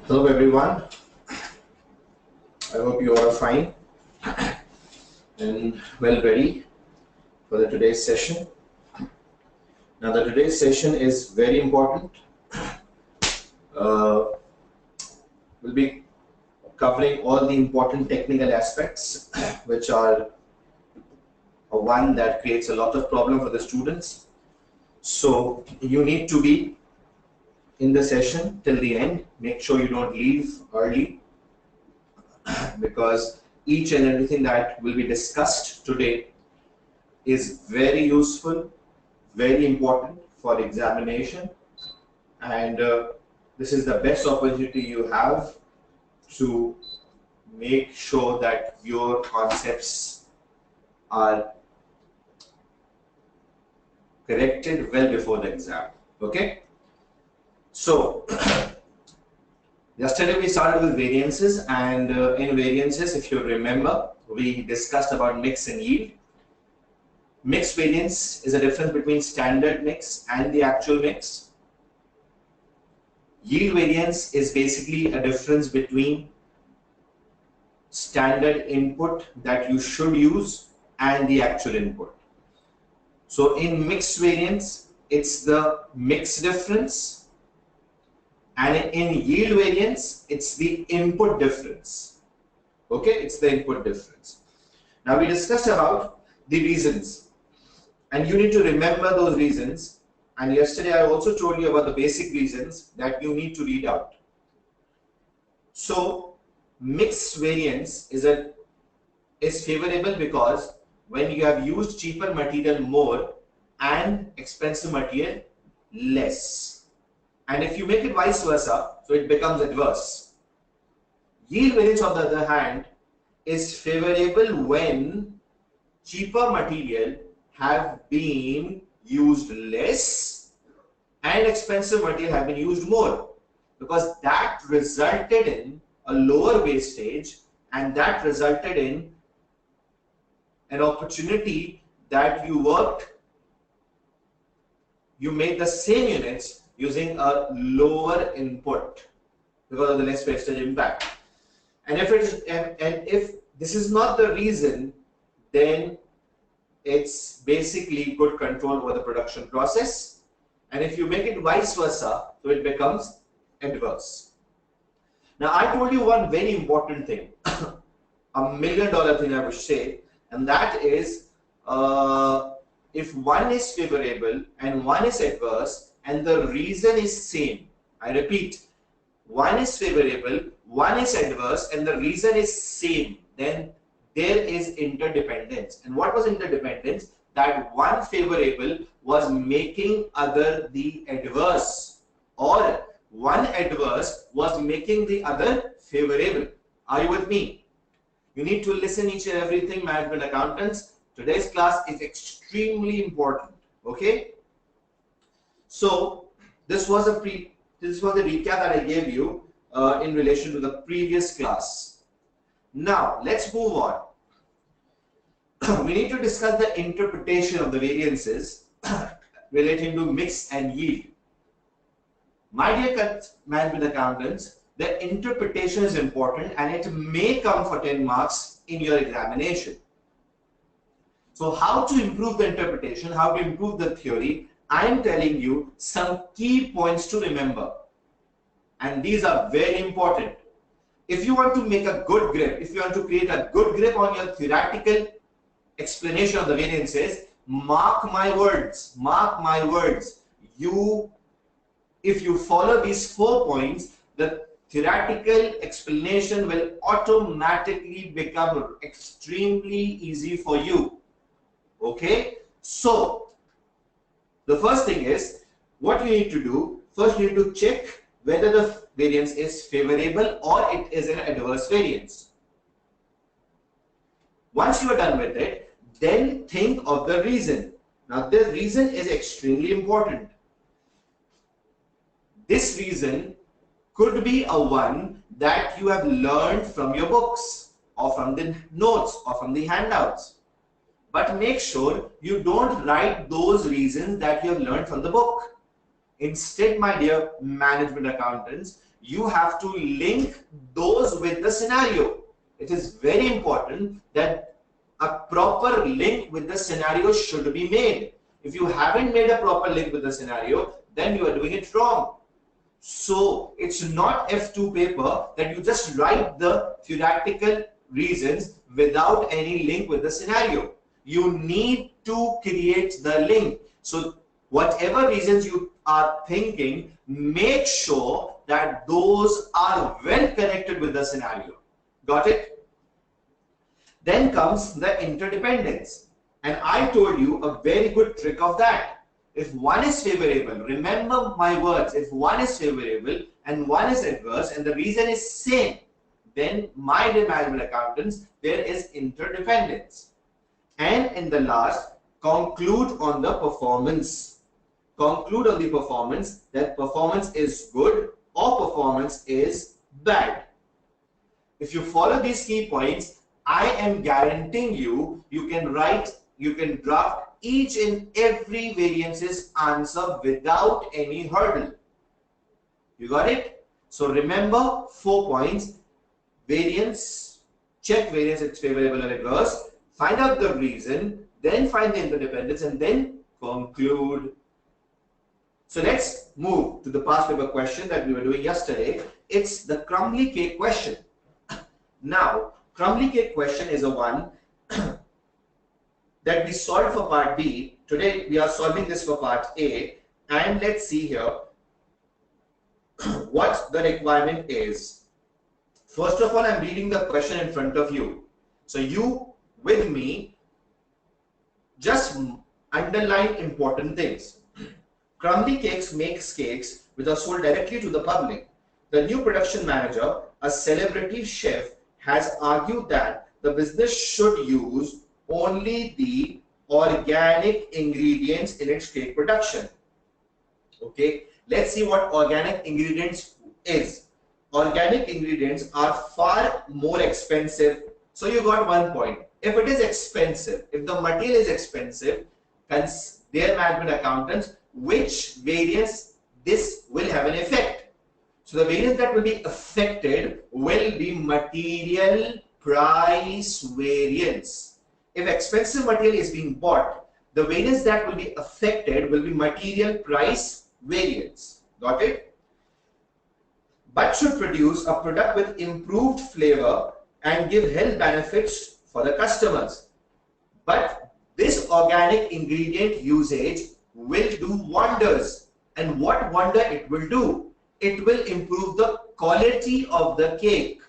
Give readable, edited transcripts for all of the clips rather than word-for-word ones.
Hello everyone, I hope you are fine and well ready for the today's session. Now today's session is very important. We'll be covering all the important technical aspects which are one that creates a lot of problem for the students. So you need to be in the session till the end. Make sure you don't leave early, because each and everything that will be discussed today is very useful, very important for examination, and this is the best opportunity you have to make sure that your concepts are corrected well before the exam. Okay? So, yesterday we started with variances, and in variances, if you remember, we discussed about mix and yield. Mixed variance is a difference between standard mix and the actual mix. Yield variance is basically a difference between standard input that you should use and the actual input. So in mixed variance, it's the mix difference. And in yield variance, it's the input difference. Okay, it's the input difference. Now we discussed about the reasons, and you need to remember those reasons. And yesterday I also told you about the basic reasons that you need to read out. So mixed variance is favorable because when you have used cheaper material more and expensive material less. And if you make it vice versa, so it becomes adverse. Yield variance, on the other hand, is favorable when cheaper material have been used less and expensive material have been used more, because that resulted in a lower wastage, and that resulted in an opportunity that you made the same units using a lower input because of the less wastage impact. And if this is not the reason, then it's basically good control over the production process. And if you make it vice versa, so it becomes adverse. Now I told you one very important thing, $1 million thing I would say, and that is if one is favorable and one is adverse, and the reason is same. I repeat, one is favorable, one is adverse, and the reason is same, then there is interdependence. And what was interdependence? That one favorable was making other the adverse, or one adverse was making the other favorable. Are you with me? You need to listen each and everything, management accountants. Today's class is extremely important. Okay? So this was a recap that I gave you in relation to the previous class. Now let's move on. We need to discuss the interpretation of the variances relating to mix and yield. My dear management accountants, the interpretation is important, and it may come for 10 marks in your examination. So how to improve the interpretation, how to improve the theory, I am telling you some key points to remember, and these are very important. If you want to make a good grip, if you want to create a good grip on your theoretical explanation of the variances, mark my words, if you follow these 4 points, the theoretical explanation will automatically become extremely easy for you. Okay, so the first thing is, what you need to do, first you need to check whether the variance is favorable or it is an adverse variance. Once you are done with it, then think of the reason. Now the reason is extremely important. This reason could be a one that you have learned from your books, or from the notes, or from the handouts. But make sure you don't write those reasons that you have learned from the book. Instead, my dear management accountants, you have to link those with the scenario. It is very important that a proper link with the scenario should be made. If you haven't made a proper link with the scenario, then you are doing it wrong. So it's not F2 paper that you just write the theoretical reasons without any link with the scenario. You need to create the link. So whatever reasons you are thinking, make sure that those are well connected with the scenario. Got it? Then comes the interdependence. And I told you a very good trick of that. If one is favorable, remember my words, if one is favorable and one is adverse and the reason is same, then my dear management accountants, there is interdependence. And in the last, conclude on the performance. Conclude on the performance, that performance is good or performance is bad. If you follow these key points, I am guaranteeing you, you can draft each and every variances answer without any hurdle. You got it? So remember 4 points. Variance, check variance, it's favorable or adverse. Find out the reason, then find the interdependence, and then conclude. So let's move to the past paper question that we were doing yesterday. It's the Crumbly cake question. Now, Crumbly cake question is a one that we solved for part B. Today we are solving this for part A, and let's see here what the requirement is. First of all, I'm reading the question in front of you. So you with me just underline important things. Crumbly Cakes makes cakes which are sold directly to the public. The new production manager, a celebrity chef, has argued that the business should use only the organic ingredients in its cake production. Okay, let's see what organic ingredients is. Organic ingredients are far more expensive. So you got 1 point. If it is expensive, if the material is expensive, their management accountants, which variance this will have an effect. So the variance that will be affected will be material price variance. If expensive material is being bought, the variance that will be affected will be material price variance. Got it? But should produce a product with improved flavor and give health benefits for the customers. But this organic ingredient usage will do wonders. And what wonder it will do? It will improve the quality of the cake.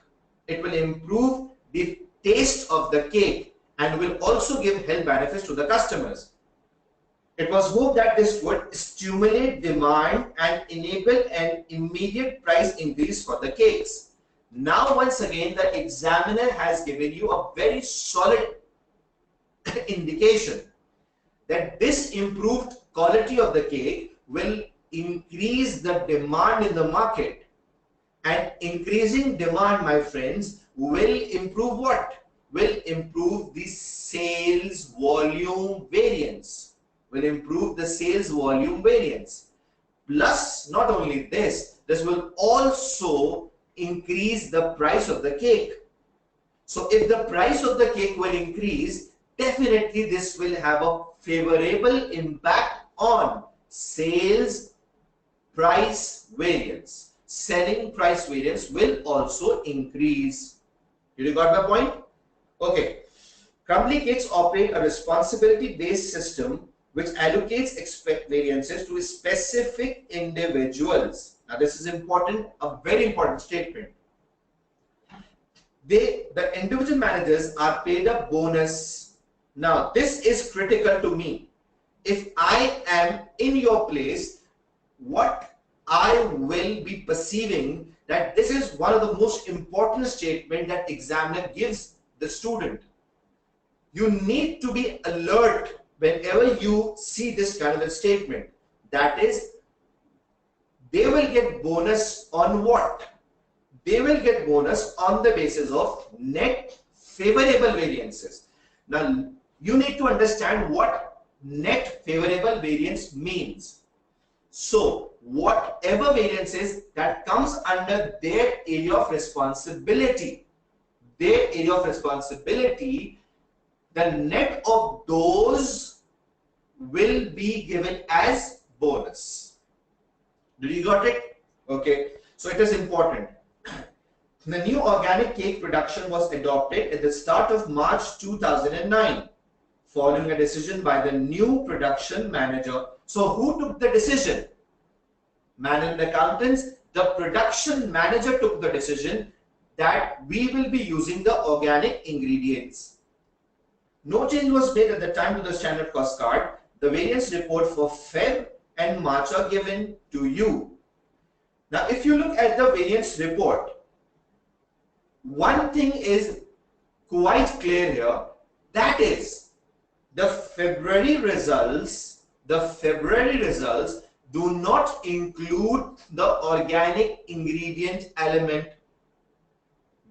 It will improve the taste of the cake and will also give health benefits to the customers. It was hoped that this would stimulate demand and enable an immediate price increase for the cakes. Now, once again, the examiner has given you a very solid indication that this improved quality of the cake will increase the demand in the market. And increasing demand, my friends, will improve what? Will improve the sales volume variance. Will improve the sales volume variance. Plus, not only this will also increase the price of the cake. So if the price of the cake will increase, definitely this will have a favorable impact on sales price variance. Selling price variance will also increase. Did you got my point? Okay. Crumbly Cakes operate a responsibility-based system which allocates variances to specific individuals. Now this is important, a very important statement. The individual managers are paid a bonus. Now this is critical to me. If I am in your place, what I will be perceiving that this is one of the most important statements that examiner gives the student. You need to be alert whenever you see this kind of a statement. That is, they will get bonus on what? They will get bonus on the basis of net favorable variances. Now, you need to understand what net favorable variance means. So, whatever variances that comes under their area of responsibility. Their area of responsibility, the net of those will be given as bonus. Did you got it? Okay. So it is important. The new organic cake production was adopted at the start of March 2009, following a decision by the new production manager. So who took the decision? Management accountants. The production manager took the decision that we will be using the organic ingredients. No change was made at the time to the standard cost card. The variance report for Feb and March are given to you. Now, if you look at the variance report, one thing is quite clear here, that is the February results do not include the organic ingredient element.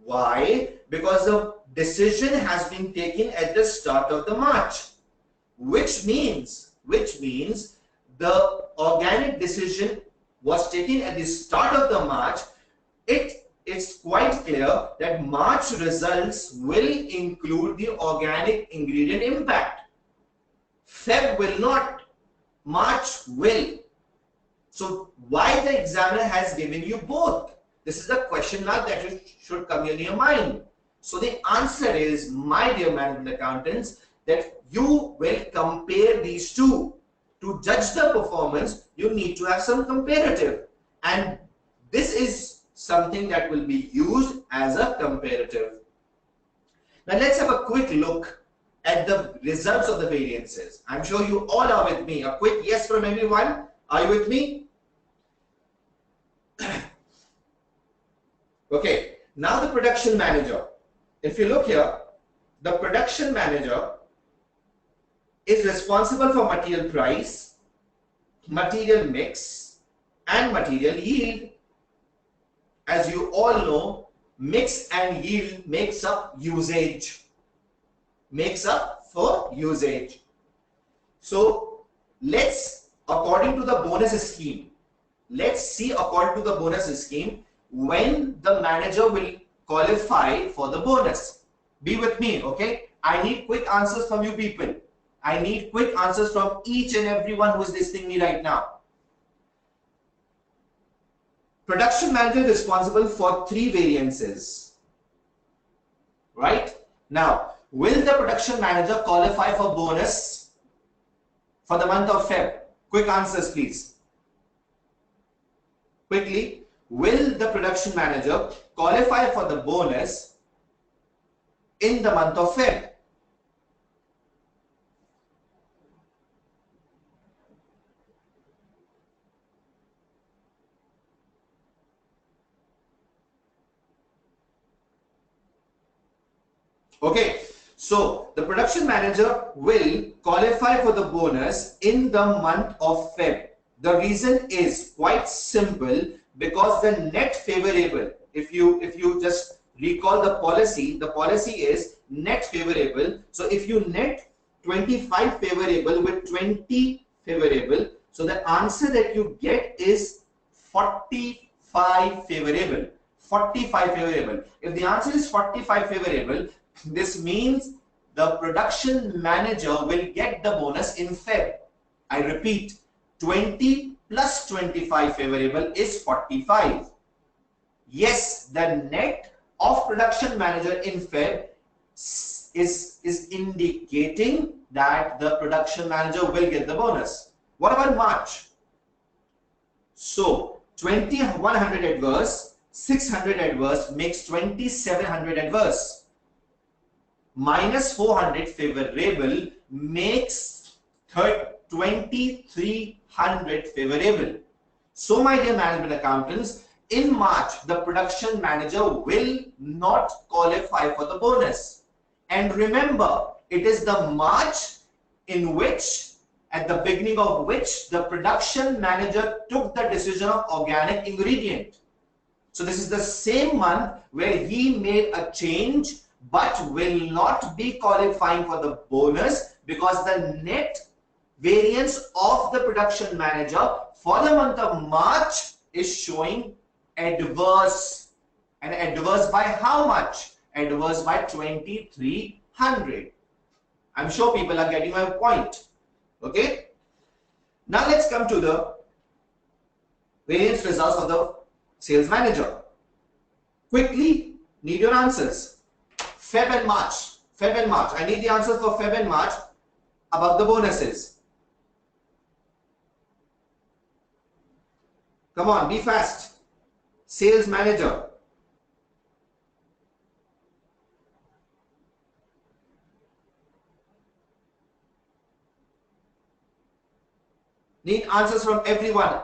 Why? Because the decision has been taken at the start of the March, which means the organic decision was taken at the start of the March. It's quite clear that March results will include the organic ingredient impact. Feb will not, March will. So why the examiner has given you both? This is the question mark that should come in your mind. So the answer is, my dear management accountants, that you will compare these two. To judge the performance, you need to have some comparative. And this is something that will be used as a comparative. Now let's have a quick look at the results of the variances. I'm sure you all are with me. A quick yes from everyone. Are you with me? Okay, now the production manager. If you look here, the production manager is responsible for material price, material mix, and material yield. As you all know, mix and yield makes up usage. Makes up for usage. So let's, according to the bonus scheme, let's see according to the bonus scheme when the manager will qualify for the bonus. Be with me, okay? I need quick answers from you people. I need quick answers from each and everyone who is listening to me right now. Production manager is responsible for 3 variances. Right? Now, will the production manager qualify for bonus for the month of Feb? Quick answers, please. Quickly, will the production manager qualify for the bonus in the month of Feb? Okay, so the production manager will qualify for the bonus in the month of Feb. The reason is quite simple, because the net favorable, if you just recall the policy is net favorable. So if you net 25 favorable with 20 favorable, so the answer that you get is 45 favorable. 45 favorable. If the answer is 45 favorable, this means the production manager will get the bonus in Feb. I repeat, 20 plus 25 favorable is 45. Yes, the net of production manager in Feb is indicating that the production manager will get the bonus. What about March? So 2100 adverse, 600 adverse makes 2700 adverse. Minus 400 favorable makes 2300 favorable. So my dear management accountants, in March, the production manager will not qualify for the bonus. And remember, it is the March in which, at the beginning of which, the production manager took the decision of organic ingredient. So this is the same month where he made a change, but will not be qualifying for the bonus, because the net variance of the production manager for the month of March is showing adverse. And adverse by how much? Adverse by 2300. I'm sure people are getting my point. Okay. Now let's come to the variance results of the sales manager. Quickly, need your answers. Feb and March. Feb and March. I need the answers for Feb and March about the bonuses. Come on, be fast. Sales manager. Need answers from everyone.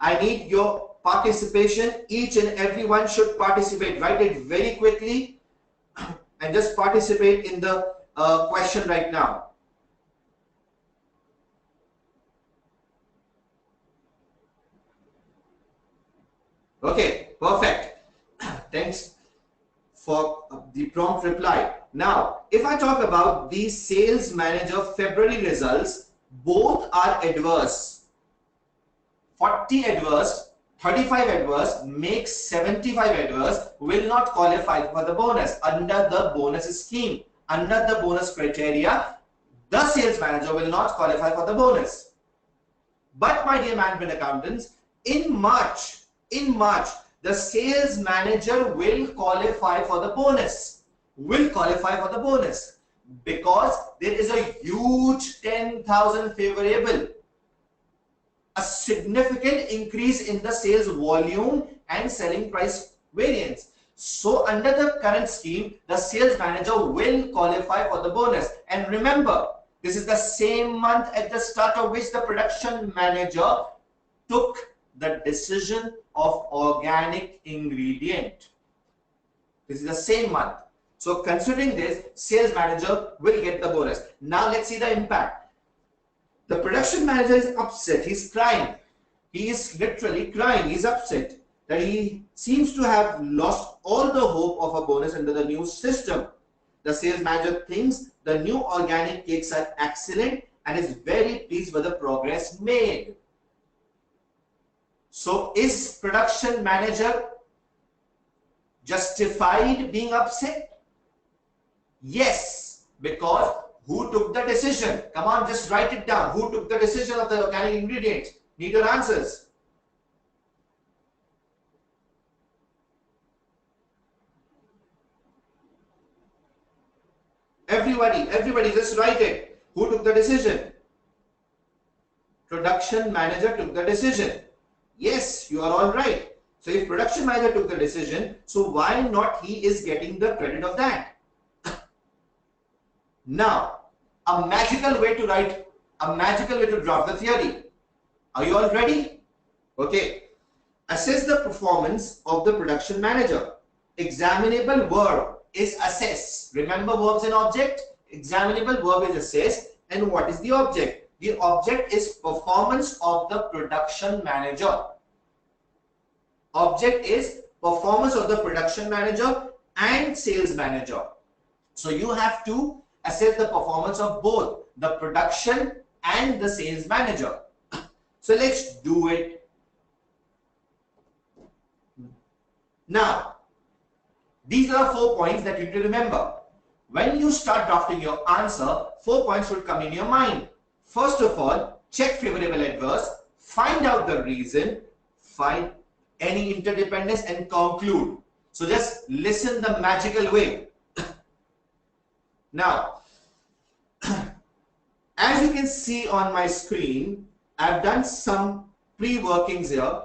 I need your participation. Each and everyone should participate. Write it very quickly and just participate in the question right now. Okay, perfect. Thanks for the prompt reply. Now, if I talk about the sales manager February results, both are adverse. 40 adverse, 35 adverse makes 75 adverse, will not qualify for the bonus under the bonus scheme. Under the bonus criteria, the sales manager will not qualify for the bonus. But my dear management accountants, in March, the sales manager will qualify for the bonus. Because there is a huge 10,000 favorable, a significant increase in the sales volume and selling price variance. So under the current scheme, the sales manager will qualify for the bonus. And remember, this is the same month at the start of which the production manager took the decision of organic ingredient. This is the same month. So considering this, sales manager will get the bonus. Now let's see the impact. The production manager is upset. He's crying. He is literally crying. He's upset that he seems to have lost all the hope of a bonus under the new system. The sales manager thinks the new organic cakes are excellent and is very pleased with the progress made. So is production manager justified being upset? Yes, because who took the decision? Come on, just write it down. Who took the decision of the organic ingredients? Need your answers. Everybody, just write it. Who took the decision? Production manager took the decision. Yes, you are all right. So if production manager took the decision, so why not he is getting the credit of that? Now, a magical way to draft the theory. Are you all ready? Okay. Assess the performance of the production manager. Examinable verb is assess. Remember verbs and object? Examinable verb is assess. And what is the object? The object is performance of the production manager. Object is performance of the production manager and sales manager. So you have to assess the performance of both the production and the sales manager. So let's do it. Now, these are 4 points that you need to remember. When you start drafting your answer, 4 points should come in your mind. First of all, check favorable adverse, find out the reason, find any interdependence and conclude. So just listen the magical way. Now, as you can see on my screen, I've done some pre-workings here,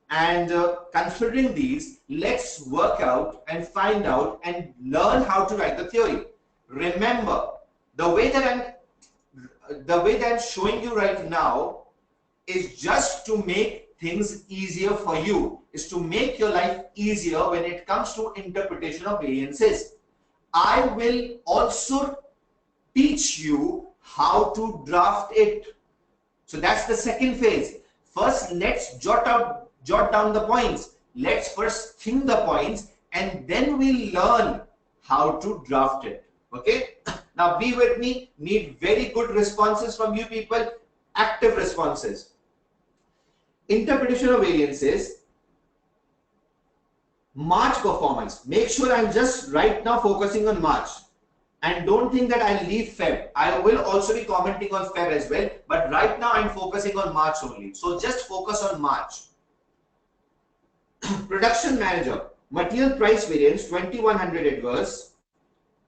and considering these, let's work out and find out and learn how to write the theory. Remember, the way that I'm showing you right now is just to make things easier for you, is to make your life easier when it comes to interpretation of variances. I will also teach you how to draft it. So that's the second phase. First, let's jot down the points. Let's first think the points and then we'll learn how to draft it. Okay? Now be with me. Need very good responses from you people. Active responses. interpretation of variances, March performance. Make sure I'm just right now focusing on March. And don't think that I'll leave Feb. I will also be commenting on Feb as well. But right now I'm focusing on March only. So just focus on March. Production manager. Material price variance 2100 adverse.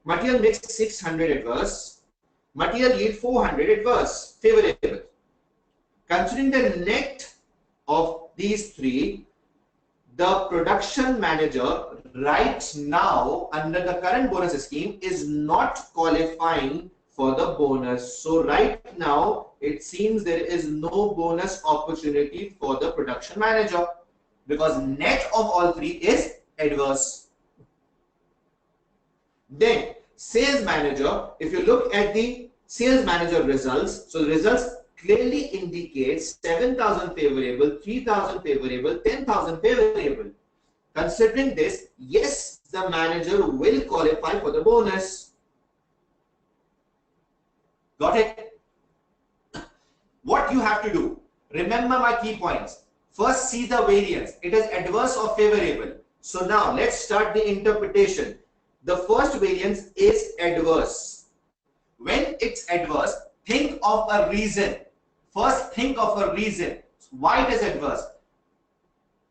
Material mix 600 adverse. Material yield 400 adverse. Favorable. Considering the net of these three, the production manager right now under the current bonus scheme is not qualifying for the bonus. So right now it seems there is no bonus opportunity for the production manager because net of all three is adverse. Then sales manager, if you look at the sales manager results, so the results clearly indicates 7,000 favorable, 3,000 favorable, 10,000 favorable. Considering this, yes, the manager will qualify for the bonus. Got it? What you have to do, remember my key points. First, see the variance. It is adverse or favorable. So now let's start the interpretation. The first variance is adverse. When it's adverse, think of a reason. First, think of a reason why it is adverse.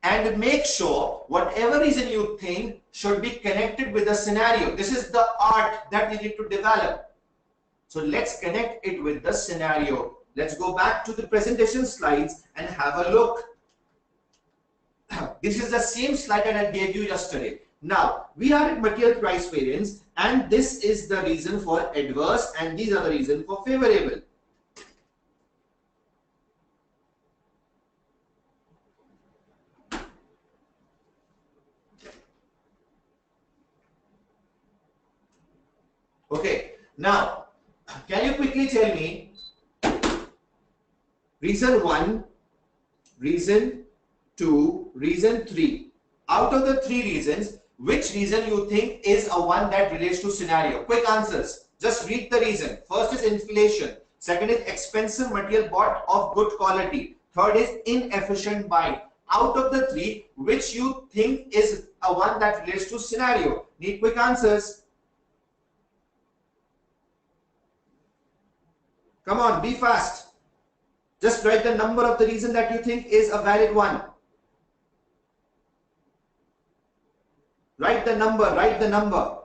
And make sure whatever reason you think should be connected with the scenario. This is the art that we need to develop. So let's connect it with the scenario. Let's go back to the presentation slides and have a look. This is the same slide that I gave you yesterday. Now, we are at material price variance and this is the reason for adverse and these are the reason for favorable. Okay, now, can you quickly tell me reason 1, reason 2, reason 3. Out of the 3 reasons, which reason you think is a one that relates to scenario? Quick answers. Just read the reason. First is inflation. Second is expensive material bought of good quality. Third is inefficient buying. Out of the 3, which you think is a one that relates to scenario? Need quick answers. Come on, be fast. Just write the number of the reason that you think is a valid one. Write the number, write the number.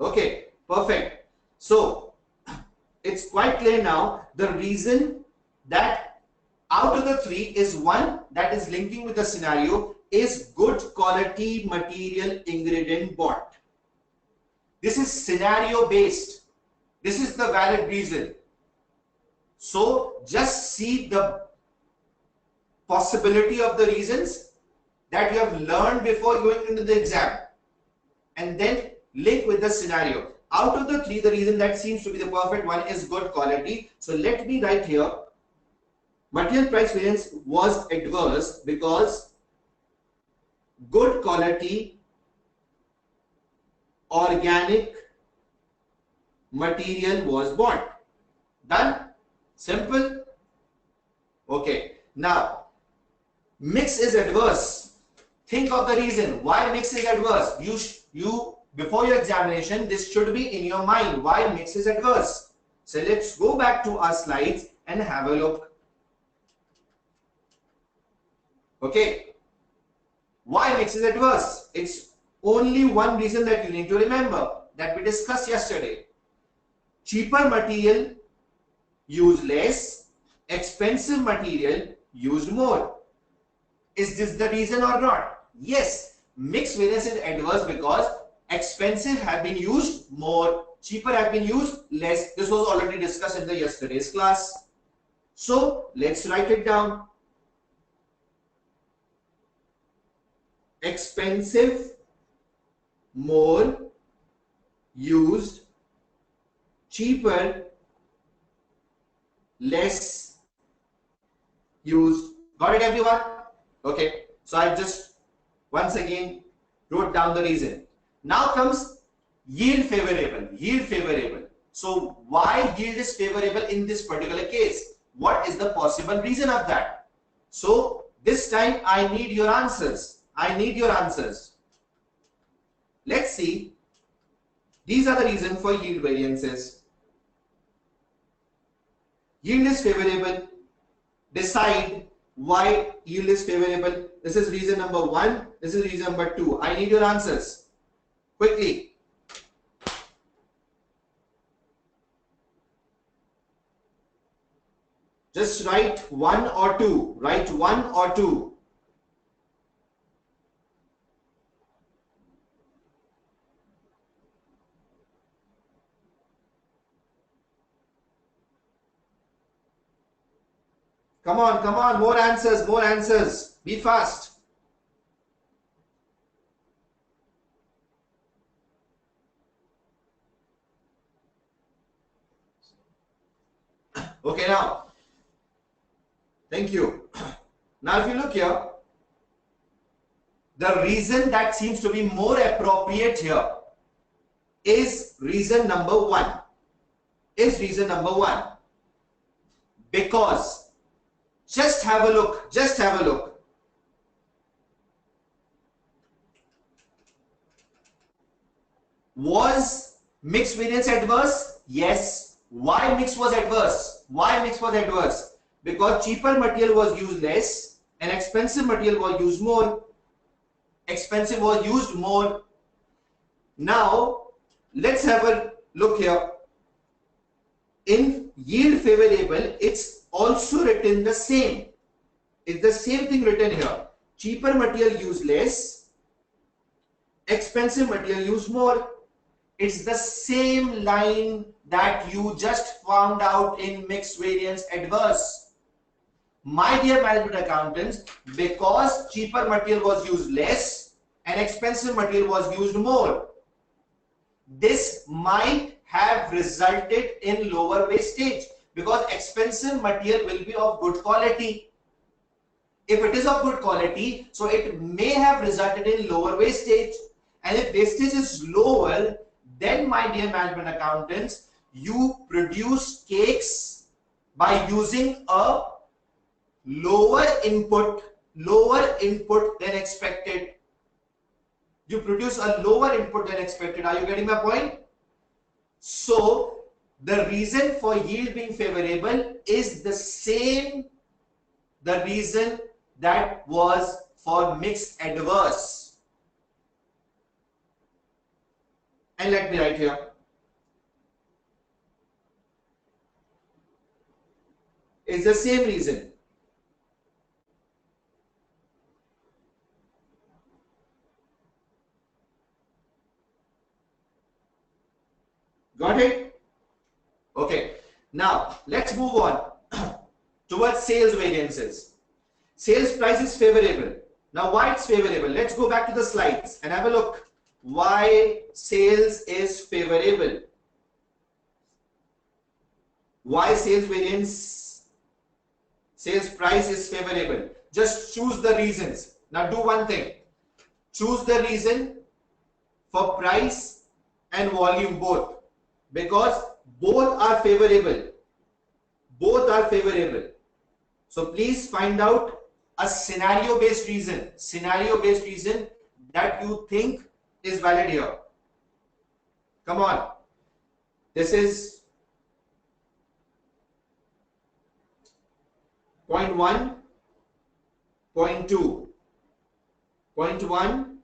Okay, perfect. So, it's quite clear now. The reason that out of the 3 is one that is linking with the scenario is good quality material ingredient bought. This is scenario based. This is the valid reason. So just see the possibility of the reasons that you have learned before going into the exam and then link with the scenario. Out of the 3, the reason that seems to be the perfect one is good quality. So let me write here, material price variance was adverse because good quality organic material was bought. Done? Simple? Okay. Now, mix is adverse. Think of the reason why mix is adverse. You before your examination, this should be in your mind. Why mix is adverse? So let's go back to our slides and have a look. Okay. Why mix is adverse? It's only one reason that you need to remember that we discussed yesterday. Cheaper material used less, expensive material used more. Is this the reason or not? Yes, mixed variance is adverse because expensive have been used more, cheaper have been used less. This was already discussed in the yesterday's class. So let's write it down. Expensive more used, cheaper less used. Got it, everyone? Okay, so I just once again wrote down the reason. Now comes yield favorable. Yield favorable. So why yield is favorable in this particular case? What is the possible reason of that? So this time I need your answers. I need your answers. Let's see. These are the reasons for yield variances. Yield is favorable. Decide why yield is favorable. This is reason number 1. This is reason number 2. I need your answers. Quickly. Just write 1 or 2. Write 1 or 2. Come on, more answers, more answers. Be fast. Okay, now, thank you. Now, if you look here, the reason that seems to be more appropriate here is reason number 1. Because, just have a look. Was mixed variance adverse? Yes. Why mix was adverse? Because cheaper material was used less and expensive material was used more. Now, let's have a look here. In yield favorable, it's also written the same. It's the same thing written here. Cheaper material used less, expensive material used more. It's the same line that you just found out in mixed variance adverse. My dear management accountants, because cheaper material was used less and expensive material was used more, this might have resulted in lower wastage because expensive material will be of good quality. If it is of good quality, so it may have resulted in lower wastage. And if wastage is lower, then my dear management accountants, you produce cakes by using a lower input than expected. You produce a lower input than expected. Are you getting my point? So the reason for yield being favorable is the same, the reason that was for mixed adverse. And let me write here. It's the same reason. Got it? Okay. Now, let's move on towards sales variances. Sales price is favorable. Now, why it's favorable? Let's go back to the slides and have a look. Why sales is favorable? Why sales price is favorable? Just choose the reasons. Now, do one thing. Choose the reason for price and volume both, because both are favorable. So please find out a scenario based reason that you think is valid here. Come on. This is point 1, point 2, point 1,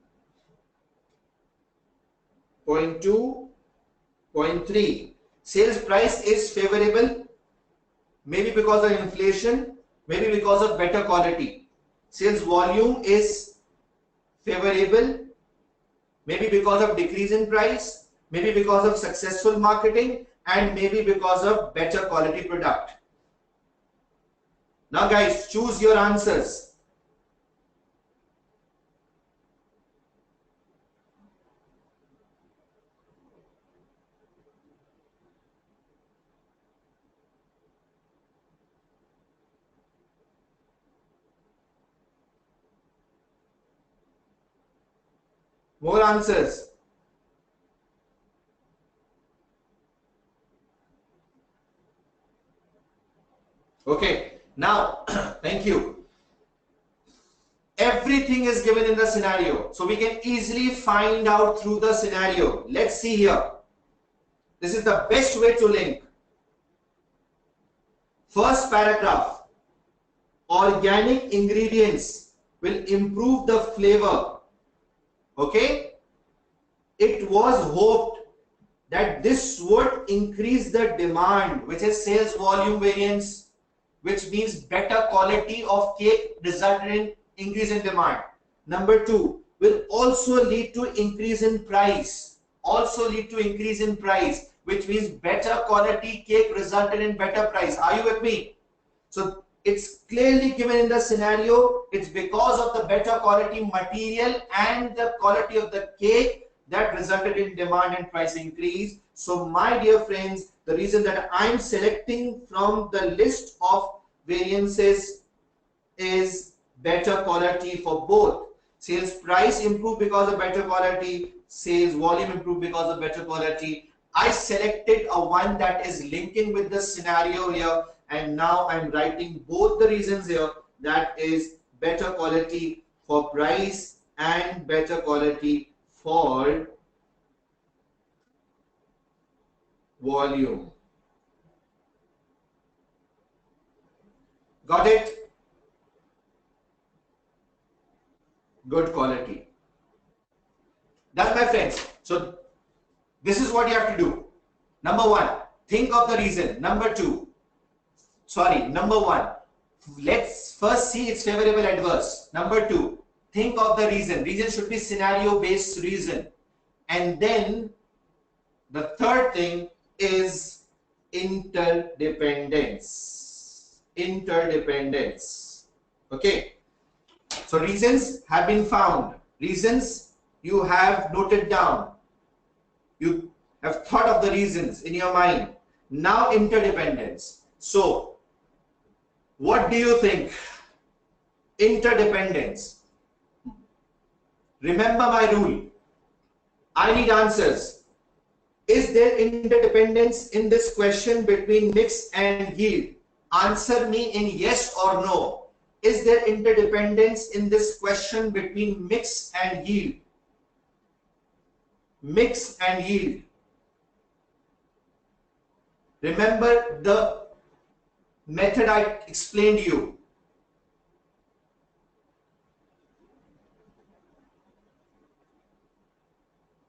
point 2, point 3. Sales price is favorable, maybe because of inflation, maybe because of better quality. Sales volume is favorable, maybe because of decrease in price, maybe because of successful marketing, and maybe because of better quality product. Now guys, choose your answers. More answers. Okay, now, thank you. Everything is given in the scenario. So we can easily find out through the scenario. Let's see here. This is the best way to link. First paragraph. Organic ingredients will improve the flavor. Okay? It was hoped that this would increase the demand, which is sales volume variance, which means better quality of cake resulted in increase in demand. Number two, will also lead to increase in price. Also lead to increase in price, which means better quality cake resulted in better price. Are you with me? So it's clearly given in the scenario. It's because of the better quality material and the quality of the cake that resulted in demand and price increase. So my dear friends, the reason that I'm selecting from the list of variances is better quality for both. Sales price improved because of better quality, sales volume improved because of better quality. I selected a one that is linking with the scenario here, and now I'm writing both the reasons here. That is better quality for price and better quality for volume. Got it? Good quality. Done, my friends. So this is what you have to do. Number one, think of the reason. Number one, let's first see its favorable adverse. Number two, think of the reason. Reason should be scenario based reason. And then the third thing is interdependence. Interdependence. Okay. So reasons have been found. Reasons you have noted down. You have thought of the reasons in your mind. Now interdependence. So what do you think? Interdependence. Remember my rule. I need answers. Is there interdependence in this question between mix and yield? Answer me in yes or no. Is there interdependence in this question between mix and yield? Mix and yield. Remember the method I explained to you.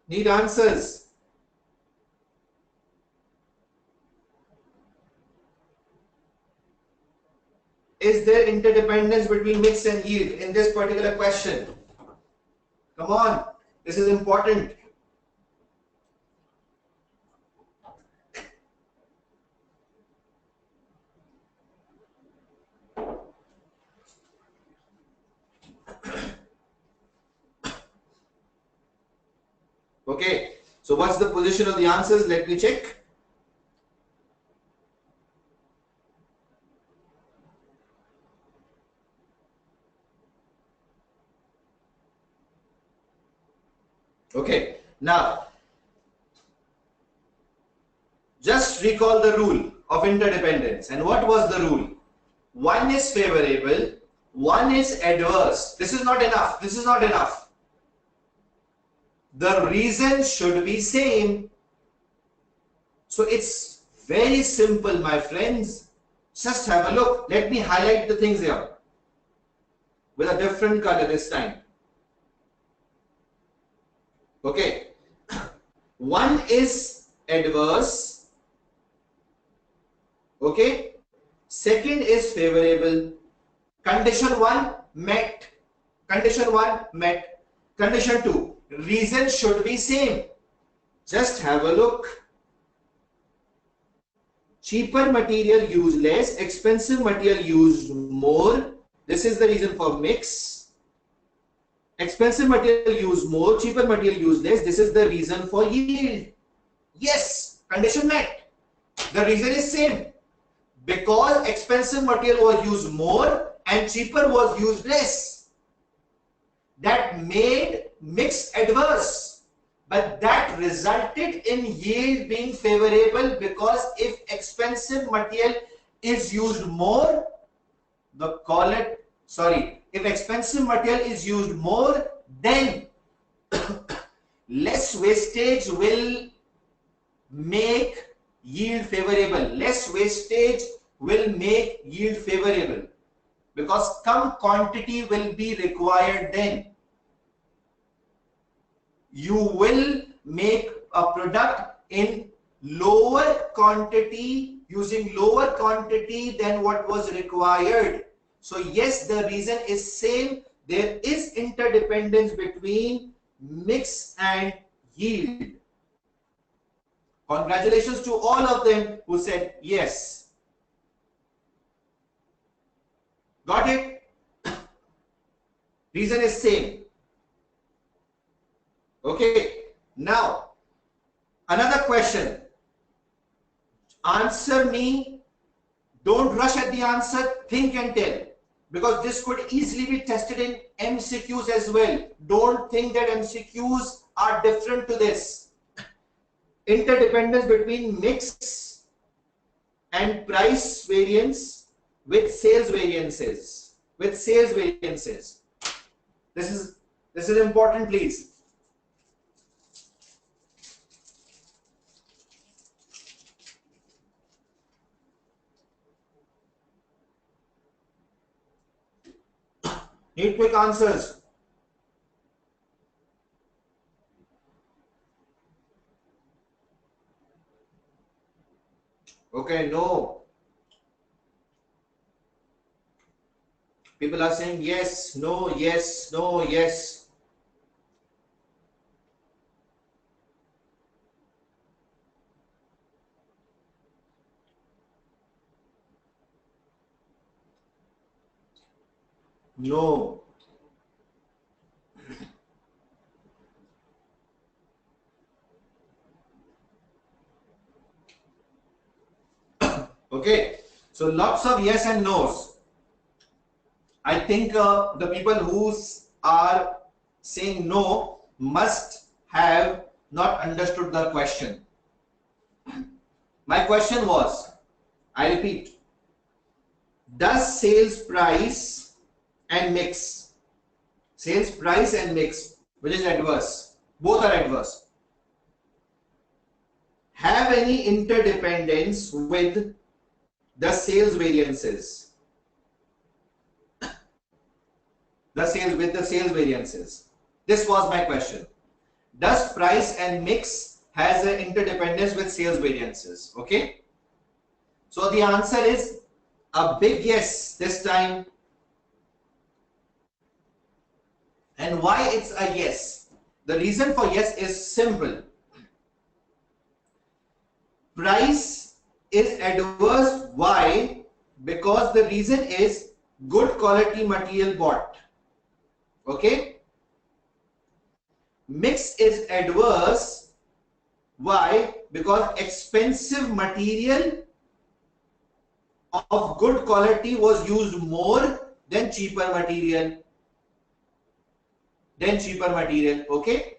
Need answers. Is there interdependence between mix and yield in this particular question? Come on, this is important. Okay, so what's the position of the answers? Let me check. Okay, now just recall the rule of interdependence. And what was the rule? One is favorable, one is adverse. This is not enough. This is not enough. The reason should be same. So it's very simple, my friends. Just have a look. Let me highlight the things here with a different color this time. Okay. One is adverse. Okay. Second is favorable. Condition 1 met. Condition 1 met. Condition 2, reason should be same. Just have a look. Cheaper material used less, expensive material used more. This is the reason for mix. Expensive material used more, cheaper material used less. This is the reason for yield. Yes, condition met. The reason is same. Because expensive material was used more and cheaper was used less. That made mix adverse. But that resulted in yield being favorable, because if expensive material is used more, if expensive material is used more, then less wastage will make yield favorable. Less wastage will make yield favorable because some quantity will be required then. You will make a product in lower quantity, using lower quantity than what was required. So yes, the reason is same. There is interdependence between mix and yield. Congratulations to all of them who said yes. Got it? Reason is same. Okay. Now, another question. Answer me. Don't rush at the answer. Think and tell. Because this could easily be tested in MCQs as well. Don't think that MCQs are different to this. Interdependence between mix and price variance with sales variances. With sales variances. This is important, please. Need quick answers. Okay, no. People are saying yes, no, yes, no, yes. No. Okay, so lots of yes and no's. I think the people who are saying no must have not understood the question. My question was, I repeat, does sales price and mix, sales price and mix, which is adverse, both are adverse, have any interdependence with the sales variances? The sales variances. This was my question. Does price and mix has an interdependence with sales variances? Okay. So the answer is a big yes this time. And why it's a yes? The reason for yes is simple. Price is adverse. Why? Because the reason is good quality material bought. Okay. Mix is adverse. Why? Because expensive material of good quality was used more than cheaper material. Okay.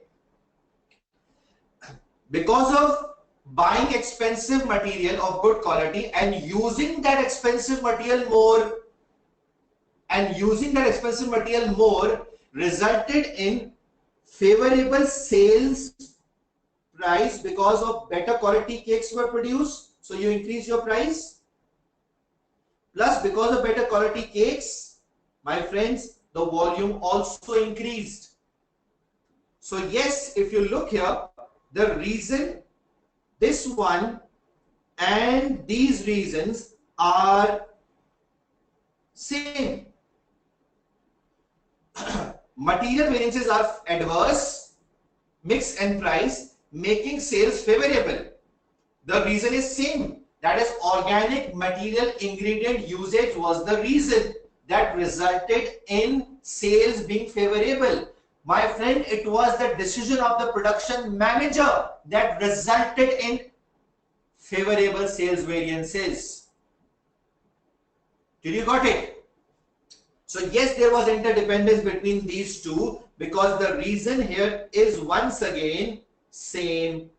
Because of buying expensive material of good quality and using that expensive material more, resulted in favorable sales price because of better quality cakes were produced. So you increase your price. Plus, because of better quality cakes, my friends, the volume also increased. So yes, if you look here, the reason, this one and these reasons are same. Material variances are adverse, mix and price, making sales favorable. The reason is same. That is, organic material ingredient usage was the reason that resulted in sales being favorable. My friend, it was the decision of the production manager that resulted in favorable sales variances. Did you got it? So yes, there was interdependence between these two because the reason here is once again same.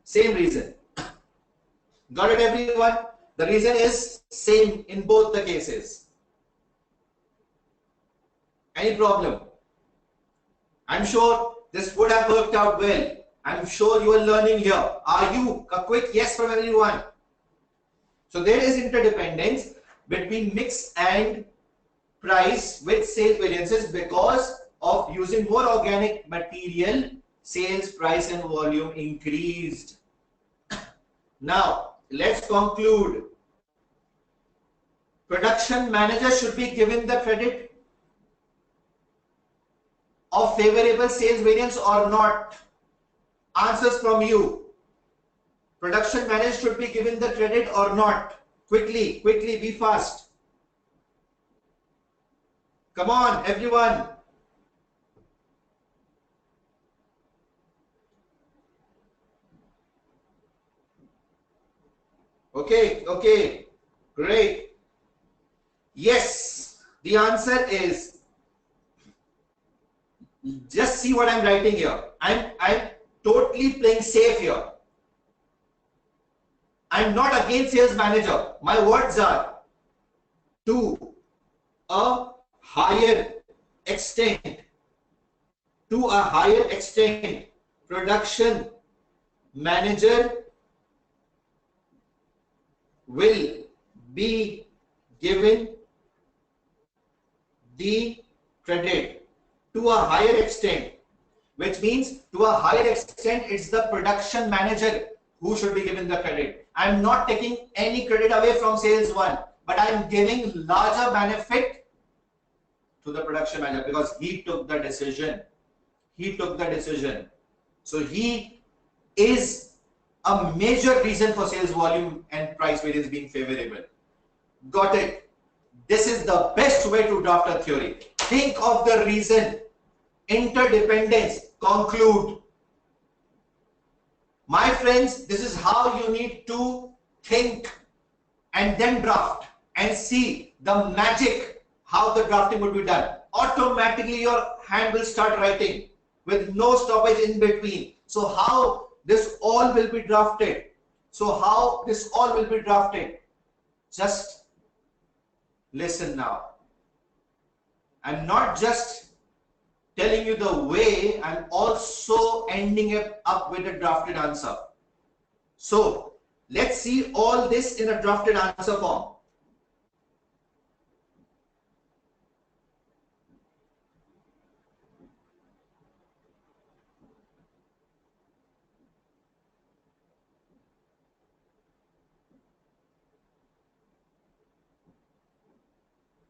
Same reason. Got it, everyone? The reason is same in both the cases. Any problem? I'm sure this would have worked out well. I'm sure you are learning here. Are you? A quick yes from everyone. So there is interdependence between mix and price with sales variances because of using more organic material. Sales price and volume increased. Now let's conclude. Production manager should be given the credit of favorable sales variance or not? Answers from you. Production manager should be given the credit or not? Quickly, be fast. Come on, everyone. Okay, great. Yes, the answer is, just see what I'm writing here. I'm totally playing safe here. I'm not against sales manager. My words are, to a higher extent, production manager will be given the credit to a higher extent, which means to a higher extent it's the production manager who should be given the credit. I'm not taking any credit away from sales one, but I'm giving larger benefit to the production manager because he took the decision. So he is a major reason for sales volume and price variance being favorable. Got it? This is the best way to draft a theory. Think of the reason, interdependence, conclude. My friends, this is how you need to think and then draft and see the magic, how the drafting would be done. Automatically your hand will start writing with no stoppage in between. So how this all will be drafted? Just listen now. I'm not just telling you the way, I'm also ending it up with a drafted answer. So let's see all this in a drafted answer form.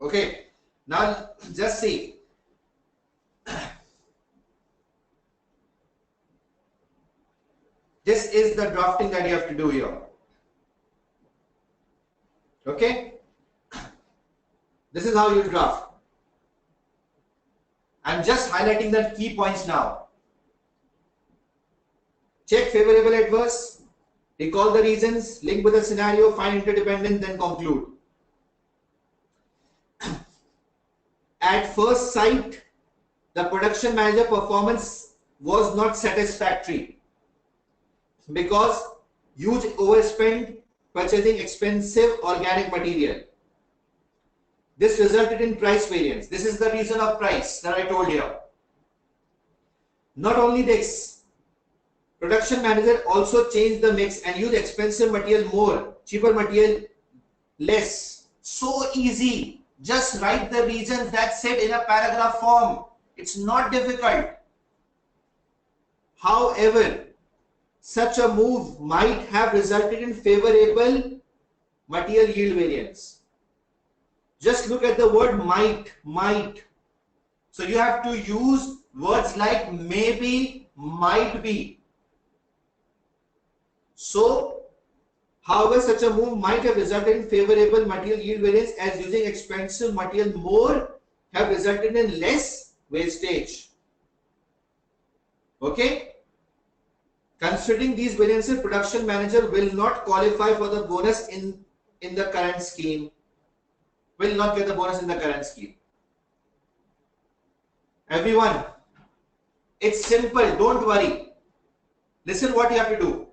Okay, now just see. This is the drafting that you have to do here. Okay, this is how you draft. I'm just highlighting the key points now. Check favorable, adverse, recall the reasons, link with the scenario, find interdependence, then conclude. At first sight, the production manager performance was not satisfactory because huge overspend purchasing expensive organic material. This resulted in price variance. This is the reason of price that I told you. Not only this, production manager also changed the mix and used expensive material more, cheaper material less. So easy. Just write the reasons that's said in a paragraph form. It's not difficult. However, such a move might have resulted in favorable material yield variance. Just look at the word might. So you have to use words like maybe, might be. So, however, such a move might have resulted in favorable material yield variance as using expensive material more have resulted in less wastage. Okay? Considering these variances, production manager will not qualify for the bonus in the current scheme. Will not get the bonus in the current scheme. Everyone, it's simple. Don't worry. Listen what you have to do.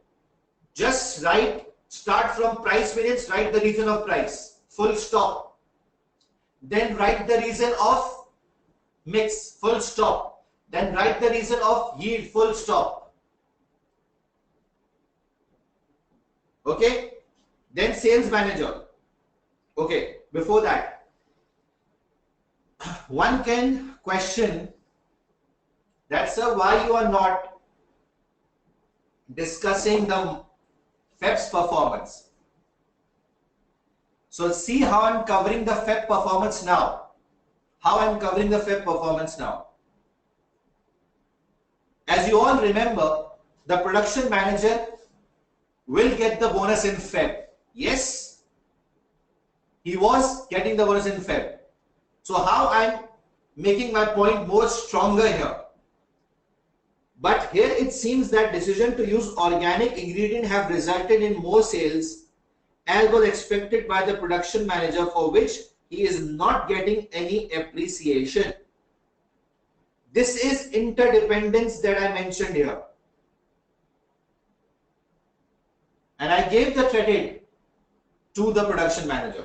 Just write Start from price variance, write the reason of price, full stop. Then write the reason of mix, full stop. Then write the reason of yield, full stop. Okay. Then sales manager. Okay. Before that, one can question that, sir, why you are not discussing the Feb's performance. So see how I'm covering the Feb performance now. How I'm covering the Feb performance now. As you all remember, the production manager will get the bonus in Feb. Yes, he was getting the bonus in Feb. So how I'm making my point more stronger here. But here it seems that decision to use organic ingredient have resulted in more sales as was expected by the production manager, for which he is not getting any appreciation. This is interdependence that I mentioned here. And I gave the credit to the production manager.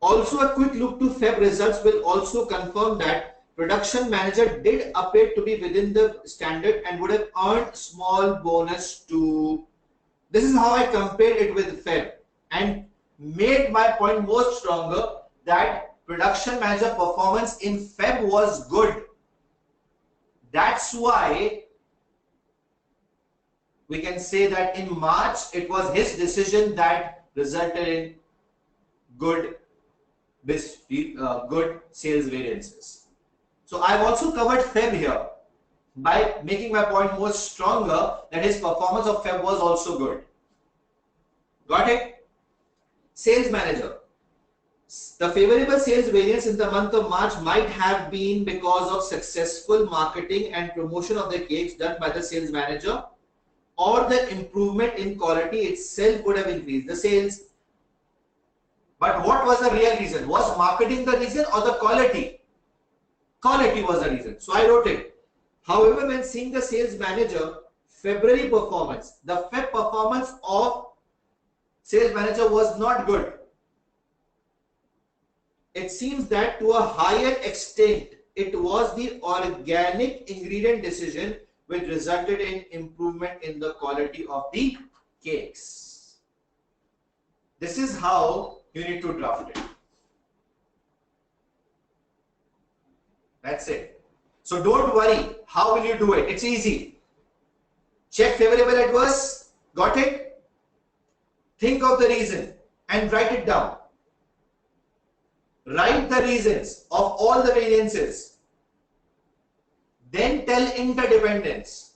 Also, a quick look to Feb results will also confirm that production manager did appear to be within the standard and would have earned small bonus too. This is how I compared it with Feb and made my point more stronger that production manager performance in Feb was good. That's why we can say that in March it was his decision that resulted in good sales variances. So I've also covered Feb here by making my point more stronger that his performance of Feb was also good. Got it? Sales manager. The favorable sales variance in the month of March might have been because of successful marketing and promotion of the cakes done by the sales manager, or the improvement in quality itself would have increased the sales. But what was the real reason? Was marketing the reason or the quality? Quality was the reason. So I wrote it. However, when seeing the sales manager February performance, the Feb performance of sales manager was not good. It seems that to a higher extent, it was the organic ingredient decision which resulted in improvement in the quality of the cakes. This is how you need to draft it. That's it. So don't worry. How will you do it? It's easy. Check favorable adverse. Got it? Think of the reason and write it down. Write the reasons of all the variances. Then tell interdependence.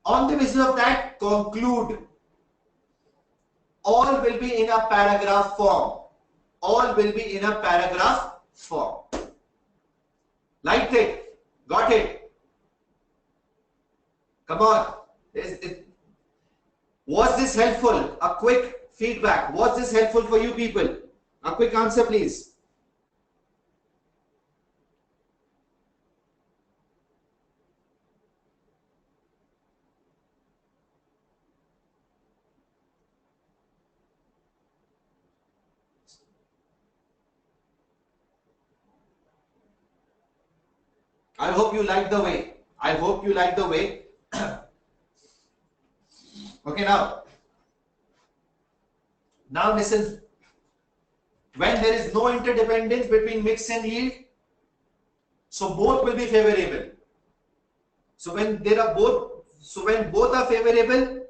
On the basis of that, conclude. All will be in a paragraph form. All will be in a paragraph form. Liked it? Got it? Come on. Was this helpful? A quick feedback. Was this helpful for you people? A quick answer, please. I hope you like the way. I hope you like the way. Okay, now listen. When there is no interdependence between mix and yield, so both will be favorable. So when both are favorable,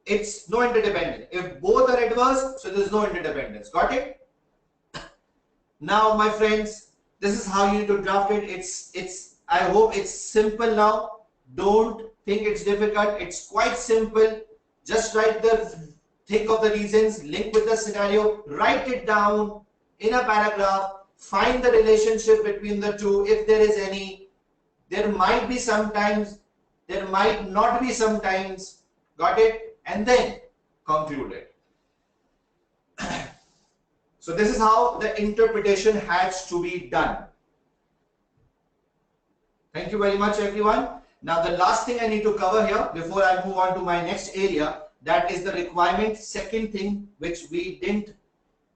it's no interdependence. If both are adverse, so there is no interdependence. Got it? Now, my friends, this is how you need to draft it. I hope it's simple now. Don't think it's difficult. It's quite simple. Just think of the reasons, link with the scenario, write it down in a paragraph, find the relationship between the two if there is any. There might be sometimes, there might not be sometimes. Got it? And then conclude it. So this is how the interpretation has to be done. Thank you very much, everyone. Now the last thing I need to cover here before I move on to my next area, that is the requirement. Second thing which we didn't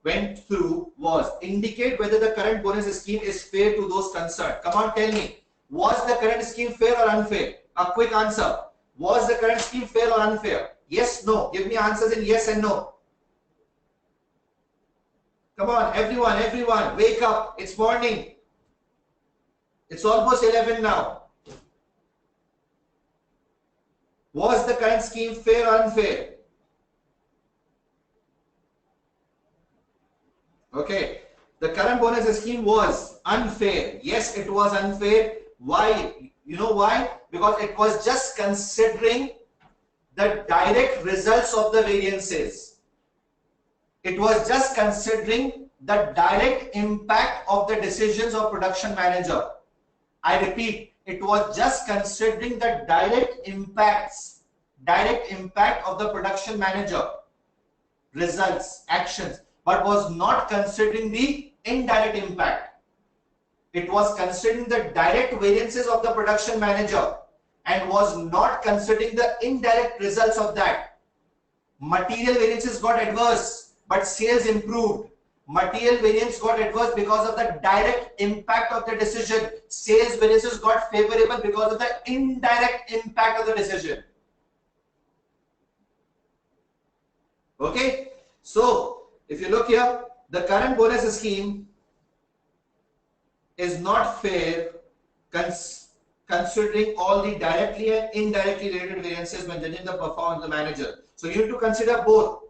went through was indicate whether the current bonus scheme is fair to those concerned. Come on, tell me, was the current scheme fair or unfair? A quick answer. Was the current scheme fair or unfair? Yes, no. Give me answers in yes and no. Come on, everyone, wake up. It's morning. It's almost 11 now. Was the current scheme fair or unfair? Okay, the current bonus scheme was unfair. Yes, it was unfair. Why? You know why? Because it was just considering the direct results of the variances. It was just considering the direct impact of the decisions of production manager. I repeat, it was just considering the direct impact of the production manager results, actions, but was not considering the indirect impact. It was considering the direct variances of the production manager and was not considering the indirect results of that. Material variances got adverse, but sales improved. Material variance got adverse because of the direct impact of the decision. Sales variances got favorable because of the indirect impact of the decision. Okay, so if you look here, the current bonus scheme is not fair considering all the directly and indirectly related variances when judging the performance of the manager. So you need to consider both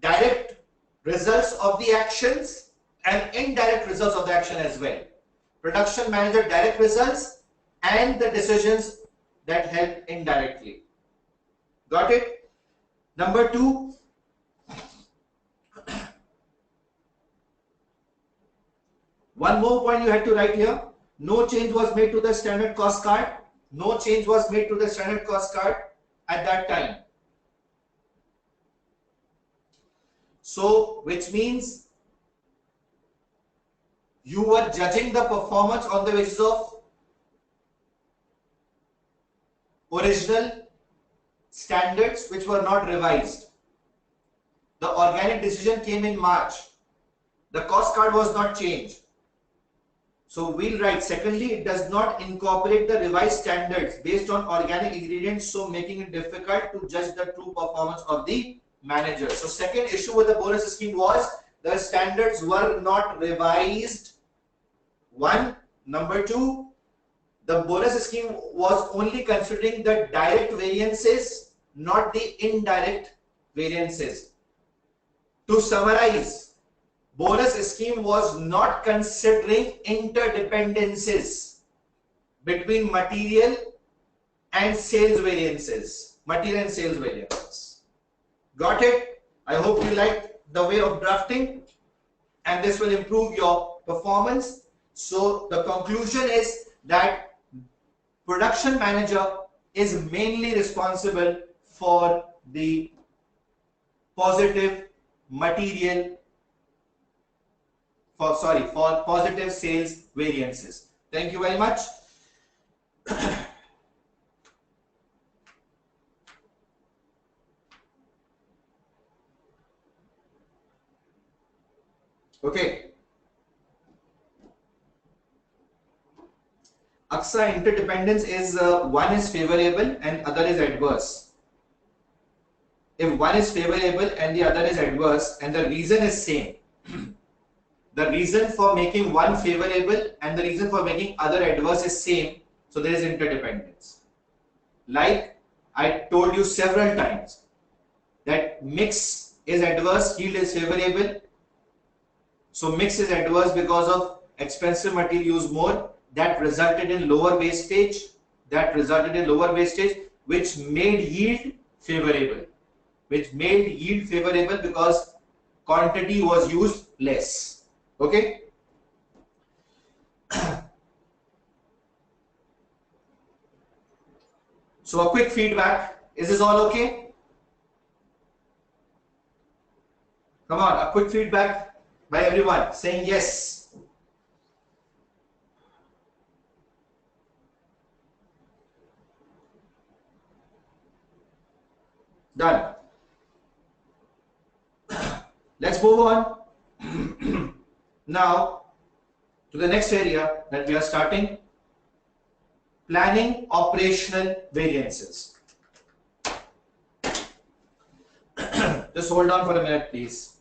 direct results of the actions and indirect results of the action as well. Production manager direct results and the decisions that help indirectly. Got it? Number 2, one more point you had to write here. No change was made to the standard cost card. No change was made to the standard cost card at that time. So, which means you were judging the performance on the basis of original standards which were not revised. The organic decision came in March. The cost card was not changed. So we'll write, secondly, it does not incorporate the revised standards based on organic ingredients, so making it difficult to judge the true performance of the manager. So second issue with the bonus scheme was the standards were not revised. One. Number 2, the bonus scheme was only considering the direct variances, not the indirect variances. To summarize, bonus scheme was not considering interdependencies between material and sales variances. Material and sales variances. Got it? I hope you liked the way of drafting and this will improve your performance. So the conclusion is that production manager is mainly responsible for the positive material for positive sales variances. Thank you very much. Okay. ACCA interdependence is one is favorable and other is adverse. If one is favorable and the other is adverse and the reason is same, the reason for making one favorable and the reason for making other adverse is same, so there is interdependence. Like I told you several times that mix is adverse, yield is favorable. So mix is adverse because of expensive material used more. That resulted in lower wastage. Which made yield favorable. Because quantity was used less. Okay. So a quick feedback. Is this all okay? Come on, a quick feedback by everyone saying yes. Done. Let's move on now to the next area that we are starting, planning operational variances. Just hold on for a minute, please.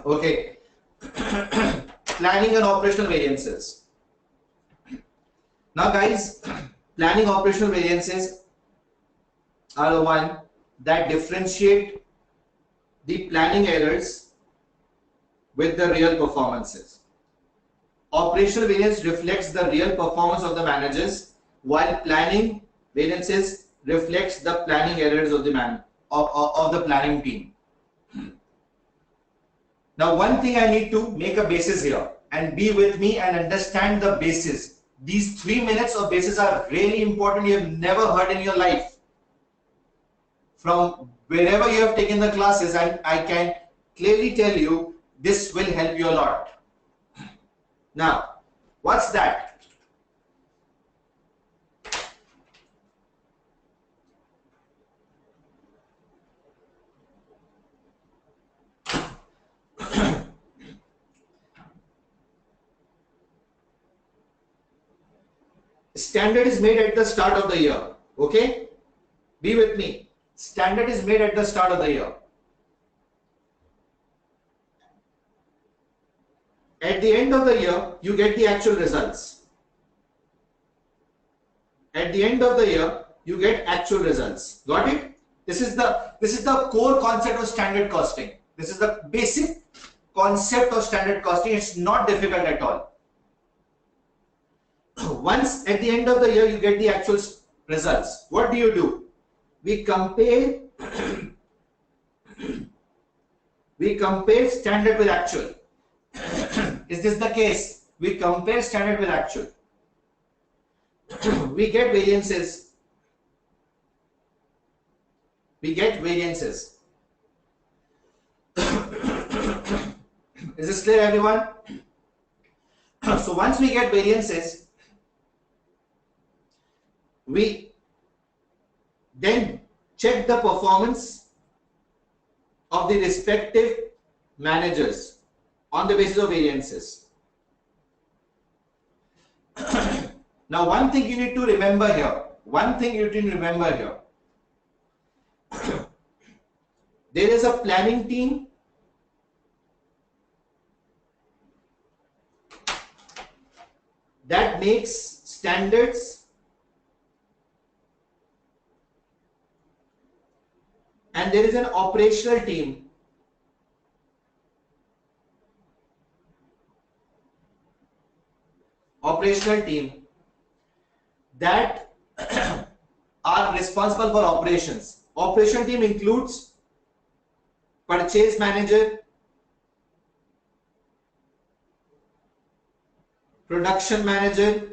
Okay. Planning and operational variances. Now guys, planning operational variances are the one that differentiate the planning errors with the real performances. Operational variance reflects the real performance of the managers, while planning variances reflects the planning errors of the planning team. Now, one thing I need to make a basis here and be with me and understand the basis. These 3 minutes of basis are really important. You have never heard in your life. From wherever you have taken the classes, I can clearly tell you this will help you a lot. Now, what's that? Standard is made at the start of the year. Okay? Be with me. Standard is made at the start of the year. At the end of the year, you get the actual results. At the end of the year, you get actual results. Got it? This is the core concept of standard costing. This is the basic concept of standard costing. It's not difficult at all. Once at the end of the year you get the actual results, what do? We compare standard with actual. Is this the case? We compare standard with actual. We get variances. Is this clear, everyone? So once we get variances, we then check the performance of the respective managers on the basis of variances. Now, one thing you need to remember here. There is a planning team that makes standards and there is an operational team that are responsible for operations. Operation team includes purchase manager, production manager,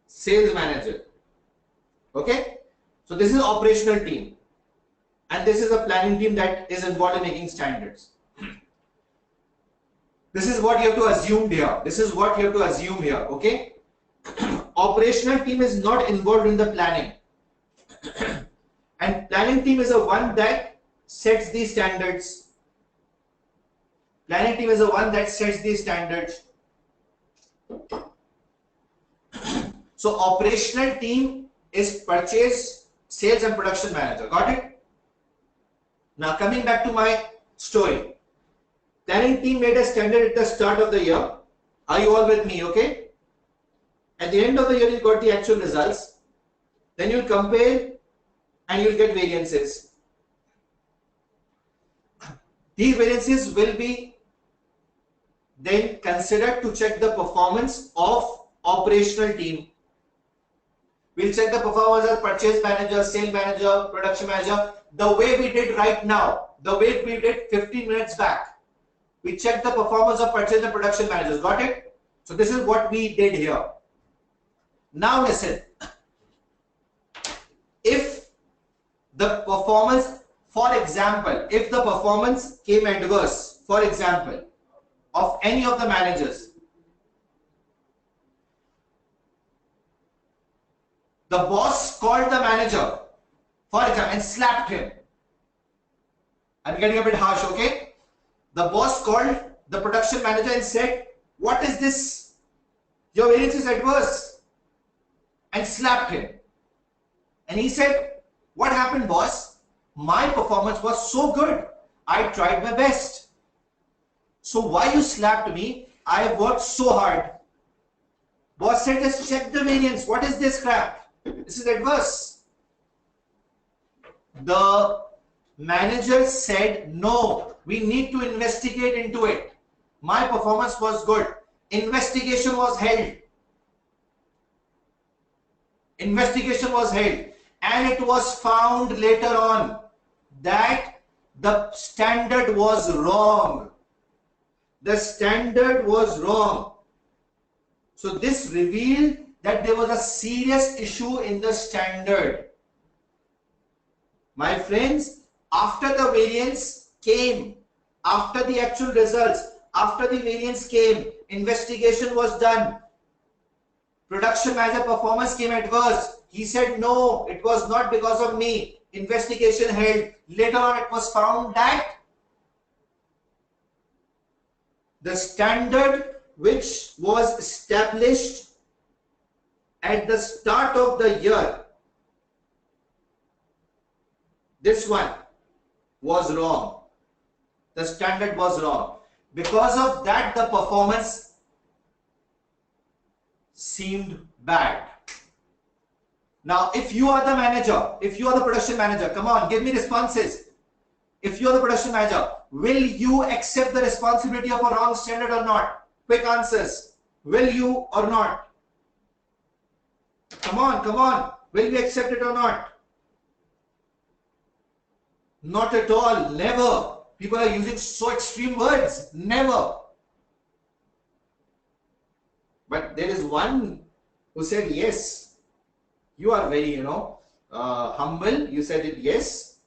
sales manager. Okay, so this is operational team and this is a planning team that is involved in making standards. This is what you have to assume here. Okay, operational team is not involved in the planning and planning team is the one that sets these standards. So operational team is purchase sales and production manager. Got it? Now coming back to my story. Planning team made a standard at the start of the year. Are you all with me? Okay. At the end of the year, you got the actual results. Then you'll compare and you'll get variances. These variances will be then considered to check the performance of operational team. We'll check the performance of purchase manager, sales manager, production manager, the way we did right now, the way we did 15 minutes back. We check the performance of purchase and production managers. Got it? So this is what we did here. Now listen. If the performance, for example, if the performance came adverse, for example, of any of the managers, the boss called the manager, for example, and slapped him. I'm getting a bit harsh, okay? The boss called the production manager and said, "What is this? Your variance is adverse," and slapped him. And he said, "What happened, boss? My performance was so good. I tried my best. So why you slapped me? I worked so hard." Boss said, "Just check the variance. What is this crap? This is adverse." The manager said, "No, we need to investigate into it. My performance was good." Investigation was held. Investigation was held. And it was found later on that the standard was wrong. The standard was wrong. So this revealed that there was a serious issue in the standard. My friends, after the variance came, after the actual results, after the variance came, investigation was done. Production manager performance came adverse. He said, "No, it was not because of me." Investigation held. Later on, it was found that the standard which was established at the start of the year, this one was wrong. The standard was wrong. Because of that, the performance seemed bad. Now, if you are the manager, if you are the production manager, come on, give me responses. If you are the production manager, will you accept the responsibility of a wrong standard or not? Quick answers. Will you or not? Come on, come on. Will we accept it or not? Not at all. Never. People are using so extreme words. Never. But there is one who said yes. You are very, humble. You said it yes.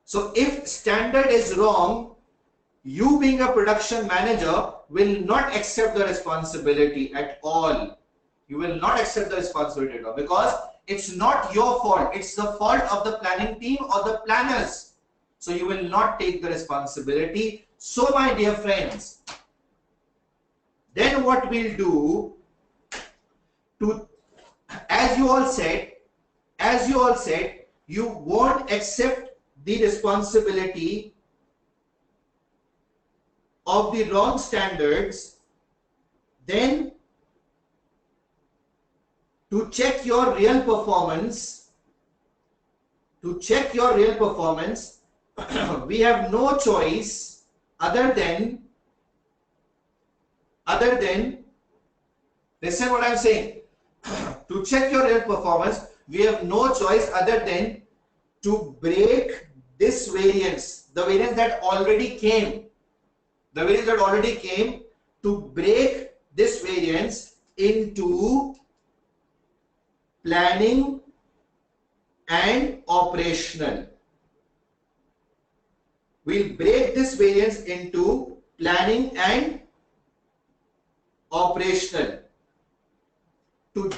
So if standard is wrong, you being a production manager will not accept the responsibility at all. You will not accept the responsibility at all because it's not your fault. It's the fault of the planning team or the planners. So you will not take the responsibility. So my dear friends, then what we'll do, as you all said, you won't accept the responsibility of the wrong standards. Then to check your real performance, we have no choice other than, listen what I'm saying. To check your real performance, we have no choice other than to break this variance, the variance that already came, to break this variance into planning and operational. We'll break this variance into planning and operational. To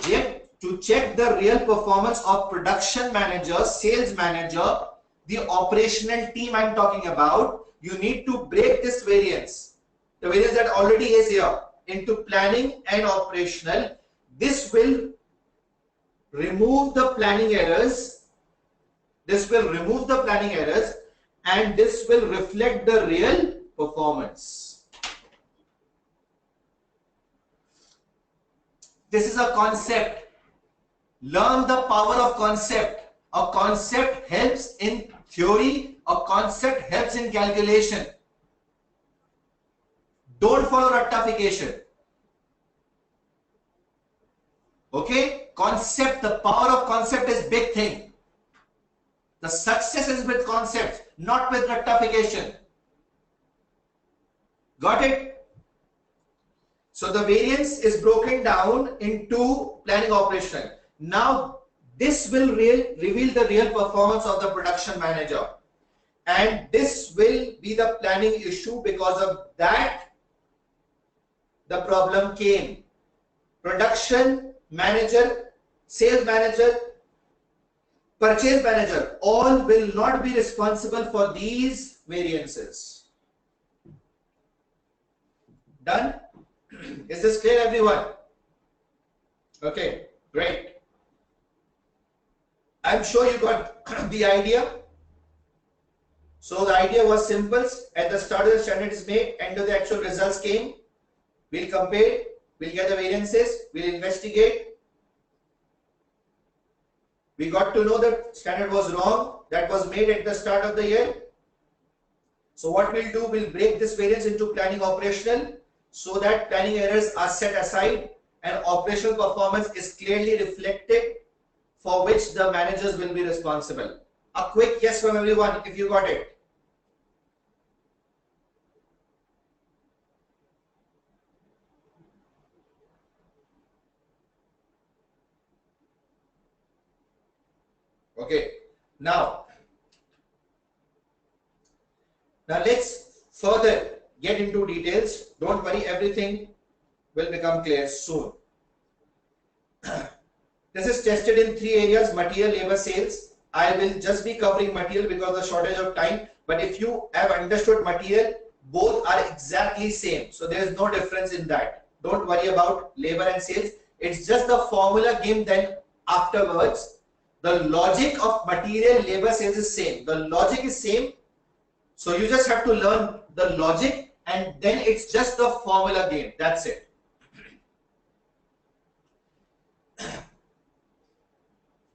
check the real performance of production manager, sales manager, the operational team I'm talking about, you need to break this variance, the variance that already is here, into planning and operational. This will remove the planning errors. This will remove the planning errors and this will reflect the real performance. This is a concept. Learn the power of concept. A concept helps in theory, a concept helps in calculation. Don't follow rectification. Okay? Concept, the power of concept is big thing. The success is with concepts, not with rectification. Got it? So the variance is broken down into planning operational. Now this will reveal the real performance of the production manager. And this will be the planning issue. Because of that, the problem came. Production manager, sales manager, purchase manager, all will not be responsible for these variances. Done? Is this clear, everyone? Okay, great. I'm sure you got the idea. So the idea was simple. At the start of the standard is made, end of the actual results came. We'll compare, we'll get the variances, we'll investigate. We got to know that standard was wrong, that was made at the start of the year. So what we'll do, we'll break this variance into planning operational so that planning errors are set aside and operational performance is clearly reflected, for which the managers will be responsible. A quick yes from everyone if you got it. Okay, now let's further get into details. Don't worry, everything will become clear soon. This is tested in 3 areas: material, labor, sales. I will just be covering material because of the shortage of time. But if you have understood material, both are exactly same. So there is no difference in that. Don't worry about labor and sales. It's just the formula game. Then afterwards, the logic of material, labor, sales is same. The logic is same. So you just have to learn the logic and then it's just the formula game. That's it.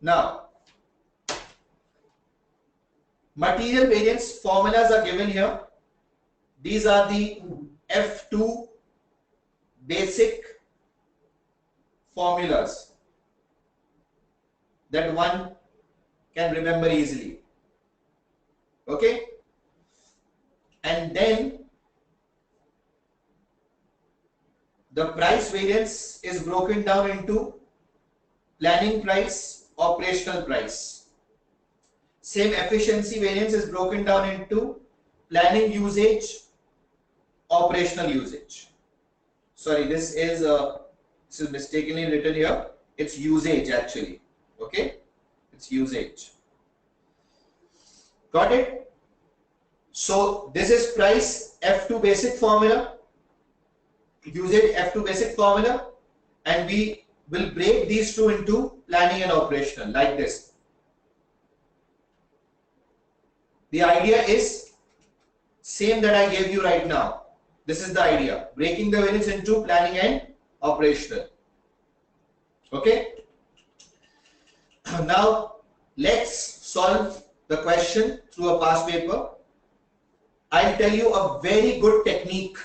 Now, material variance formulas are given here. These are the F2 basic formulas that one can remember easily. Okay? And then the price variance is broken down into planning price, operational price. Same efficiency variance is broken down into planning usage, operational usage. Sorry, this is mistakenly written here. It's usage actually. Okay, it's usage. Got it? So this is price F2 basic formula, usage F2 basic formula, and we will break these two into planning and operational like this. The idea is same that I gave you right now. This is the idea, breaking the variance into planning and operational. Okay. Now let's solve the question through a past paper. I'll tell you a very good technique.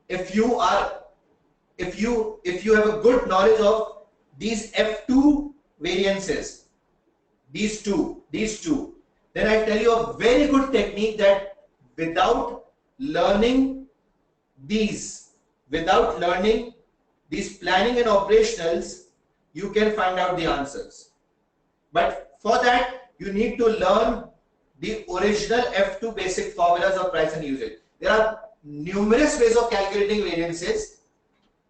If you have a good knowledge of these F2 variances, these two, then I tell you a very good technique that without learning these planning and operationals, you can find out the answers. But for that, you need to learn the original F2 basic formulas of price and usage. There are numerous ways of calculating variances.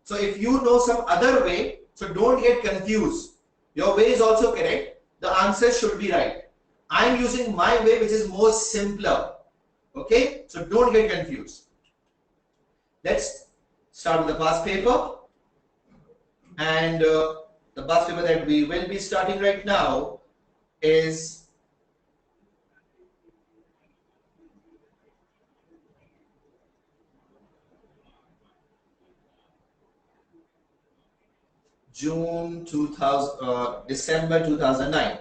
So if you know some other way, so don't get confused. Your way is also correct. The answer should be right. I am using my way, which is more simpler. Okay, so don't get confused. Let's start with the past paper. And The past paper that we will be starting right now is December 2009.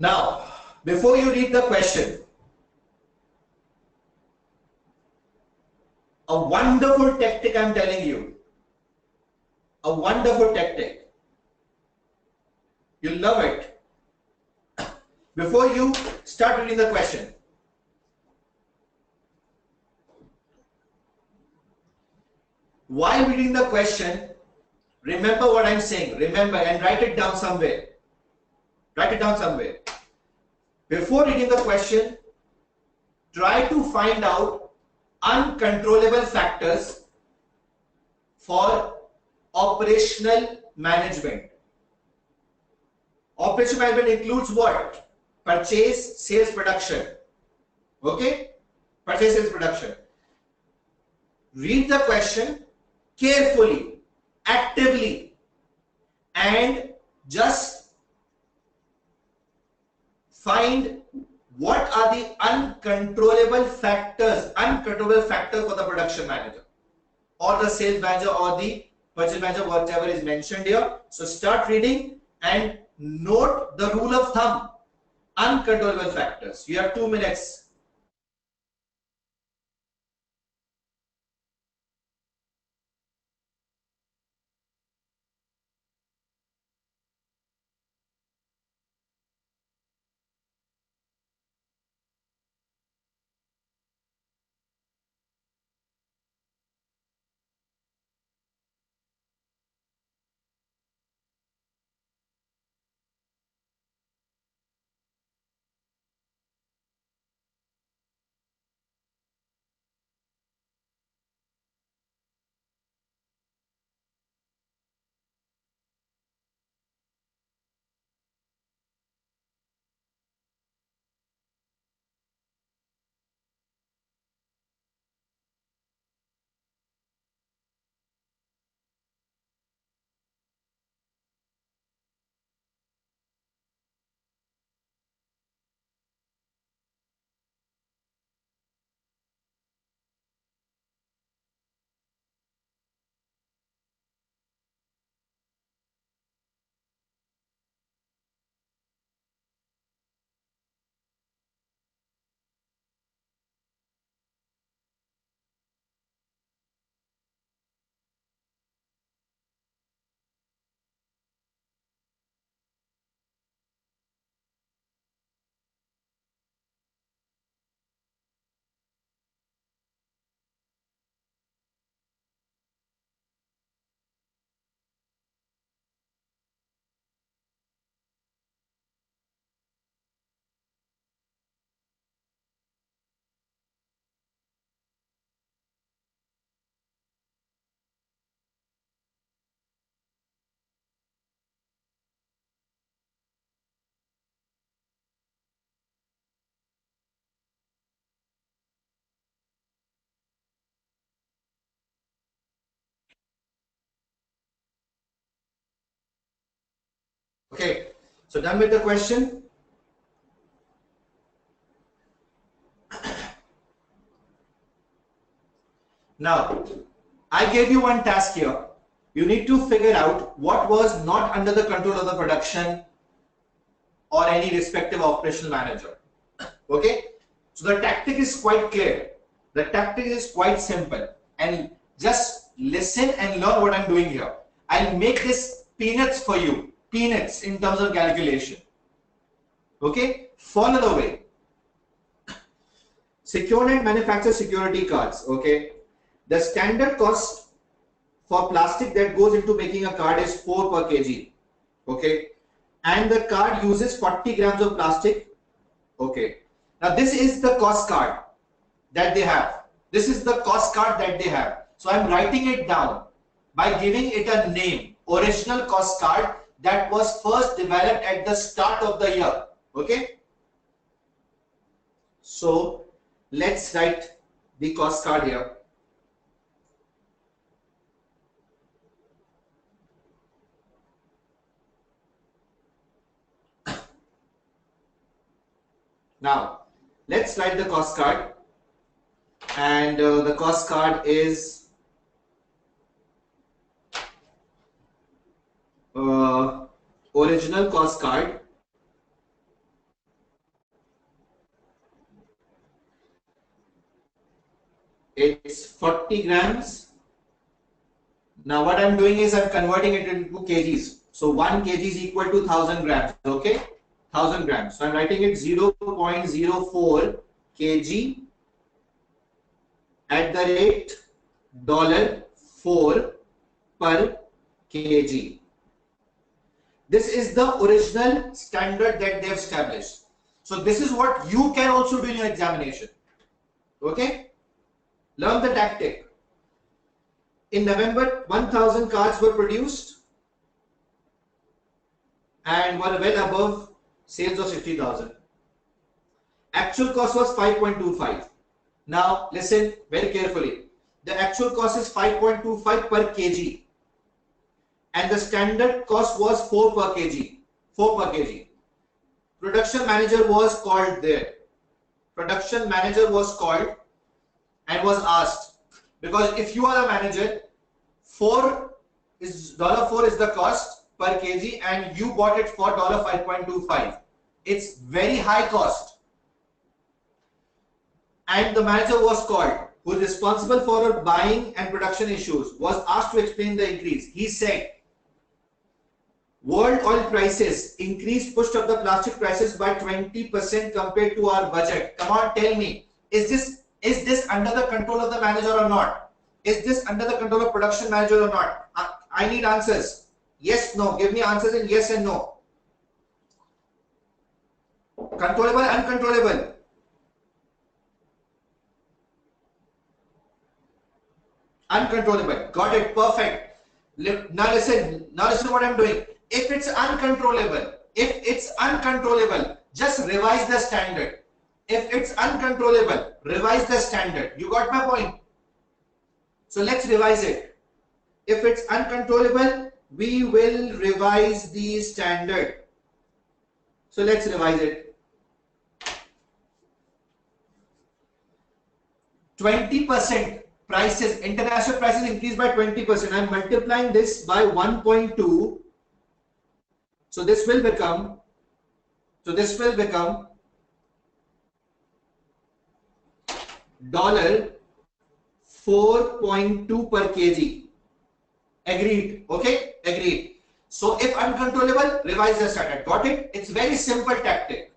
Now, before you read the question, a wonderful tactic I'm telling you. A wonderful tactic. You'll love it. Before you start reading the question, while reading the question, remember what I'm saying. Remember and write it down somewhere. Write it down somewhere. Before reading the question, try to find out uncontrollable factors for operational management. Operational management includes what? Purchase, sales, production. Okay? Purchase, sales, production. Read the question carefully, actively, and just find what are the uncontrollable factors for the production manager or the sales manager or the purchase manager, whatever is mentioned here. So start reading and note the rule of thumb, uncontrollable factors. You have 2 minutes. Okay, so done with the question. Now, I gave you one task here. You need to figure out what was not under the control of the production or any respective operational manager. Okay, so the tactic is quite clear. The tactic is quite simple, and just listen and learn what I'm doing here. I'll make this peanuts for you, peanuts in terms of calculation. Okay, follow the way. Secure and manufacture security cards. Okay, the standard cost for plastic that goes into making a card is 4 per kg. Okay, and the card uses 40 grams of plastic. Okay, now this is the cost card that they have. This is the cost card that they have. So I'm writing it down by giving it a name, original cost card, that was first developed at the start of the year. Okay. So let's write the cost card here. Now let's write the cost card, and the cost card is original cost card. It's 40 grams. Now what I'm doing is I'm converting it into kgs. So 1 kg is equal to 1000 grams. Okay, 1000 grams. So I'm writing it 0.04 kg at the rate $4 per kg. This is the original standard that they've established. So this is what you can also do in your examination. Okay. Learn the tactic. In November, 1000 cards were produced and were well above sales of 60,000. Actual cost was 5.25. Now listen very carefully. The actual cost is 5.25 per kg and the standard cost was 4 per kg. 4 per kg. Production manager was called there. Production manager was called and was asked, because if you are a manager, $4 is the cost per kg and you bought it for $5.25. It's very high cost. And the manager was called, who is responsible for buying and production issues, was asked to explain the increase. He said, world oil prices increase pushed up the plastic prices by 20% compared to our budget. Come on, tell me, is this under the control of the manager or not? Is this under the control of production manager or not? I need answers. Yes, no. Give me answers in yes and no. Controllable, uncontrollable. Uncontrollable. Got it. Perfect. Now listen what I'm doing. If it's uncontrollable, just revise the standard. If it's uncontrollable, revise the standard. You got my point? So let's revise it. If it's uncontrollable, we will revise the standard. So let's revise it. 20% prices, international prices increased by 20%. I'm multiplying this by 1.2. So this will become $4.2 per kg. Agreed. Okay, agreed. So if uncontrollable, revise the standard. Got it? It's very simple tactic.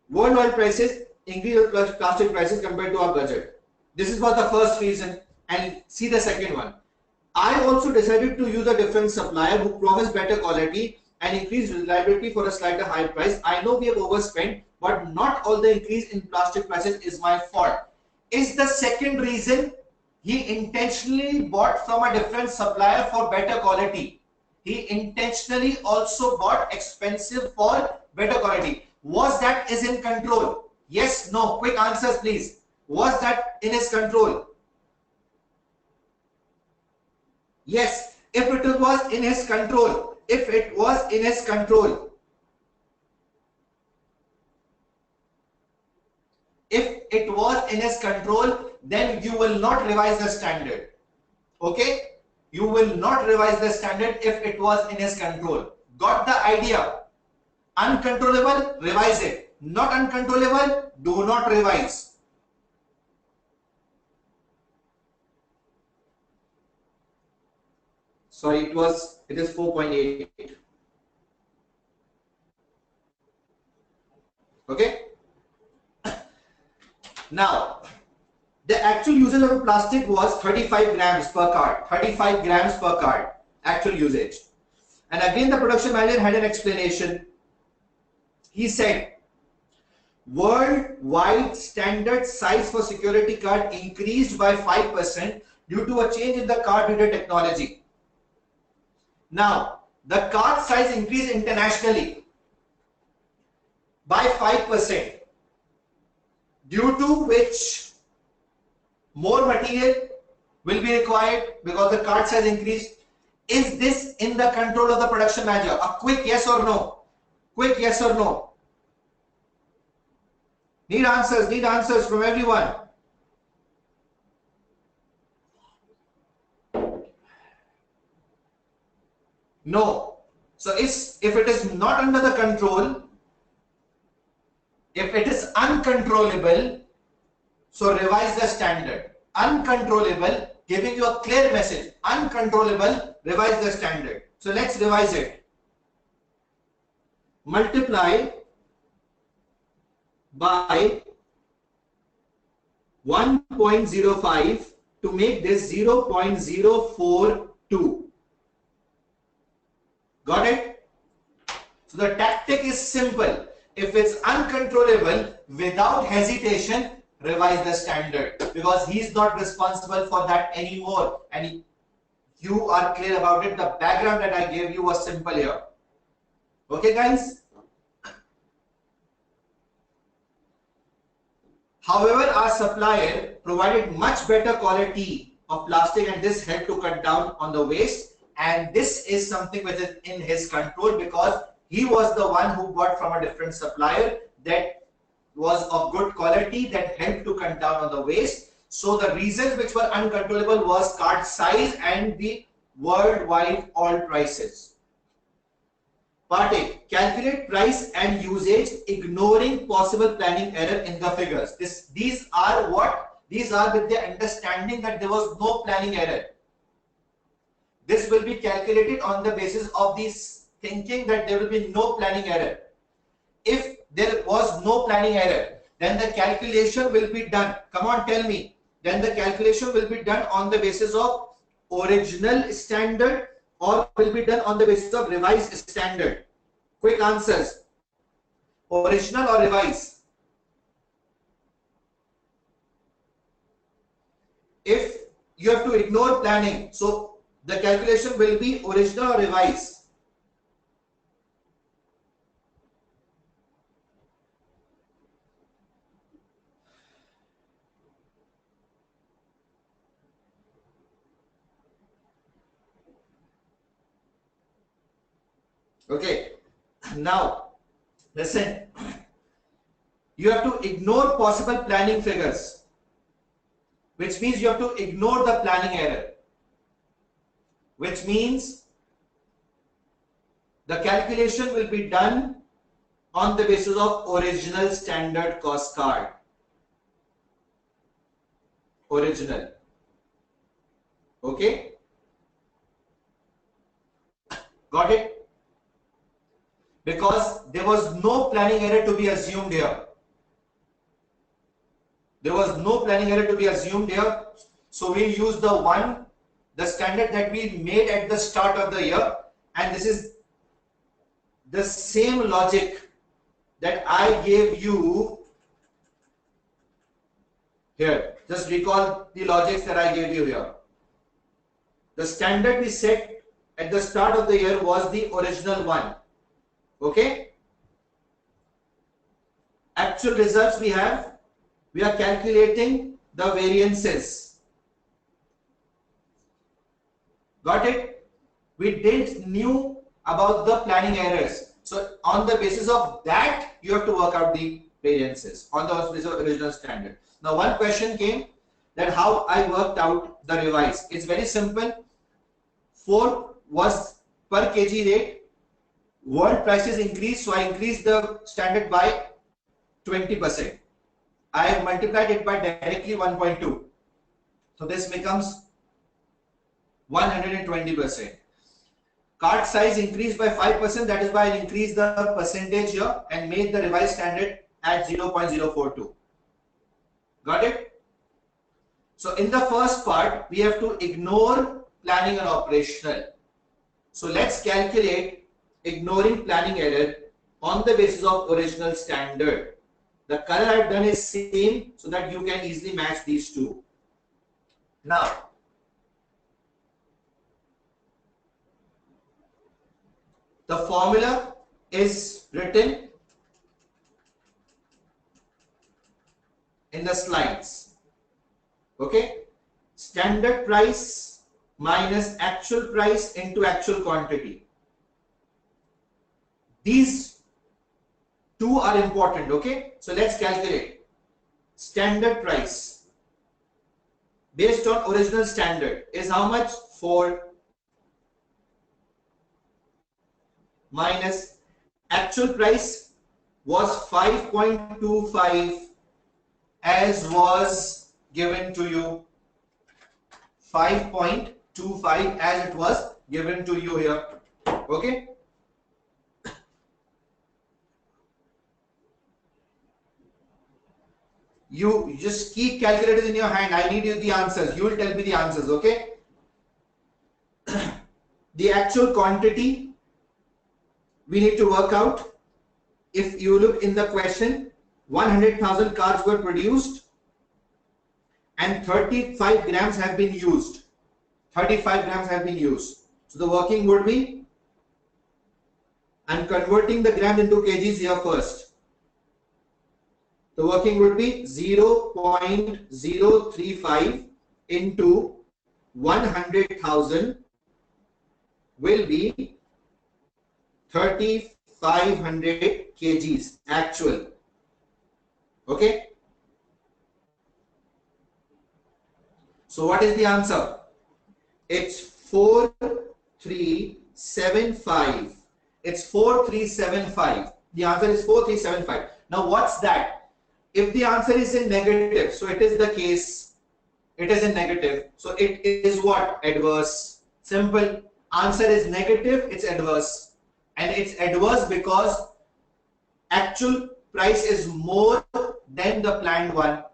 World oil prices increase plastic prices compared to our budget. This is for the first reason, and see the second one. I also decided to use a different supplier who promised better quality and increased reliability for a slightly higher price. I know we have overspent, but not all the increase in plastic prices is my fault. Is the second reason he intentionally bought from a different supplier for better quality. He intentionally also bought expensive for better quality. Was that is in control? Yes, no. Quick answers, please. Was that in his control? Yes. If it was in his control. If it was in his control. If it was in his control, then you will not revise the standard. Okay? You will not revise the standard if it was in his control. Got the idea? Uncontrollable, revise it. Not uncontrollable, do not revise. Sorry, it is 4.8. Okay? Now, the actual usage of plastic was 35 grams per card. 35 grams per card, actual usage. And again, the production manager had an explanation. He said, worldwide standard size for security card increased by 5% due to a change in the card reader technology. Now, the cart size increased internationally by 5%, due to which more material will be required because the cart size increased. Is this in the control of the production manager? A quick yes or no? Quick yes or no? Need answers from everyone. No. So if it is not under the control, if it is uncontrollable, so revise the standard. Uncontrollable, giving you a clear message. Uncontrollable, revise the standard. So let's revise it. Multiply by 1.05 to make this 0.042. Got it? So the tactic is simple. If it's uncontrollable, without hesitation, revise the standard, because he's not responsible for that anymore, and you are clear about it. The background that I gave you was simple here. Okay, guys? However, our supplier provided much better quality of plastic, and this helped to cut down on the waste. And this is something which is in his control, because he was the one who bought from a different supplier that was of good quality, that helped to cut down on the waste. So the reasons which were uncontrollable was cart size and the worldwide oil prices. Part A, calculate price and usage ignoring possible planning error in the figures. These are what? These are with the understanding that there was no planning error. This will be calculated on the basis of this thinking that there will be no planning error. If there was no planning error, then the calculation will be done. Come on, tell me. Then the calculation will be done on the basis of original standard, or will be done on the basis of revised standard? Quick answers. Original or revised? If you have to ignore planning, so the calculation will be original or revised? Okay, now listen, you have to ignore possible planning figures, which means you have to ignore the planning error, which means the calculation will be done on the basis of original standard cost card. Original. Okay, got it? Because there was no planning error to be assumed here. There was no planning error to be assumed here. So we use the standard that we made at the start of the year, and this is the same logic that I gave you here. Just recall the logics that I gave you here. The standard we set at the start of the year was the original one. Okay? Actual results we are calculating the variances. Got it? We didn't knew about the planning errors. So on the basis of that, you have to work out the variances on the basis of original standard. Now one question came that how I worked out the revise. It's very simple. 4 was per kg rate. World prices increased, so I increased the standard by 20%. I have multiplied it by directly 1.2. So this becomes 120%. Cart size increased by 5%. That is why I increased the percentage here and made the revised standard at 0.042. Got it? So in the first part, we have to ignore planning and operational. So let's calculate ignoring planning error on the basis of original standard. The color I've done is same so that you can easily match these two. Now, The formula is written in the slides. Okay, standard price minus actual price into actual quantity. These two are important. Okay, so let's calculate. Standard price based on original standard is how much? 4 minus actual price was 5.25 as was given to you. 5.25 as it was given to you here. Okay, you just keep calculators in your hand. I need you the answers. You will tell me the answers. Okay, the actual quantity we need to work out. If you look in the question, 100,000 cards were produced and 35 grams have been used. 35 grams have been used. So the working would be, I'm converting the grams into kgs here first. The working would be 0.035 into 100,000 will be 3,500 kgs actual. Okay. So what is the answer? It's 4375. It's 4375. The answer is 4375. Now what's that? If the answer is in negative, so it is the case, it is in negative. So it is what? Adverse. Simple. Answer is negative, it's adverse. And it's adverse because actual price is more than the planned one.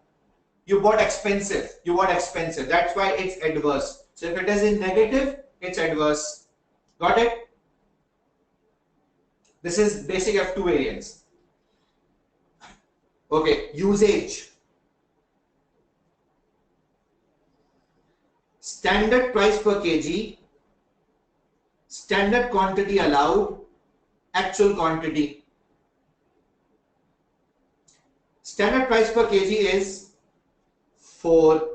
You bought expensive. You bought expensive. That's why it's adverse. So if it is in negative, it's adverse. Got it? This is basic F2 variance. Okay, usage. Standard price per kg, standard quantity allowed, actual quantity. Standard price per kg is 4.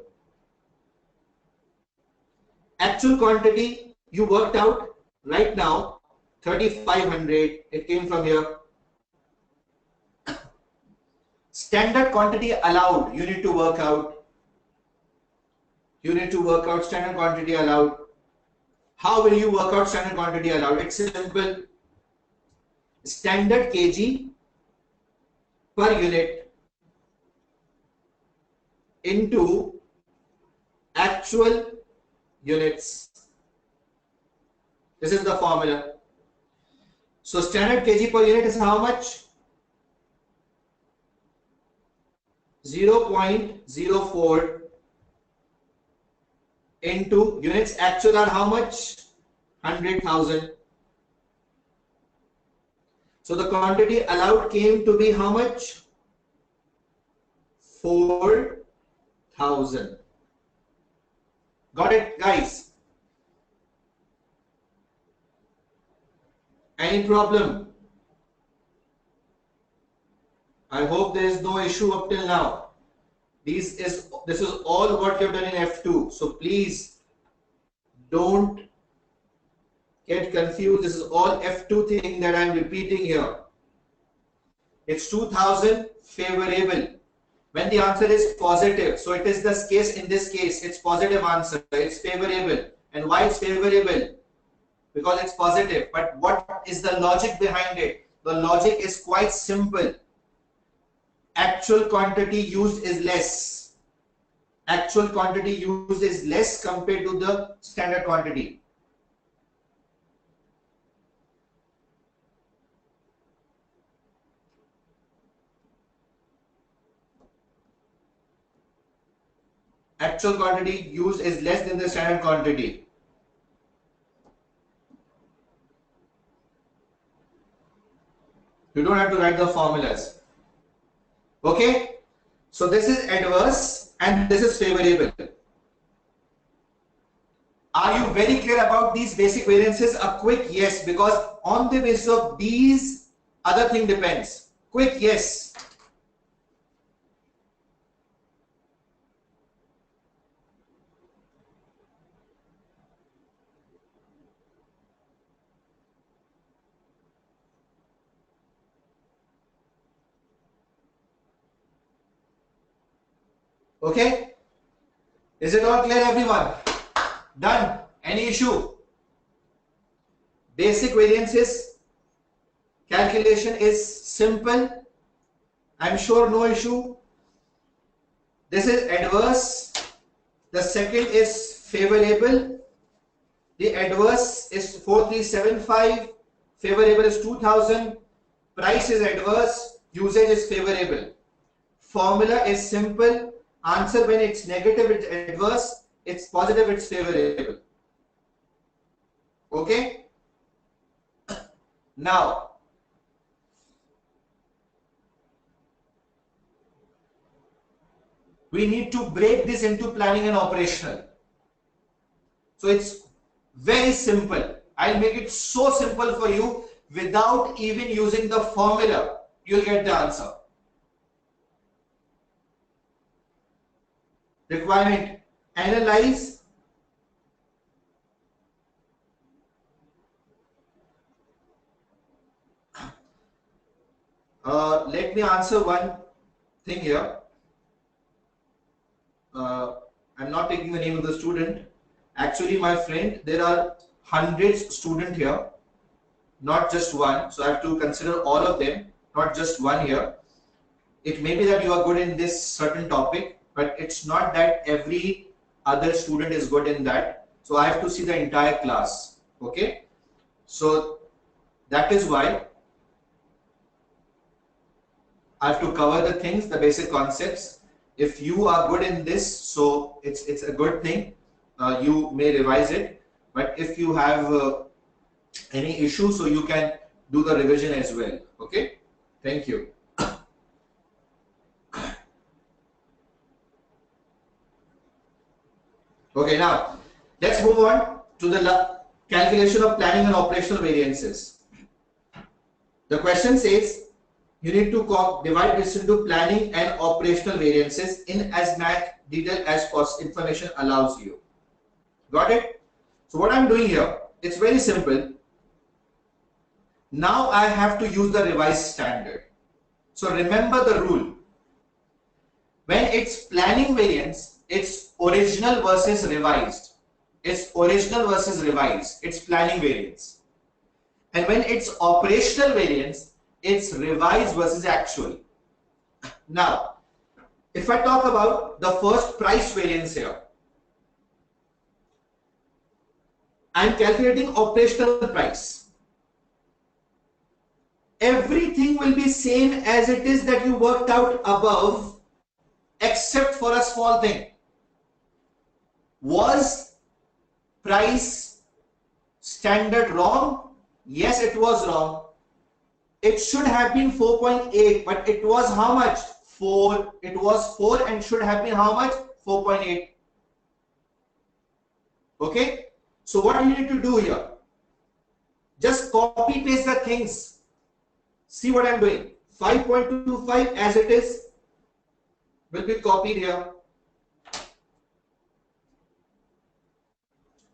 Actual quantity you worked out right now 3,500. It came from here. Standard quantity allowed, you need to work out. You need to work out standard quantity allowed. How will you work out standard quantity allowed? It's simple. Standard kg per unit into actual units. This is the formula. So standard kg per unit is how much? 0.04 into units actual are how much? 100,000. So the quantity allowed came to be how much? 4,000. Got it, guys? Any problem? I hope there is no issue up till now. This is all what you have done in F2. So please don't get confused. This is all F2 thing that I am repeating here. It's 2,000 favorable. When the answer is positive, so it is the case in this case, it's positive answer. It's favorable. And why it's favorable? Because it's positive. But what is the logic behind it? The logic is quite simple. Actual quantity used is less. Actual quantity used is less compared to the standard quantity. Actual quantity used is less than the standard quantity. You don't have to write the formulas. Okay, so this is adverse and this is favorable. Are you very clear about these basic variances? A quick yes, because on the basis of these, other thing depends. Quick yes. Okay? Is it all clear, everyone? Done? Any issue? Basic variances calculation is simple. I'm sure no issue. This is adverse. The second is favorable. The adverse is 4375. Favorable is 2000. Price is adverse. Usage is favorable. Formula is simple. Answer when it's negative, it's adverse. It's positive, it's favorable. Okay? Now, we need to break this into planning and operational. So it's very simple. I'll make it so simple for you without even using the formula. You'll get the answer. Requirement: analyze let me answer one thing here. I'm not taking the name of the student. Actually, my friend, there are hundreds of students here, not just one. So I have to consider all of them, not just one here. It may be that you are good in this certain topic, but it's not that every other student is good in that. So I have to see the entire class. Okay. So that is why I have to cover the things, the basic concepts. If you are good in this, so it's a good thing. You may revise it, but if you have any issue, so you can do the revision as well. Okay. Thank you. Okay, now let's move on to the calculation of planning and operational variances. The question says you need to divide this into planning and operational variances in as much detail as information allows you. Got it? So what I'm doing here, it's very simple. Now I have to use the revised standard. So remember the rule. When it's planning variance, it's original versus revised. It's original versus revised. It's planning variance. And when it's operational variance, it's revised versus actual. Now, if I talk about the first price variance here, I'm calculating operational price. Everything will be same as it is that you worked out above, except for a small thing. Was price standard wrong? Yes, it was wrong. It should have been 4.8, but it was how much? 4. It was 4 and should have been how much? 4.8. Okay? So what you need to do here? Just copy paste the things. See what I'm doing. 5.25 as it is will be copied here.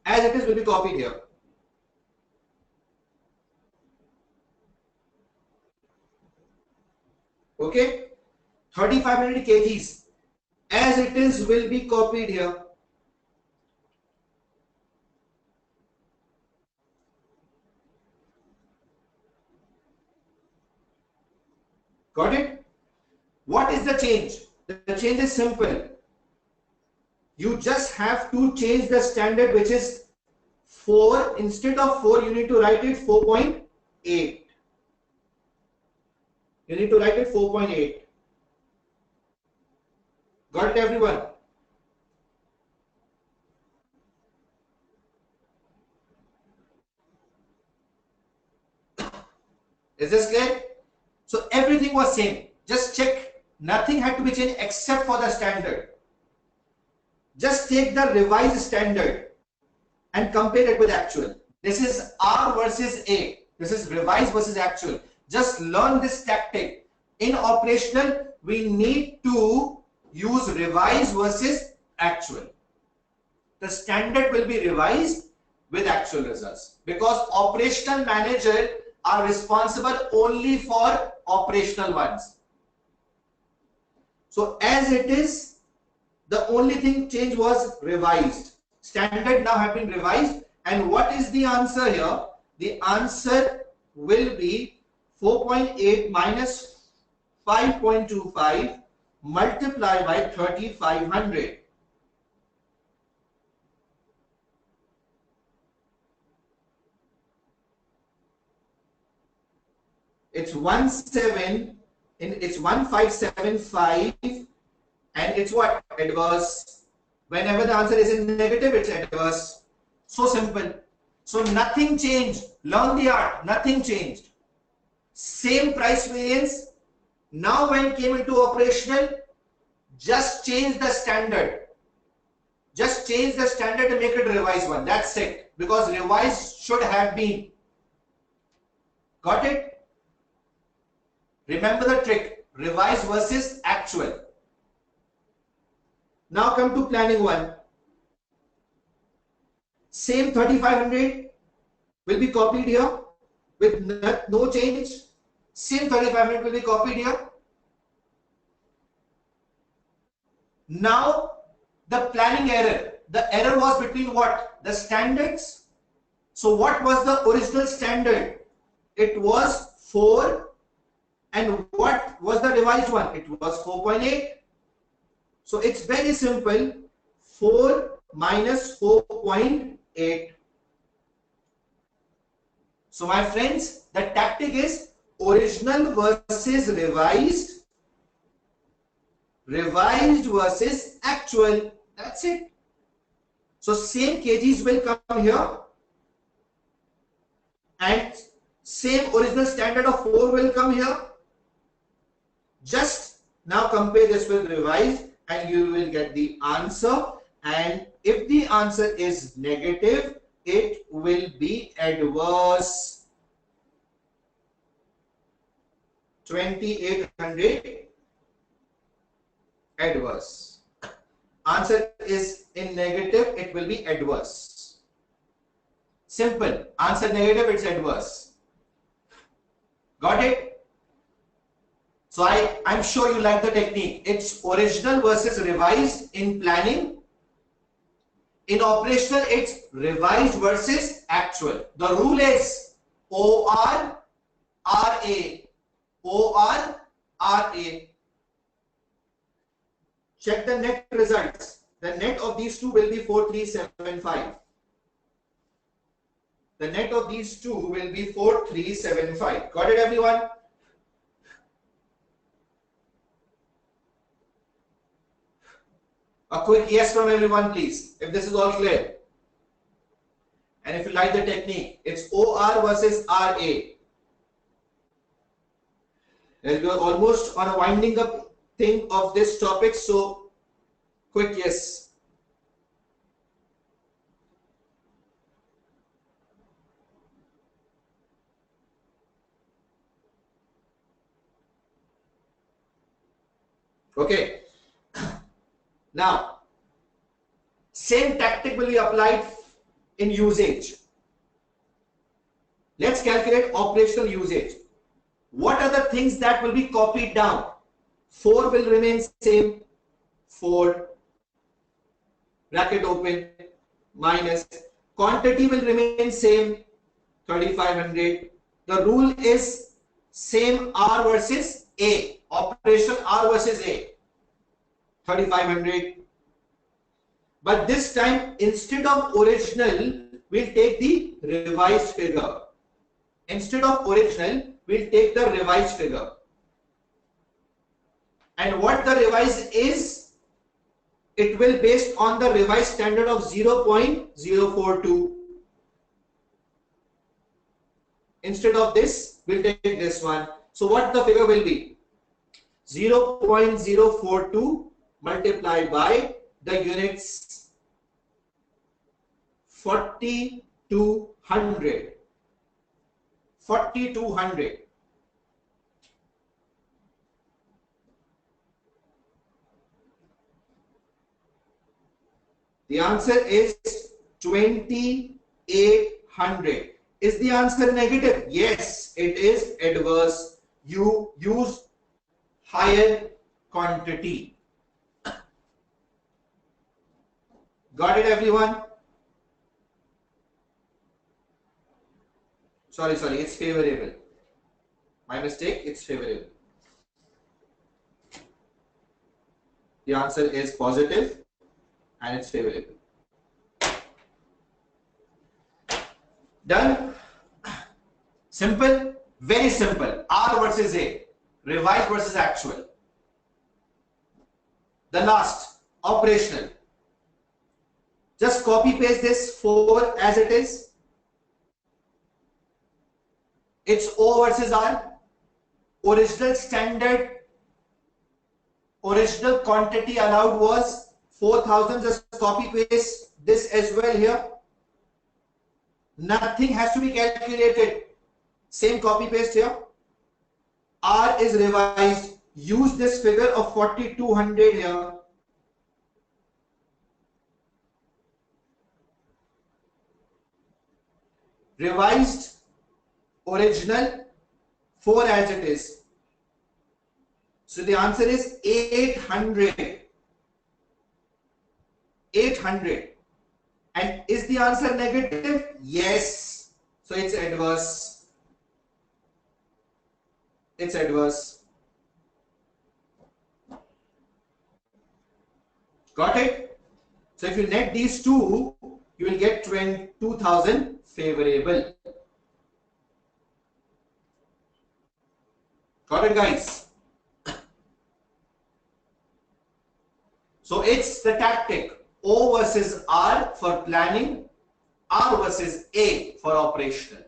As it is will be copied here. Okay? 3500 kgs as it is will be copied here. Got it? What is the change? The change is simple. You just have to change the standard, which is 4. Instead of 4, you need to write it 4.8. You need to write it 4.8. Got it, everyone? Is this clear? So everything was same. Just check. Nothing had to be changed except for the standard. Just take the revised standard. and compare it with actual. This is R versus A. This is revised versus actual. Just learn this tactic. In operational, we need to use revised versus actual. The standard will be revised with actual results because operational manager are responsible only for operational ones. So as it is, the only thing changed was revised. Standard now have been revised. And what is the answer here? The answer will be 4.8 minus 5.25 multiplied by 3500. It's 1575 and it's what? Adverse. Whenever the answer is in negative, it's adverse. So simple. So nothing changed. Learn the art. Nothing changed. Same price variance. Now when it came into operational, just change the standard. Just change the standard to make it revised one. That's it. Because revised should have been. Got it? Remember the trick. Revised versus actual. Now come to planning one. Same 3500 will be copied here with no change. Same 3500 will be copied here. Now the planning error. The error was between what? The standards. So what was the original standard? It was 4. And what was the revised one? It was 4.8. So it's very simple. 4 minus 4.8. So my friends, the tactic is original versus revised. Revised versus actual. That's it. So same kgs will come here. And same original standard of 4 will come here. Just now compare this with revised and you will get the answer. And if the answer is negative, it will be adverse. 2800 adverse. Answer is in negative, it will be adverse. Simple. Answer negative, it's adverse. Got it? So I'm sure you like the technique. It's original versus revised in planning. In operational, it's revised versus actual. The rule is OR, RA. OR, RA. Check the net results. The net of these two will be 4375. The net of these two will be 4375. Got it, everyone? A quick yes from everyone, please, if this is all clear. And if you like the technique, it's OR versus RA. As we are almost on a winding up thing of this topic, so quick yes. Okay. Now, same tactic will be applied in usage. Let's calculate operational usage. What are the things that will be copied down? 4 will remain same. 4, bracket open, minus. Quantity will remain same, 3500. The rule is same R versus A. Operational R versus A. 3500. But this time, instead of original, we'll take the revised figure. Instead of original, we'll take the revised figure. And what the revised is, it will based on the revised standard of 0.042. Instead of this, we'll take this one. So what the figure will be? 0.042 multiplied by the units 4200. 4200. The answer is 2800. Is the answer negative? Yes, it is adverse. You use higher quantity. Got it, everyone? Sorry, it's favorable. My mistake, it's favorable. The answer is positive and it's favorable. Done? Simple? Very simple. R versus A. Revised versus actual. The last, operational. Just copy paste this 4 as it is. It's O versus R. Original standard, original quantity allowed was 4,000. Just copy paste this as well here. Nothing has to be calculated. Same copy paste here. R is revised. Use this figure of 4200 here. Revised, original, 4 as it is. So the answer is 800. 800. And is the answer negative? Yes. So it's adverse. It's adverse. Got it? So if you net these two, you will get 22,000 favorable. Got it, guys? So it's the tactic O versus R for planning, R versus A for operational.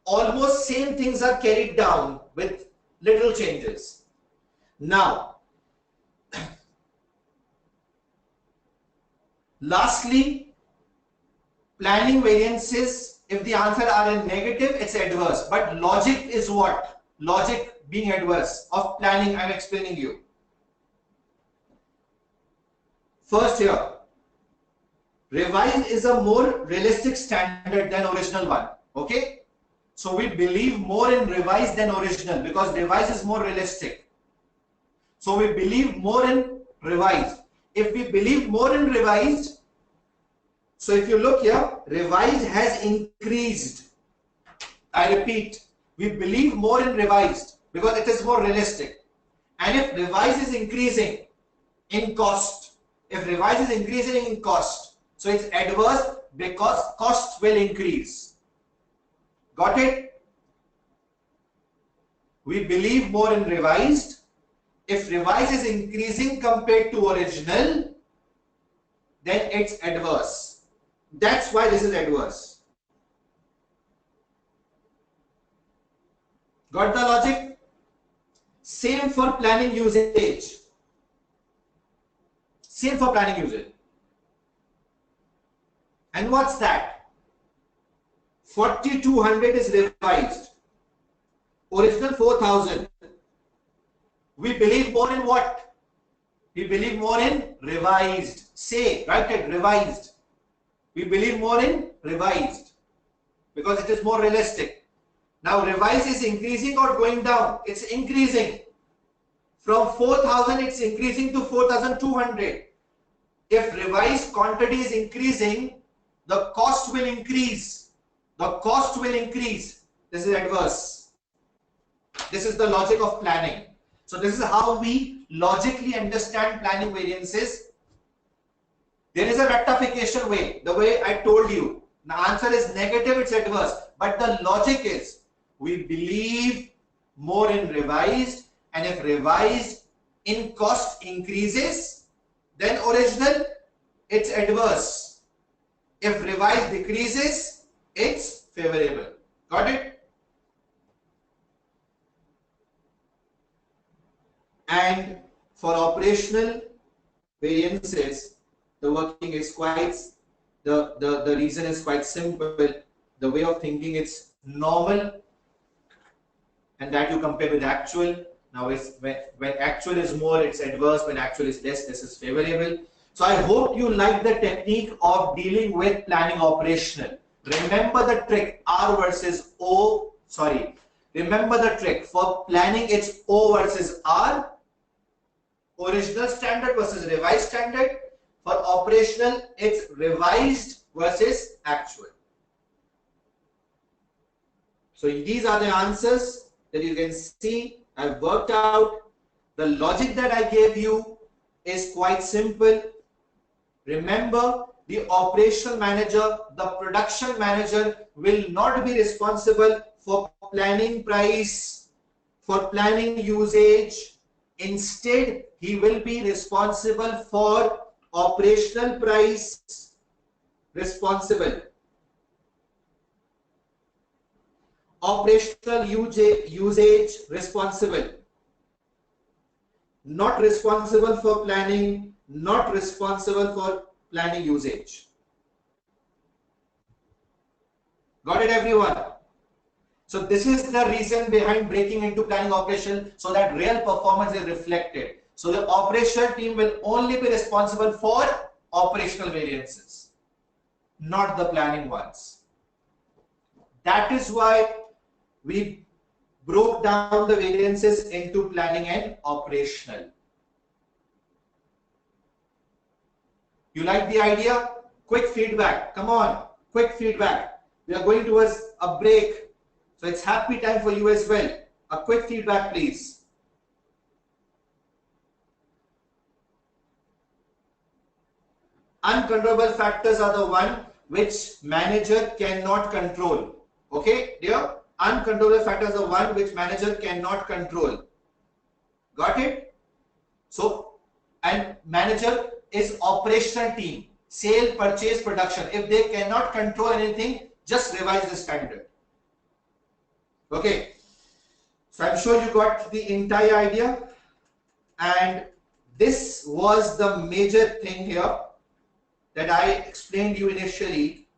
Almost same things are carried down with little changes. Now, lastly, planning variances, if the answer are in negative, it's adverse. But logic is what? Logic being adverse of planning, I'm explaining you. First here, revised is a more realistic standard than original one. Okay? So we believe more in revised than original because revised is more realistic. So we believe more in revised. If we believe more in revised, so if you look here, revised has increased. I repeat, we believe more in revised because it is more realistic. And if revised is increasing in cost, if revised is increasing in cost, so it's adverse because cost will increase. Got it? We believe more in revised. If revised is increasing compared to original, then it's adverse. That's why this is adverse. Got the logic? Same for planning usage. Same for planning usage. And what's that? 4200 is revised. Original 4000. We believe more in what? We believe more in revised. Say, write it, revised. We believe more in revised because it is more realistic. Now revised is increasing or going down? It's increasing. From 4,000 it's increasing to 4,200. If revised quantity is increasing, the cost will increase. The cost will increase. This is adverse. This is the logic of planning. So this is how we logically understand planning variances. There is a rectification way, the way I told you. The answer is negative, it's adverse. But the logic is, we believe more in revised, and if revised in cost increases, then original, it's adverse. If revised decreases, it's favorable. Got it? And for operational variances, the working is quite the reason is quite simple. The way of thinking, it's normal, and that you compare with actual. Now, when actual is more, it's adverse. When actual is less, this is favorable. So I hope you like the technique of dealing with planning operational. Remember the trick, R versus O, sorry. Remember the trick. For planning, it's O versus R, original standard versus revised standard. For operational, it's revised versus actual. So these are the answers that you can see. I've worked out. The logic that I gave you is quite simple. Remember, the operational manager, the production manager will not be responsible for planning price, for planning usage. Instead, he will be responsible for operational price, responsible. Operational usage, responsible. Not responsible for planning, not responsible for planning usage. Got it, everyone? So this is the reason behind breaking into planning operation, so that real performance is reflected. So the operational team will only be responsible for operational variances, not the planning ones. That is why we broke down the variances into planning and operational. You like the idea? Quick feedback. Come on, quick feedback. We are going towards a break, so it's happy time for you as well. A quick feedback, please. Uncontrollable factors are the one which manager cannot control. Okay, dear? Uncontrollable factors are the one which manager cannot control. Got it? So, and manager is operational team, sale, purchase, production. If they cannot control anything, just revise the standard. Okay. So I'm sure you got the entire idea, and this was the major thing here that I explained you initially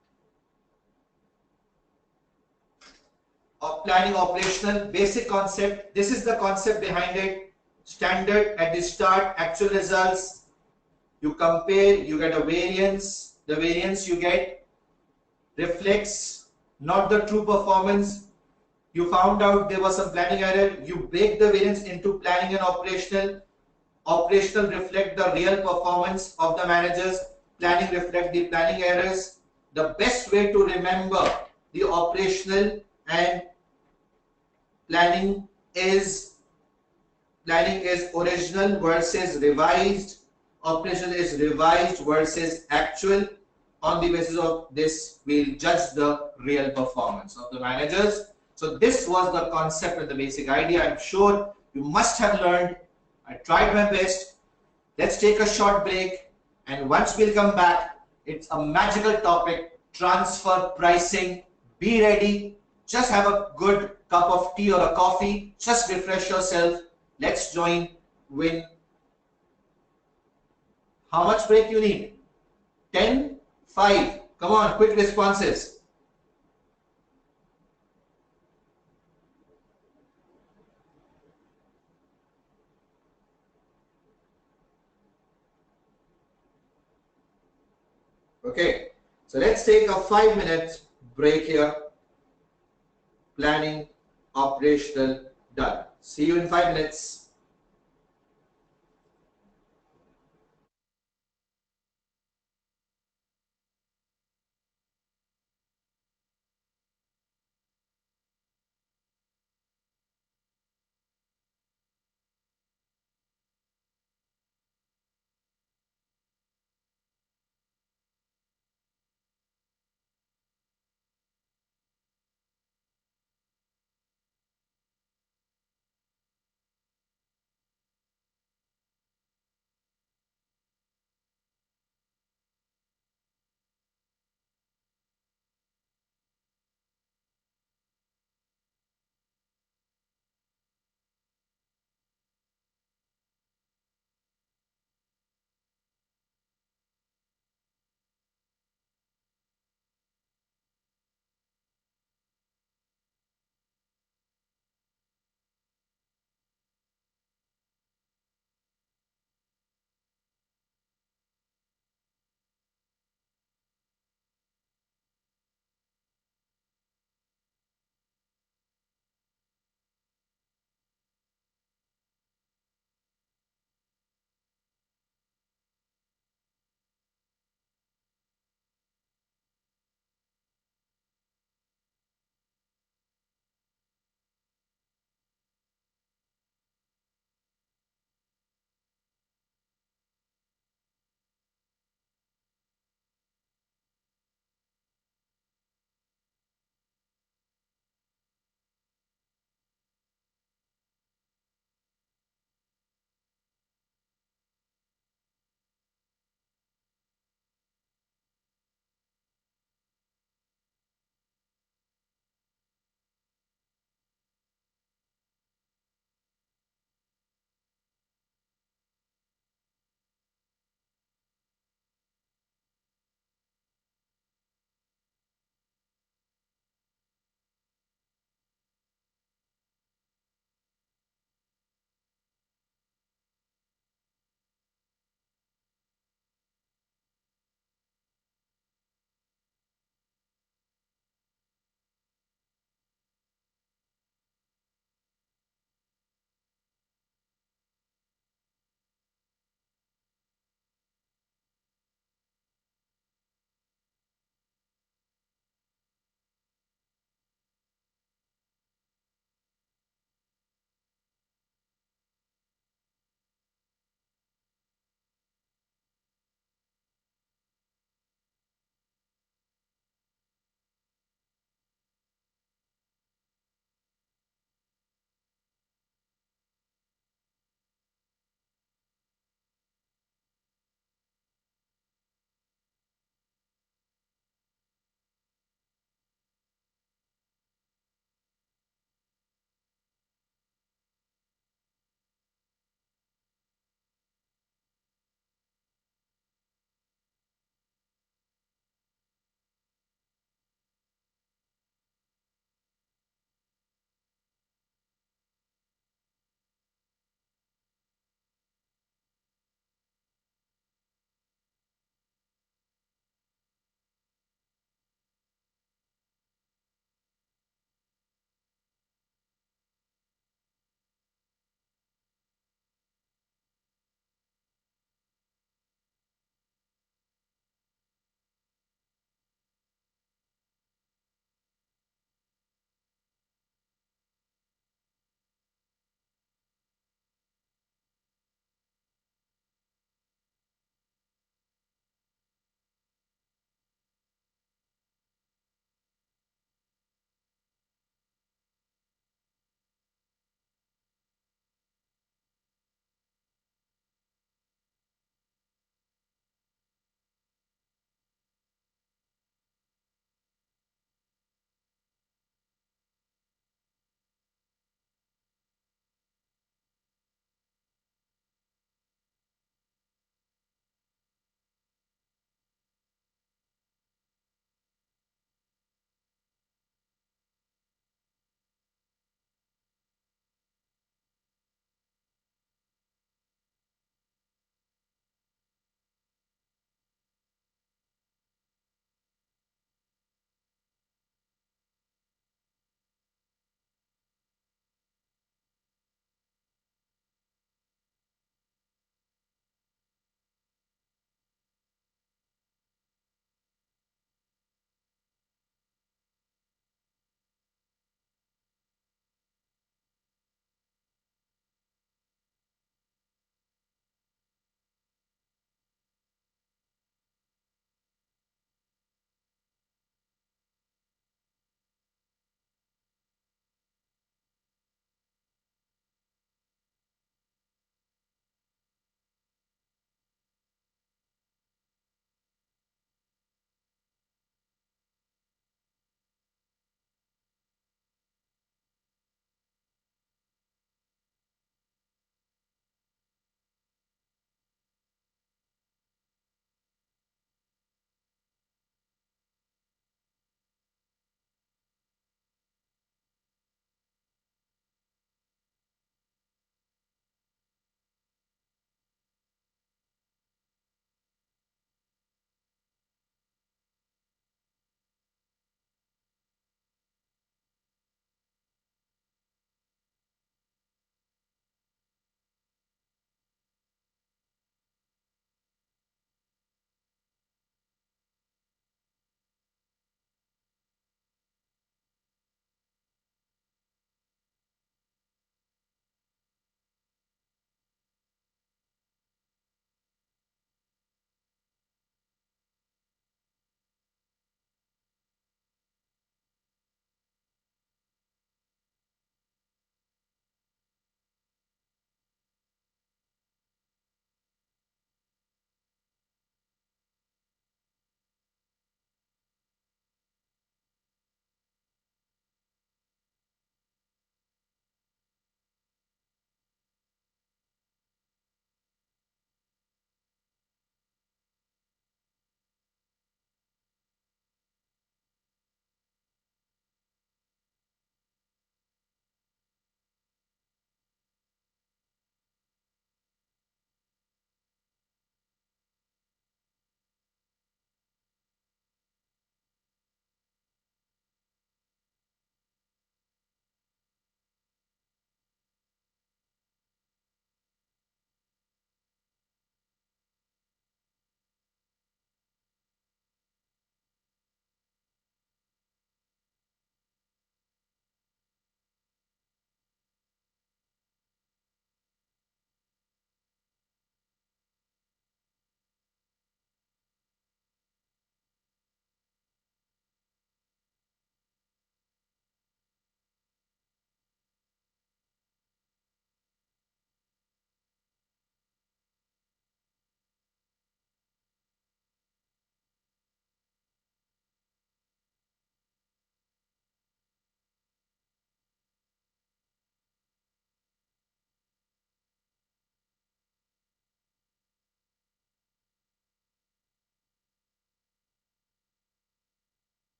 of planning operational. Basic concept. This is the concept behind it. Standard at the start, actual results. You compare, you get a variance. The variance you get reflects not the true performance. You found out there was some planning error. You break the variance into planning and operational. Operational reflect the real performance of the managers. Planning reflect the planning errors. The best way to remember the operational and planning is original versus revised. Operational is revised versus actual. On the basis of this, we'll judge the real performance of the managers. So this was the concept and the basic idea. I'm sure you must have learned. I tried my best. Let's take a short break, and once we'll come back, it's a magical topic, transfer pricing. Be ready. Just have a good cup of tea or a coffee. Just refresh yourself. Let's join. Win. How much break you need? 10, 5. Come on, quick responses. Okay, so let's take a 5-minute break here. Planning, operational, done. See you in 5 minutes.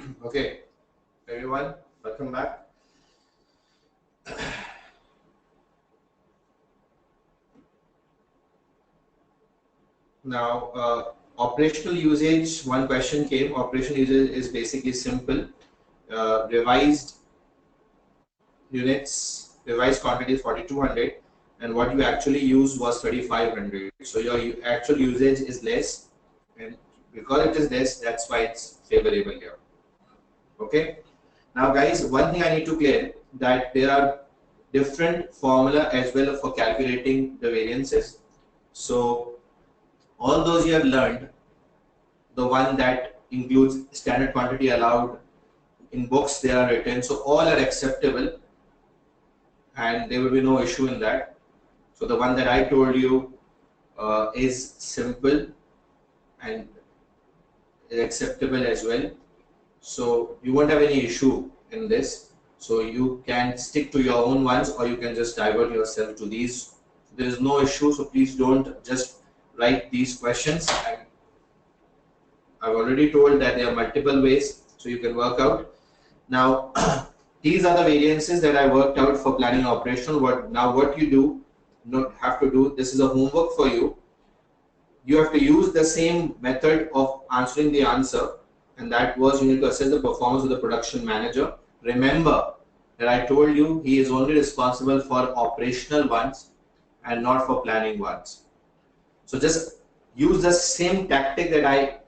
Okay, everyone, welcome back. Now, operational usage, one question came. Operational usage is basically simple. Revised units, revised quantity is 4200, and what you actually used was 3500. So your actual usage is less, and because it is less, that's why it's favorable here. Okay. Now, guys, one thing I need to clear that there are different formula as well for calculating the variances. So all those you have learned, the one that includes standard quantity allowed in books, they are written, so all are acceptable and there will be no issue in that. So the one that I told you is simple and is acceptable as well. So you won't have any issue in this. So you can stick to your own ones or you can just divert yourself to these. There is no issue, so please don't just write these questions. I've already told that there are multiple ways, so you can work out. Now, these are the variances that I worked out for planning operational. What you do, not have to do, this is a homework for you. You have to use the same method of answering the answer, and that was you need to assess the performance of the production manager. Remember that I told you he is only responsible for operational ones and not for planning ones. So just use the same tactic that I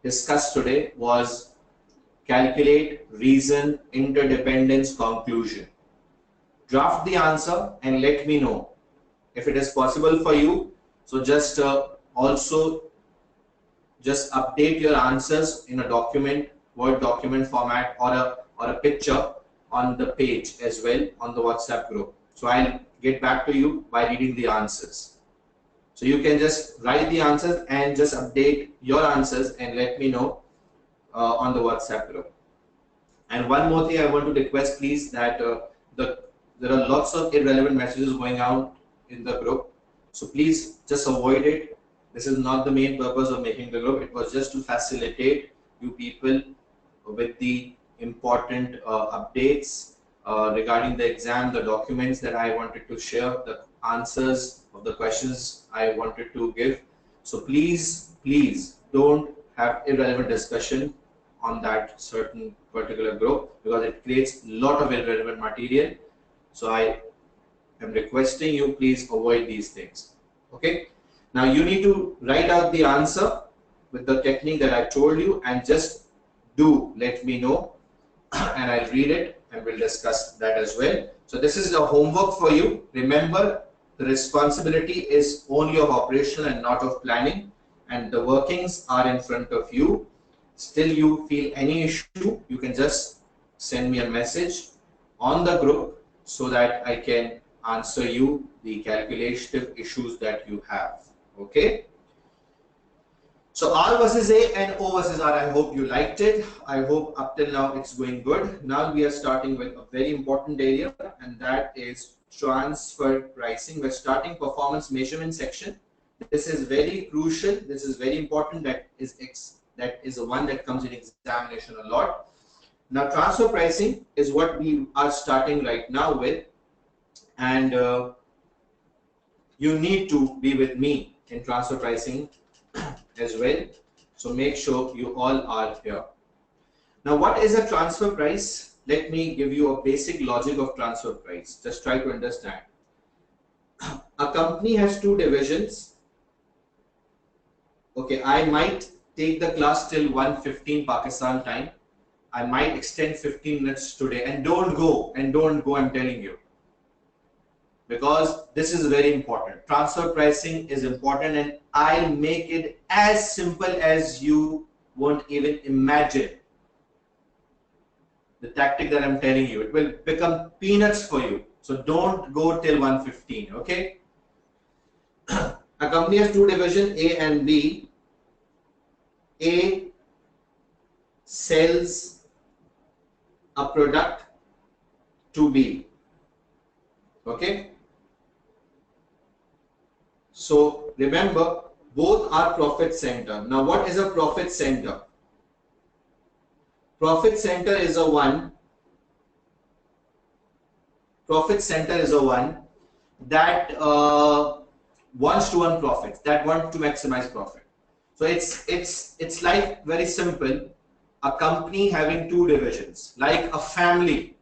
discussed today, was calculate, reason, interdependence, conclusion. Draft the answer and let me know if it is possible for you. So just also just update your answers in a document, Word document format, or a picture on the page as well on the WhatsApp group. So I'll get back to you by reading the answers. So you can just write the answers and just update your answers and let me know on the WhatsApp group. And one more thing I want to request, please, that there are lots of irrelevant messages going out in the group. So please just avoid it. This is not the main purpose of making the group. It was just to facilitate you people with the important updates regarding the exam, the documents that I wanted to share, the answers of the questions I wanted to give. So please don't have irrelevant discussion on that certain particular group, because it creates a lot of irrelevant material. So I am requesting you, please avoid these things. Okay. Now you need to write out the answer with the technique that I told you and just let me know and I'll read it and we'll discuss that as well. So this is the homework for you. Remember, the responsibility is only of operational and not of planning, and the workings are in front of you. Still you feel any issue, you can just send me a message on the group so that I can answer you the calculative issues that you have. Okay. So R versus A and O versus R, I hope you liked it. I hope up till now it's going good. Now we are starting with a very important area, and that is transfer pricing. We're starting performance measurement section. This is very crucial. This is very important. That is the one that comes in examination a lot. Now transfer pricing is what we are starting right now with, and you need to be with me in transfer pricing as well. So make sure you all are here. Now, what is a transfer price? Let me give you a basic logic of transfer price. Just try to understand. A company has two divisions. Okay, I might take the class till 1:15 Pakistan time. I might extend 15 minutes today, and don't go, I'm telling you. Because this is very important. Transfer pricing is important, and I'll make it as simple as you won't even imagine. The tactic that I'm telling you, it will become peanuts for you. So don't go till 1:15, okay? A company has two divisions, A and B. A sells a product to B, okay? So remember, both are profit center. Now what is a profit center? Profit center is a 1. Profit center is a 1 that wants to earn profits, that wants to maximize profit. So it's like very simple. A company having two divisions, like a family.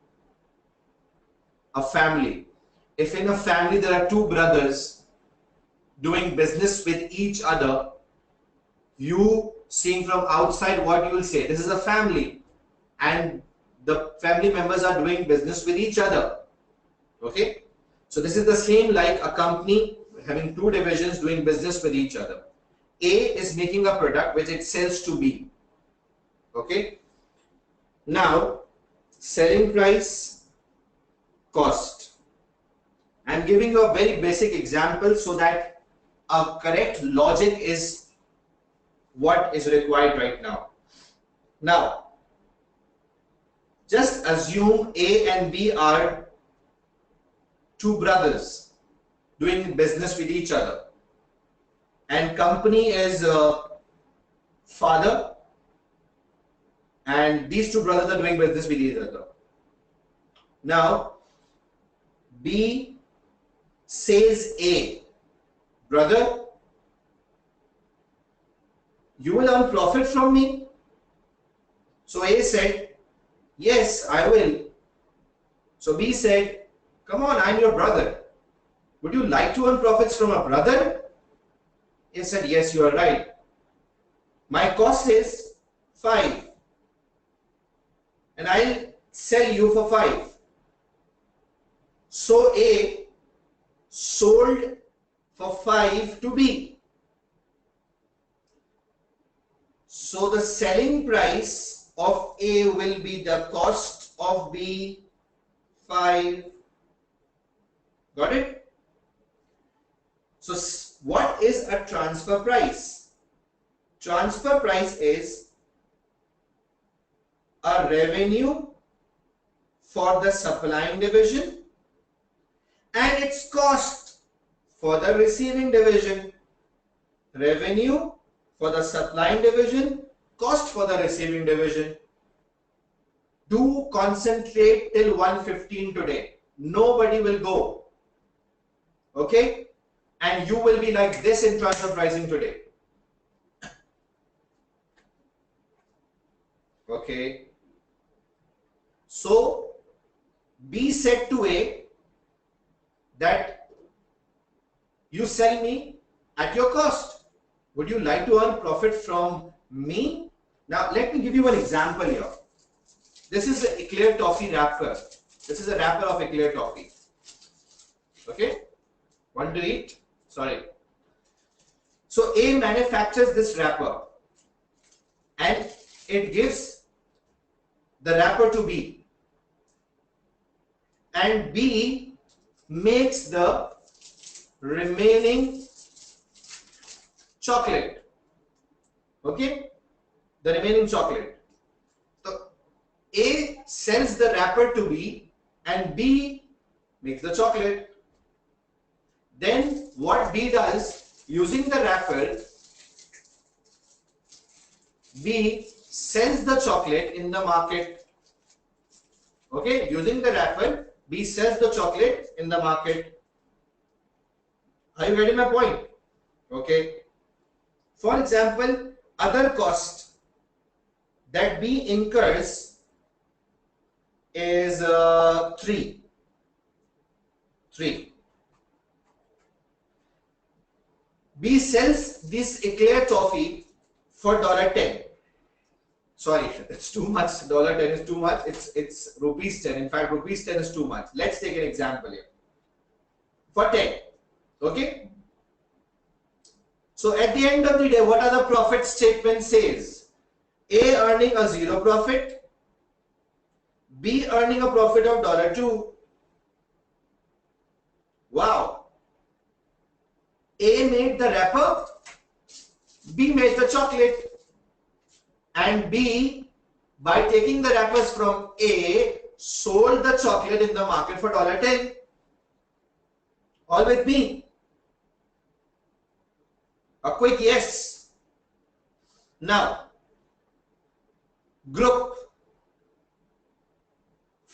A family. If in a family there are two brothers doing business with each other, you seeing from outside, what you will say? This is a family, and the family members are doing business with each other. Okay, so this is the same like a company having two divisions doing business with each other. A is making a product which it sells to B. Okay, now selling price, cost. I'm giving you a very basic example so that a correct logic is what is required right now. Now, just assume A and B are two brothers doing business with each other, and company is father, and these two brothers are doing business with each other. Now, B says A, brother, you will earn profit from me? So A said, yes, I will. So B said, come on, I'm your brother. Would you like to earn profits from a brother? A said, yes, you are right. My cost is 5, and I'll sell you for 5. So A sold for 5 to B. So the selling price of A will be the cost of B, 5. Got it? So what is a transfer price? Transfer price is a revenue for the supplying division and its cost for the receiving division. Revenue for the supplying division, cost for the receiving division. Do concentrate till 1:15 today. Nobody will go. Okay? And you will be like this in transfer pricing today. Okay? So, B said to A that you sell me at your cost. Would you like to earn profit from me? Now, let me give you an example here. This is an eclair toffee wrapper. This is a wrapper of eclair toffee. Okay? Want to eat? Sorry. So A manufactures this wrapper and it gives the wrapper to B. And B makes the remaining chocolate. Okay? The remaining chocolate. So A sells the wrapper to B and B makes the chocolate. Then what B does, using the wrapper, B sells the chocolate in the market. Okay, using the wrapper, B sells the chocolate in the market. Are you getting my point? Okay. For example, other cost that B incurs is 3. B sells this eclair toffee for $10. Sorry, it's too much. $10 is too much. It's rupees 10. In fact, rupees 10 is too much. Let's take an example here. For 10. Okay? So at the end of the day, what are the profit statement says? A earning a 0 profit, B earning a profit of $2. Wow. A made the wrapper, B made the chocolate, and B, by taking the wrappers from A, sold the chocolate in the market for $10. All with me? A quick yes. Now, group.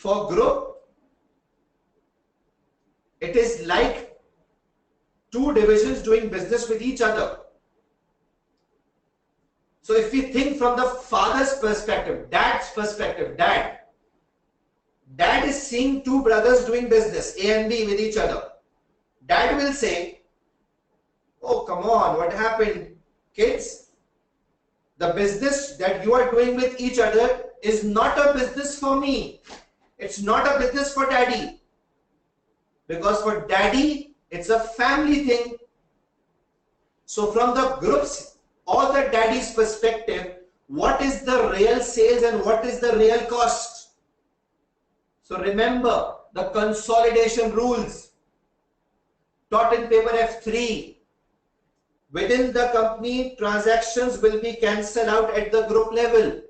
For group, it is like two divisions doing business with each other. So if we think from the father's perspective, dad's perspective, dad is seeing two brothers doing business, A and B, with each other. Dad will say, oh, come on, what happened? Kids, the business that you are doing with each other is not a business for me. It's not a business for daddy. Because for daddy, it's a family thing. So from the groups or the daddy's perspective, what is the real sales and what is the real cost? So remember the consolidation rules taught in paper F3. Within the company, transactions will be cancelled out at the group level.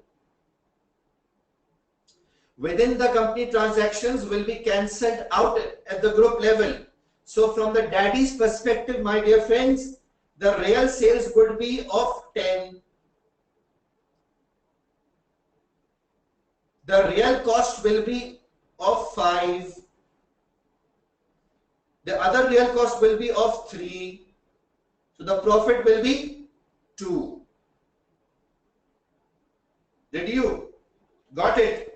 Within the company, transactions will be cancelled out at the group level. So from the daddy's perspective, my dear friends, the real sales would be of 10. The real cost will be of 5. The other real cost will be of 3. So the profit will be 2. Did you? Got it?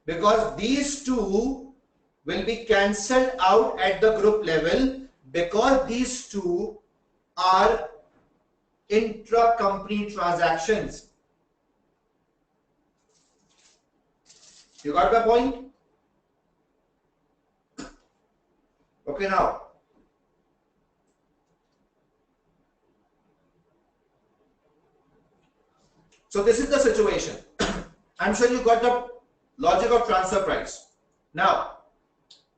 Because these two will be cancelled out at the group level because these two are intra-company transactions. You got the point? Okay, now. So this is the situation. I'm sure you got the logic of transfer price. Now,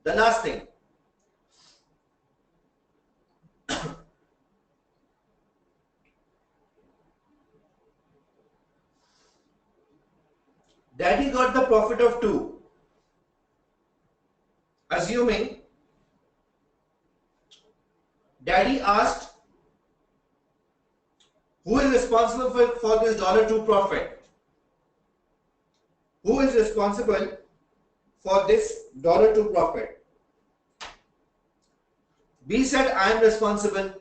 the last thing. Daddy got the profit of 2. Assuming daddy asked, who is responsible for this $2 profit? Who is responsible for this $2 profit? B said, I am responsible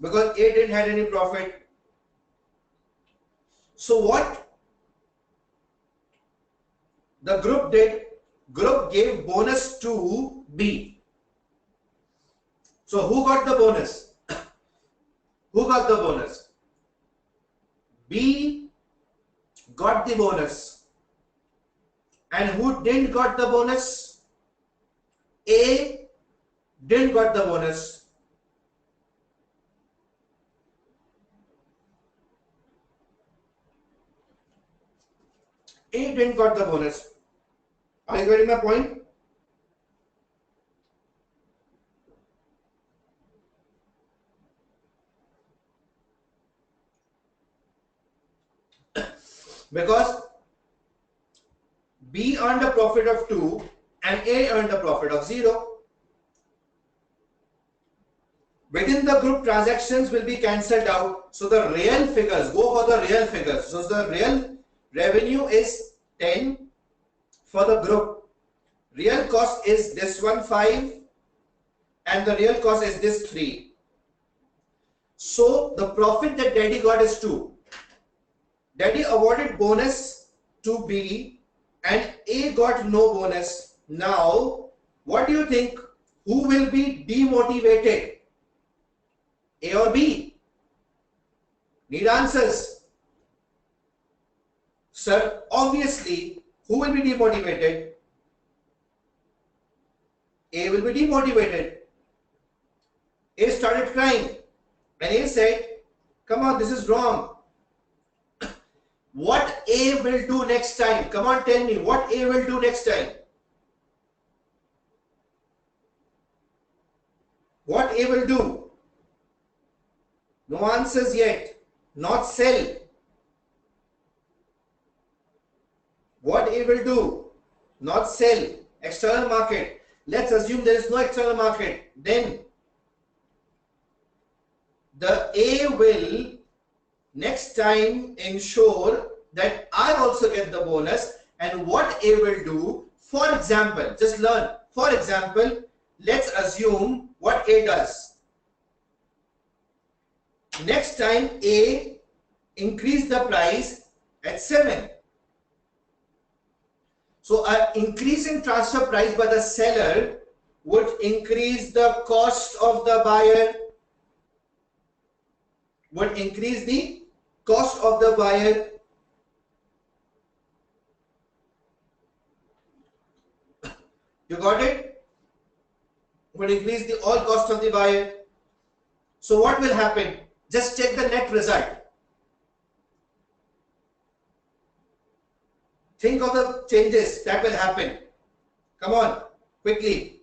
because A didn't have any profit. So what the group did, group gave bonus to B. So who got the bonus? Who got the bonus? B got the bonus. And who didn't got the bonus? A didn't got the bonus. A didn't got the bonus. Are you getting my point? Because B earned a profit of 2 and A earned a profit of 0. Within the group, transactions will be cancelled out. So the real figures, go for the real figures. So the real revenue is 10 for the group. Real cost is this one 5 and the real cost is this 3. So the profit that daddy got is 2. Daddy awarded bonus to B and A got no bonus. Now, what do you think? Who will be demotivated? A or B? Need answers. Sir, obviously, who will be demotivated? A will be demotivated. A started crying and A said, come on, this is wrong. What A will do next time? Come on, tell me what A will do next time. What A will do? No answers yet. Not sell. What A will do? Not sell. External market. Let's assume there is no external market. Then the A will next time ensure that I also get the bonus And what A will do, for example, just learn. For example, let's assume what A does. Next time A increase the price at 7. So an increase in transfer price by the seller would increase the cost of the buyer, would increase the cost of the buyer. You got it? Would increase the all cost of the buyer. So what will happen? Just check the net result. Think of the changes that will happen. Come on, quickly.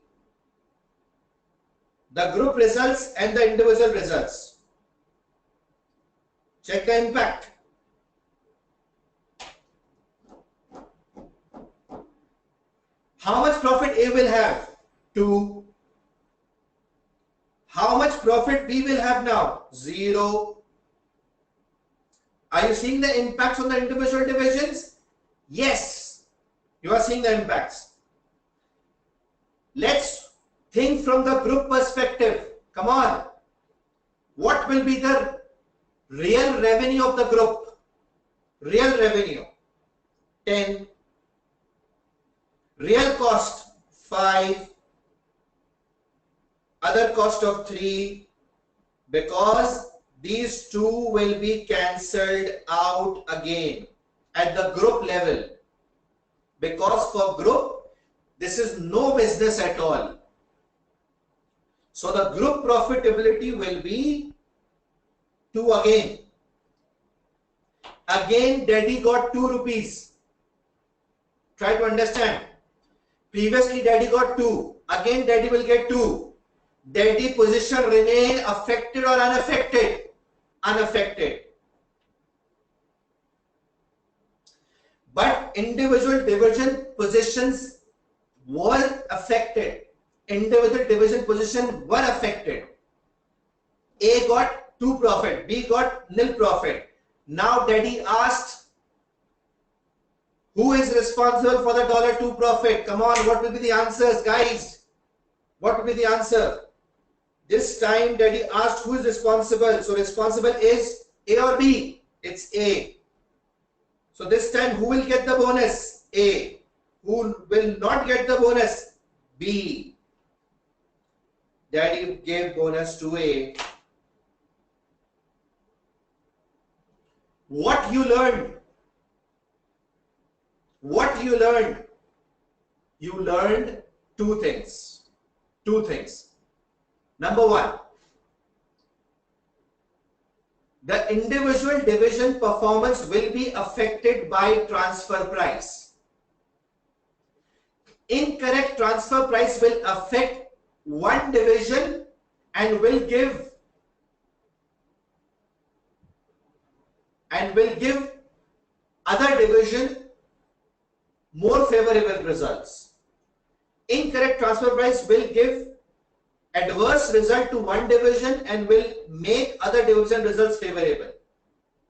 The group results and the individual results. Check the impact. How much profit A will have? 2. How much profit B will have now? 0. Are you seeing the impacts on the individual divisions? Yes, you are seeing the impacts. Let's think from the group perspective. Come on. What will be the real revenue of the group? Real revenue 10. Real cost 5. Other cost of 3, because these two will be cancelled out again at the group level, because for group this is no business at all. So the group profitability will be 2 again. Again daddy got 2 rupees. Try to understand. Previously daddy got 2. Again daddy will get 2. Daddy position remain affected or unaffected? Unaffected. But individual division positions were affected. Individual division position were affected. A got 2 profit, B got nil profit. Now daddy asked, who is responsible for the $2 profit? Come on, what will be the answers, guys? What will be the answer? This time daddy asked who is responsible. So responsible is A or B? It's A. So this time who will get the bonus? A. Who will not get the bonus? B. Daddy gave bonus to A. What you learned? What you learned? You learned 2 things. 2 things. Number 1, the individual division performance will be affected by transfer price. Incorrect transfer price will affect one division and will give other division more favorable results. Incorrect transfer price will give adverse result to one division and will make other division results favorable.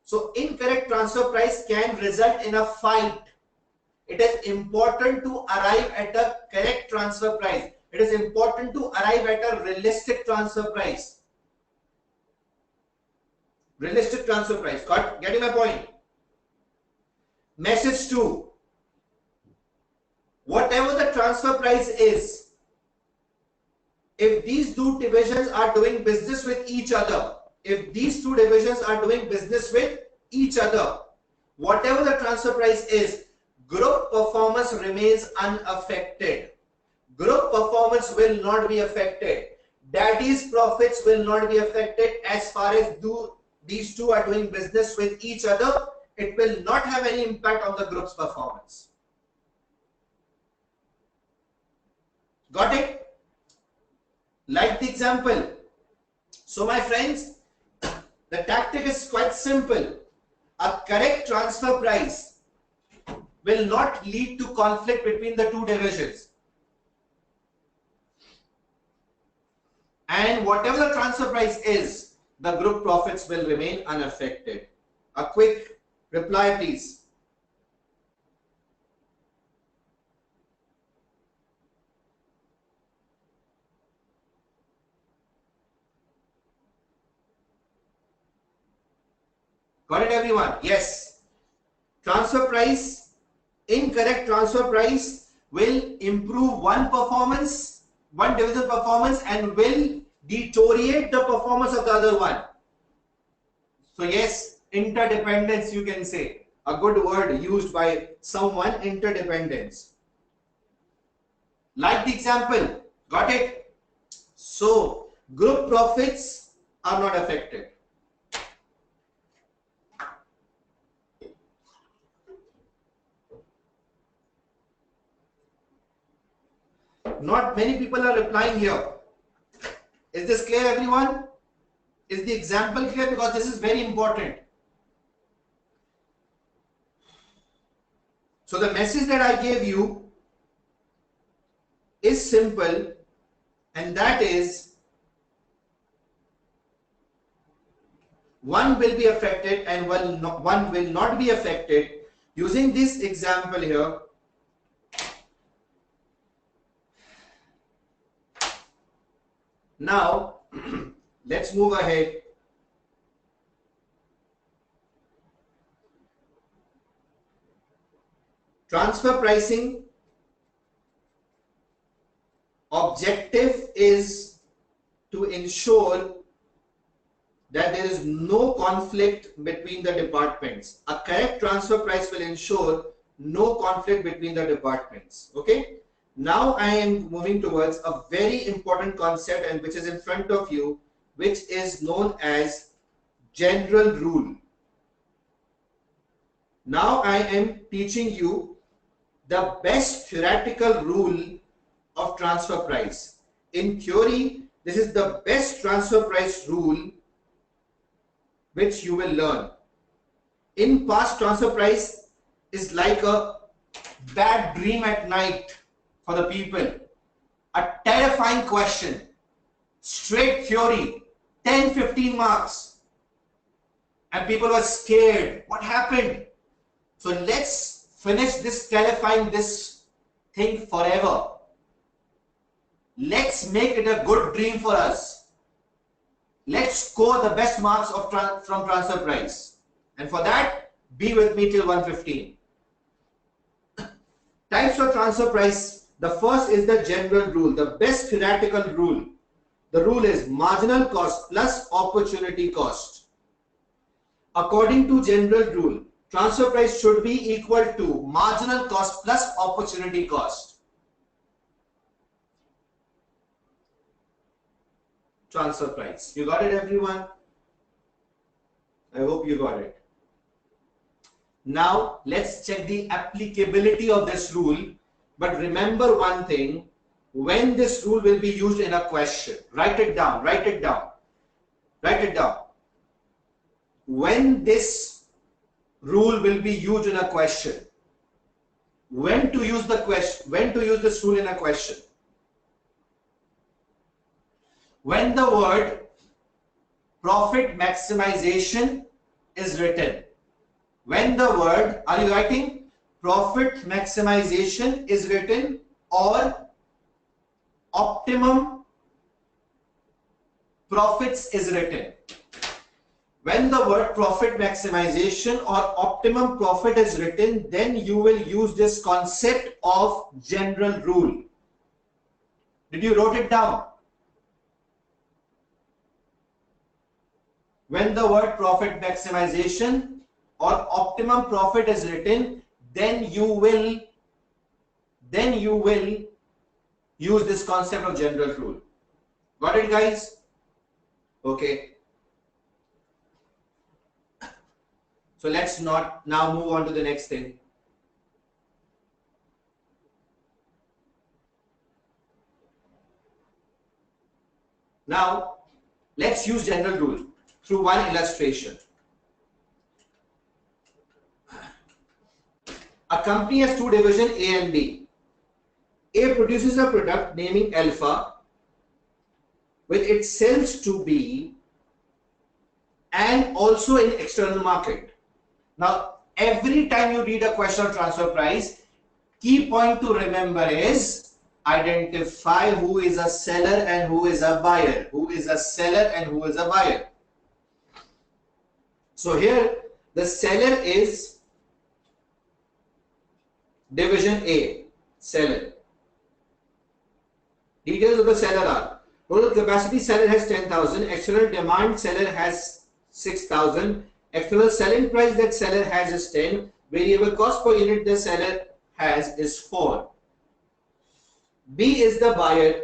So incorrect transfer price can result in a fight. It is important to arrive at a correct transfer price. It is important to arrive at a realistic transfer price. Realistic transfer price. Got getting my point? Message 2. Whatever the transfer price is, if these 2 divisions are doing business with each other, whatever the transfer price is, group performance remains unaffected. Group performance will not be affected. Daddy's profits will not be affected as far as these 2 are doing business with each other. It will not have any impact on the group's performance. Got it? Like the example. So my friends, the tactic is quite simple. A correct transfer price will not lead to conflict between the 2 divisions. And whatever the transfer price is, the group profits will remain unaffected. A quick reply, please. Got it, everyone? Yes. Transfer price, incorrect transfer price will improve one division performance and will deteriorate the performance of the other one. So yes, interdependence, you can say. A good word used by someone, interdependence. Like the example, got it? So group profits are not affected. Not many people are replying here. Is this clear, everyone? Is the example clear? Because this is very important. So the message that I gave you is simple, and that is one will be affected and one will not be affected. Using this example here, now let's move ahead. Transfer pricing objective is to ensure that there is no conflict between the departments. A correct transfer price will ensure no conflict between the departments. Okay. Now I am moving towards a very important concept, and which is in front of you, which is known as general rule. Now I am teaching you the best theoretical rule of transfer price. In theory, this is the best transfer price rule which you will learn. In past, transfer price is like a bad dream at night for the people. A terrifying question, straight theory, 10-15 marks, and people were scared. What happened? So let's finish this terrifying this thing forever. Let's make it a good dream for us. Let's score the best marks of from transfer price. And for that, be with me till 1:15. Types of transfer price. The first is the general rule, the best theoretical rule. The rule is marginal cost plus opportunity cost. According to general rule, transfer price should be equal to marginal cost plus opportunity cost. Transfer price. You got it, everyone? I hope you got it. Now let's check the applicability of this rule. But remember one thing, when this rule will be used in a question, write it down, write it down, write it down. When this rule will be used in a question, when to use this rule in a question? When the word profit maximization is written. When the word, are you writing? Profit maximization is written, or optimum profits is written. When the word profit maximization or optimum profit is written, then you will use this concept of general rule. Did you wrote it down? When the word profit maximization or optimum profit is written, then you will use this concept of general rule. Got it, guys? Okay. So let's not now move on to the next thing. Now let's use general rule through one illustration. A company has two divisions, A and B. A produces a product naming alpha, which it sells to B and also in external market. Now, every time you read a question of transfer price, key point to remember is identify who is a seller and who is a buyer. Who is a seller and who is a buyer. So here The seller is division A, seller. Details of the seller are: total capacity, seller has 10,000, external demand, seller has 6,000, external selling price that seller has is 10, variable cost per unit the seller has is 4. B is the buyer.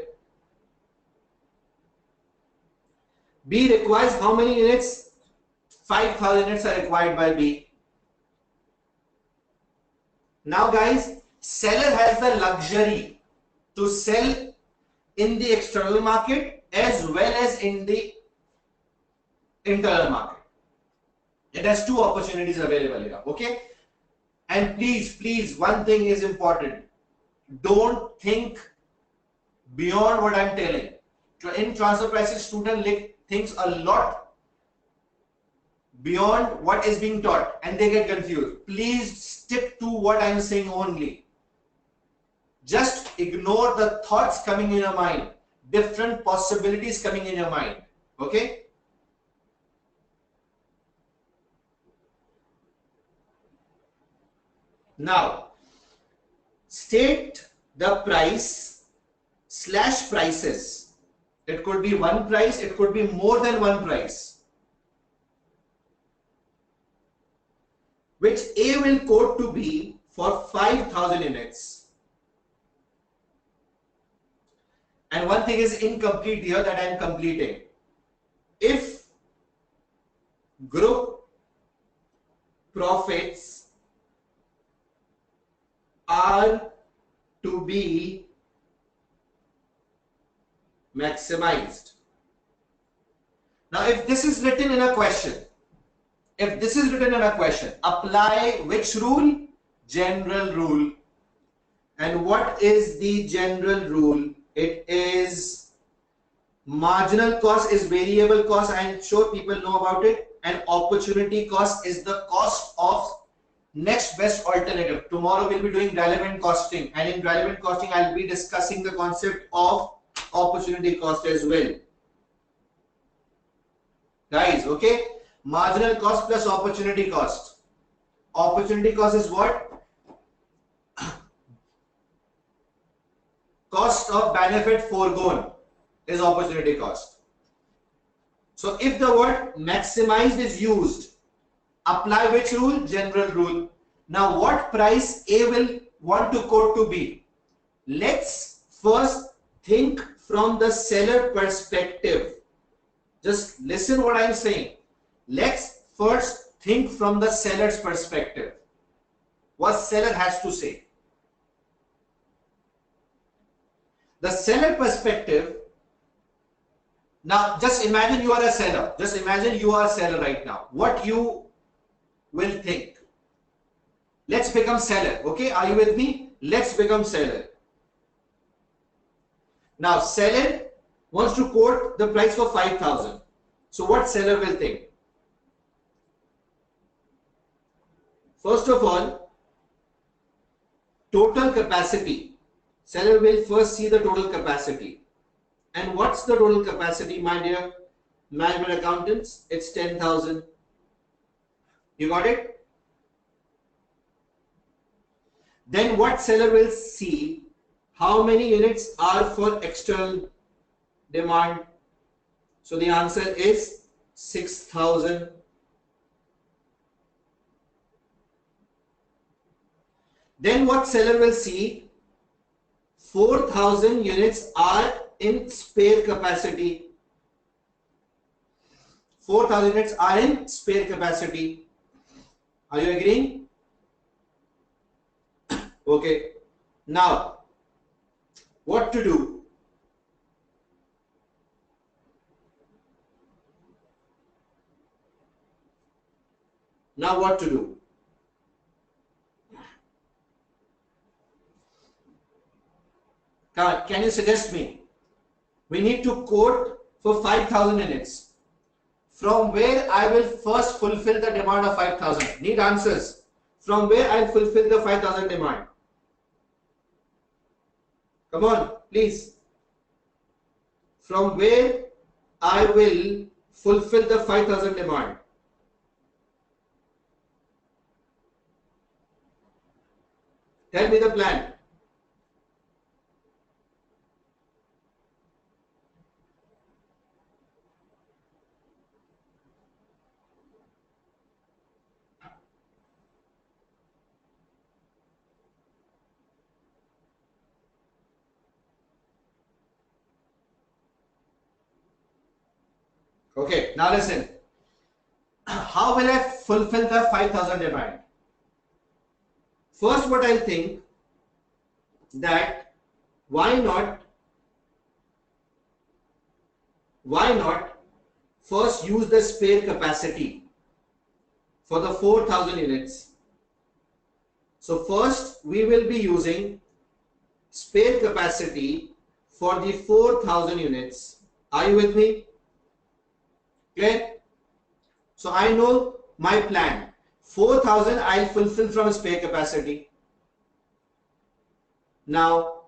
B requires how many units? 5,000 units are required by B. Now guys, seller has the luxury to sell in the external market as well as in the internal market. It has two opportunities available here, okay? And please, one thing is important. Don't think beyond what I'm telling. In transfer pricing, student thinks a lot beyond what is being taught and they get confused. Please stick to what I'm saying only. Just ignore the thoughts coming in your mind, different possibilities coming in your mind, okay? Now, state the price / prices. It could be one price, it could be more than one price, which A will quote to B for 5,000 units. And one thing is incomplete here that I am completing. If group profits are to be maximized. Now, if this is written in a question, apply which rule? General rule. And what is the general rule? It is marginal cost is variable cost. I am sure people know about it. And opportunity cost is the cost of next best alternative. Tomorrow we'll be doing relevant costing, and in relevant costing I'll be discussing the concept of opportunity cost as well. Guys, okay? Marginal cost plus opportunity cost. Opportunity cost is what? Cost of benefit foregone is opportunity cost. So if the word maximized is used, apply which rule? General rule. Now what price A will want to quote to B? Let's first think from the seller perspective. Just listen what I am saying. Let's first think from the seller's perspective. What seller has to say. The seller perspective. Now just imagine you are a seller. Just imagine you are a seller right now. What you will think. Let's become seller. Okay, are you with me? Let's become seller. Now seller wants to quote the price for 5,000. So what seller will think? First of all, total capacity. Seller will first see the total capacity. And what's the total capacity, my dear management accountants? It's 10,000. You got it? Then what seller will see? How many units are for external demand? So the answer is 6,000. Then what seller will see? 4,000 units are in spare capacity. 4,000 units are in spare capacity. Are you agreeing? Okay. Now, what to do? Now what to do? Can you suggest me? We need to quote for 5,000 units. From where I will first fulfill the demand of 5,000? Need answers. From where I will fulfill the 5,000 demand? Come on, please. From where I will fulfill the 5,000 demand? Tell me the plan. Okay, now listen. How will I fulfill the 5,000 demand? First, what I'll think that why not first use the spare capacity for the 4,000 units. So first we will be using spare capacity for the 4,000 units. Are you with me? Clear? So I know my plan. 4,000 I'll fulfill from spare capacity. Now,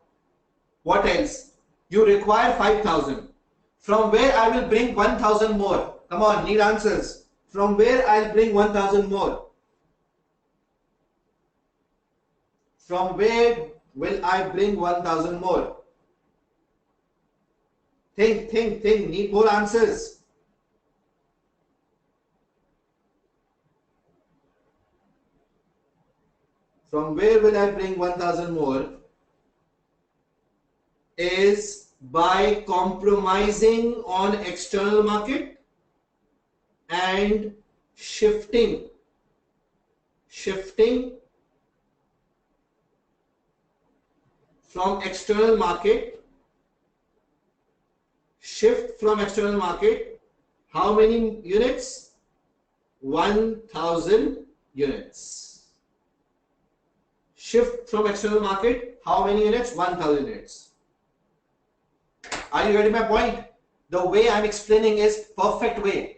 what else? You require 5,000. From where I will bring 1,000 more? Come on, need answers. From where I'll bring 1,000 more? From where will I bring 1,000 more? Think. Need more answers. From where will I bring 1,000 more? Is by compromising on external market and shifting from external market. Shift from external market. How many units? 1,000 units. Shift from external market. How many units? 1,000 units. Are you getting my point? The way I'm explaining is perfect way.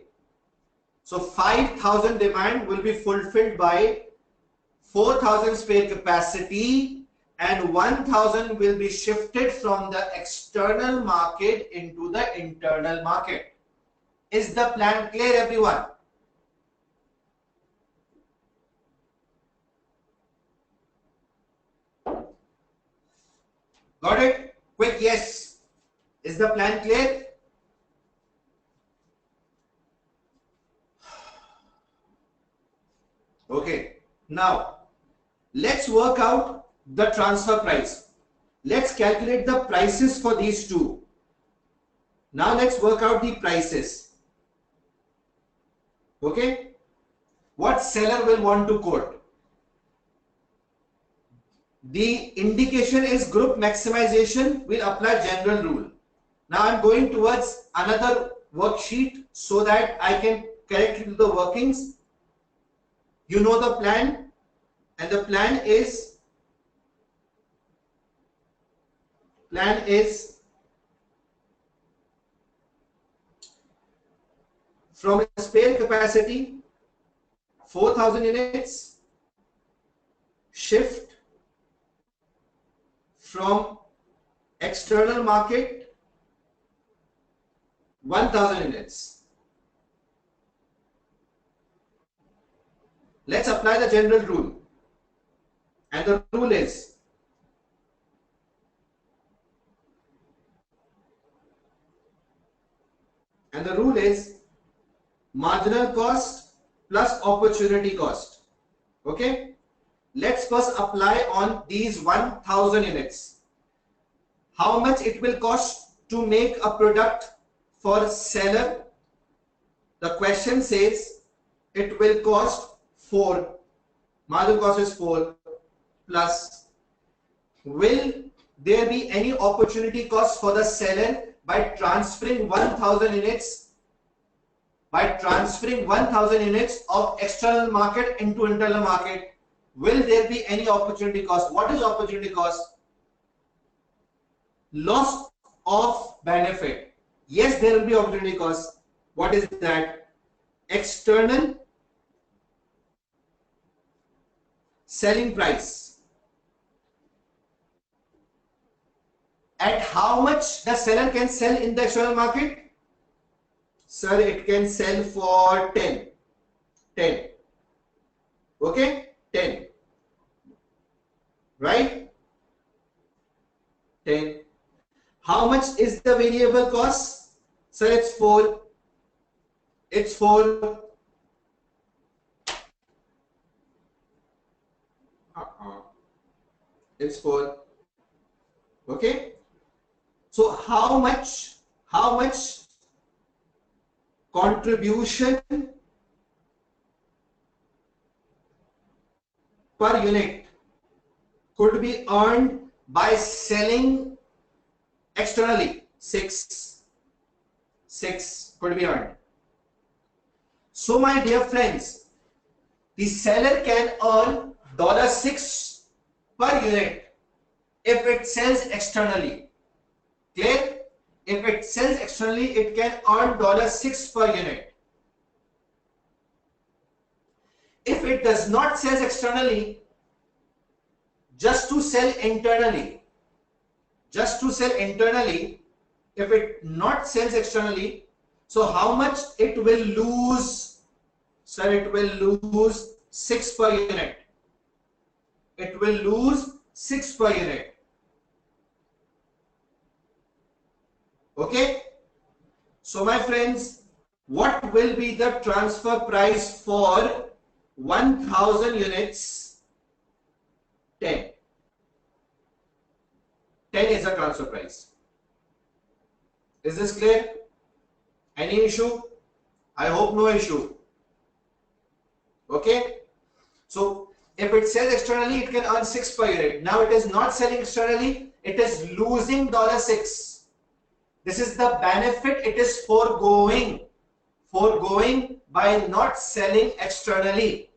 So 5,000 demand will be fulfilled by 4,000 spare capacity and 1,000 will be shifted from the external market into the internal market. Is the plan clear, everyone? Got it? Quick yes. Is the plan clear? Okay. Now, let's work out the transfer price. Let's calculate the prices for these two. Now, let's work out the prices. Okay. What seller will want to quote? The indication is group maximization. We'll apply general rule. Now I'm going towards another worksheet so that I can correctly do the workings. You know the plan, and the plan is from spare capacity 4,000 units, shift from external market 1,000 units. Let's apply the general rule. And the rule is marginal cost plus opportunity cost. Okay. Let's first apply on these 1,000 units. How much it will cost to make a product for seller? The question says it will cost 4. Marginal cost is 4 plus. Will there be any opportunity cost for the seller by transferring 1,000 units? By transferring 1,000 units of external market into internal market, will there be any opportunity cost? What is opportunity cost? Loss of benefit. Yes, there will be opportunity cost. What is that? External selling price. At how much the seller can sell in the external market? Sir, it can sell for 10. Okay, 10. right? 10. How much is the variable cost? So it's 4. It's 4. It's 4. Okay. So how much contribution per unit could be earned by selling externally? 6 could be earned. So my dear friends, the seller can earn $6 per unit if it sells externally. Clear? If it sells externally, it can earn $6 per unit. If it does not sell externally, just to sell internally, if it not sells externally, so how much it will lose? Sir, it will lose 6 per unit. It will lose 6 per unit. Okay. So my friends, what will be the transfer price for 1000 units? 10. 10 is the transfer price. Is this clear? Any issue? I hope no issue. Okay. So if it sells externally, it can earn 6 per unit. Now it is not selling externally, it is losing $6. This is the benefit it is foregoing by not selling externally.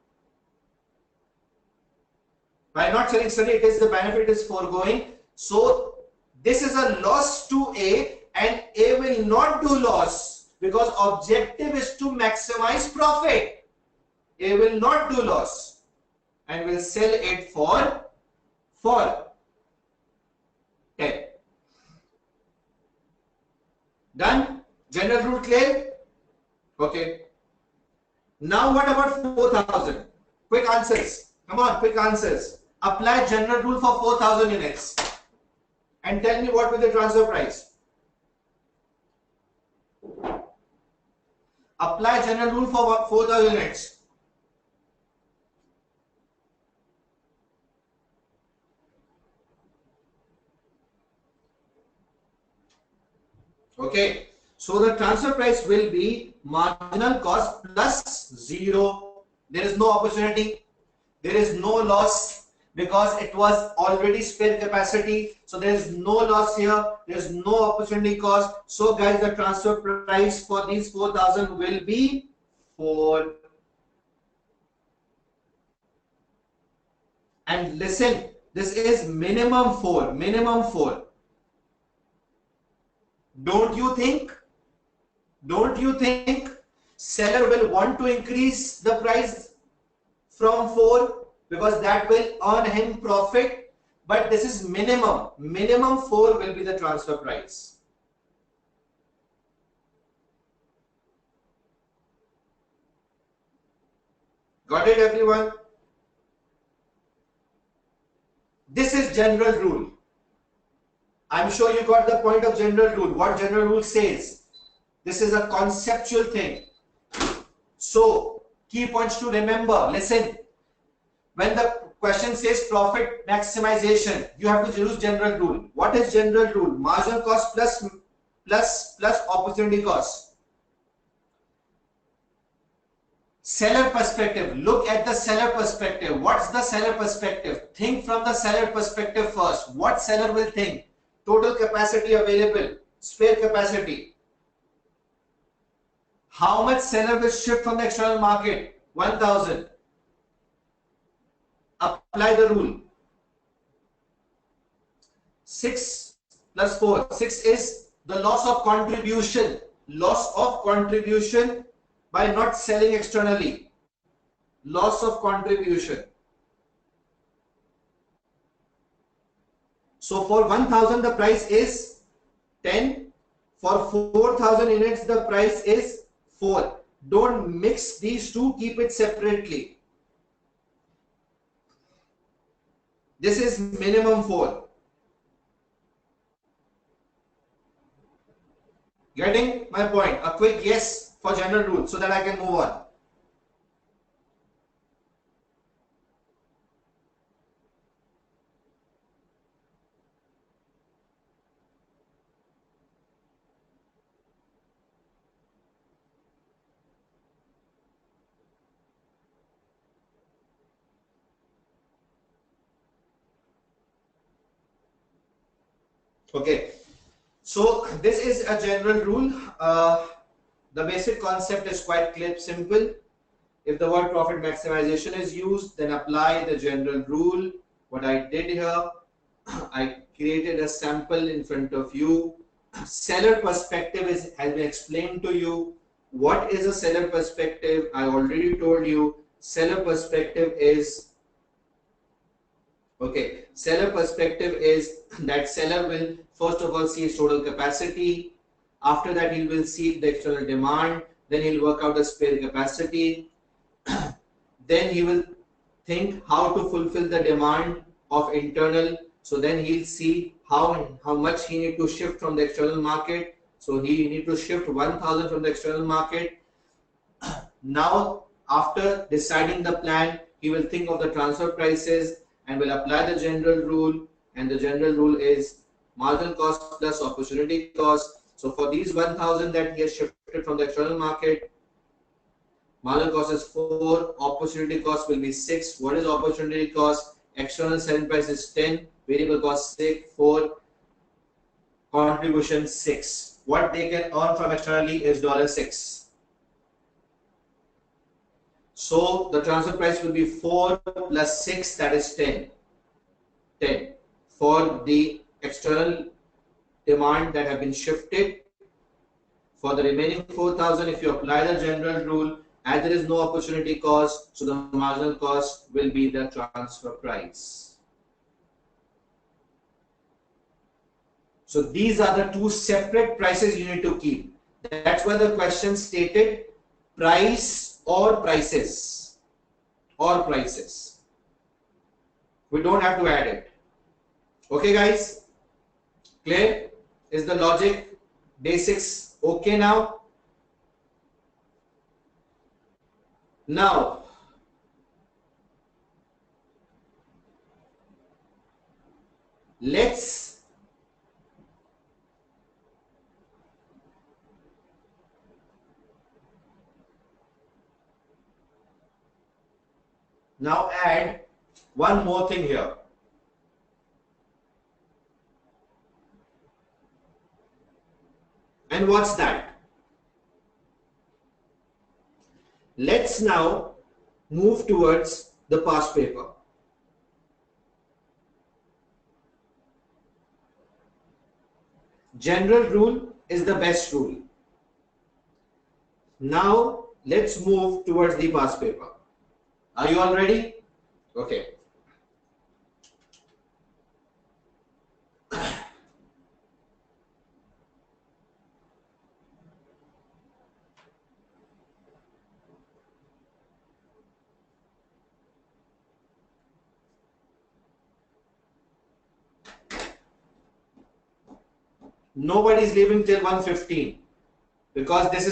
By not selling externally, it is the benefit it is foregoing. So this is a loss to A, and A will not do loss because objective is to maximize profit. A will not do loss and will sell it for 10. Done? General rule clear? Okay. Now what about 4,000? Quick answers. Come on, quick answers. Apply general rule for 4,000 units and tell me what will the transfer price. Apply general rule for 4,000 units. Okay, so the transfer price will be marginal cost plus 0. There is no opportunity, there is no loss because it was already spare capacity. So there is no loss here, there is no opportunity cost. So guys, the transfer price for these 4,000 will be 4. And listen, this is minimum 4. Don't you think seller will want to increase the price from 4 because that will earn him profit? But this is minimum 4 will be the transfer price. Got it, everyone? This is general rule. I'm sure you got the point of general rule. What general rule says? This is a conceptual thing. So, key points to remember. Listen, when the question says profit maximization, you have to use general rule. What is general rule? Marginal cost plus opportunity cost. Seller perspective. Look at the seller perspective. What's the seller perspective? Think from the seller perspective first. What seller will think? Total capacity available, spare capacity. How much seller will shift from the external market? 1,000. Apply the rule. 6 plus 4. 6 is the loss of contribution. Loss of contribution by not selling externally. Loss of contribution. So for 1,000 the price is 10. For 4,000 units the price is 4. Don't mix these two, keep it separately. This is minimum 4. Getting my point? A quick yes for general rule so that I can move on. Okay. So this is a general rule. The basic concept is quite clear, simple. If the word profit maximization is used, then apply the general rule. What I did here, I created a sample in front of you. Seller perspective has been explained to you. What is a seller perspective? I already told you. Seller perspective is, okay, seller perspective is that seller will first of all see its total capacity. After that, he will see the external demand. Then he'll work out the spare capacity. Then he will think how to fulfill the demand of internal. So then he'll see how much he need to shift from the external market. So he need to shift 1000 from the external market. Now, after deciding the plan, he will think of the transfer prices and will apply the general rule. And the general rule is marginal cost plus opportunity cost. So for these 1000 that he has shifted from the external market, marginal cost is 4, opportunity cost will be 6. What is opportunity cost? External selling price is 10, variable cost 6, 4, contribution 6. What they can earn from externally is $6. So the transfer price will be 4 plus 6, that is 10. 10 for the external demand that have been shifted. For the remaining 4000, if you apply the general rule, as there is no opportunity cost, so the marginal cost will be the transfer price. So these are the two separate prices you need to keep. That's why the question stated price or prices. Or prices. We don't have to add it. Okay guys? Clear? Is the logic, basics okay now? Now, let's now add one more thing here. And what's that? Let's now move towards the past paper. General rule is the best rule. Now let's move towards the past paper. Are you all ready? Okay. Nobody is leaving till 1:15 because this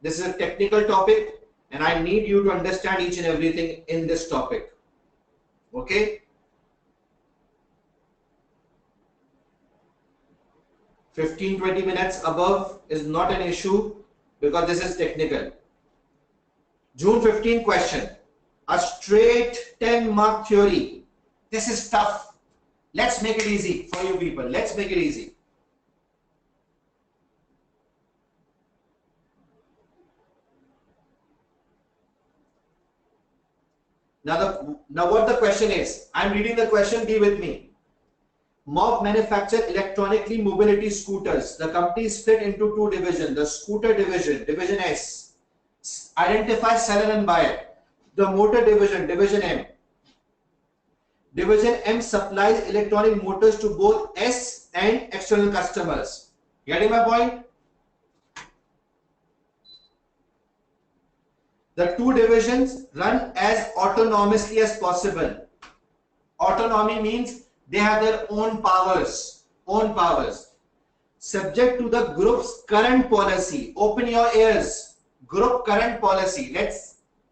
is a technical topic and I need you to understand each and everything in this topic. Okay? 15-20 minutes above is not an issue because this is technical. June 15 question. A straight 10-mark theory. This is tough. Let's make it easy for you people. Let's make it easy. Now what the question is, I'm reading the question, be with me. Mob manufacture electronically mobility scooters. The company is split into two divisions. The scooter division, division S, identify seller and buyer. The motor division, division M. Division M supplies electronic motors to both S and external customers. Getting my point? The two divisions run as autonomously as possible. Autonomy means they have their own powers. Subject to the group's current policy. Open your ears. Group current policy.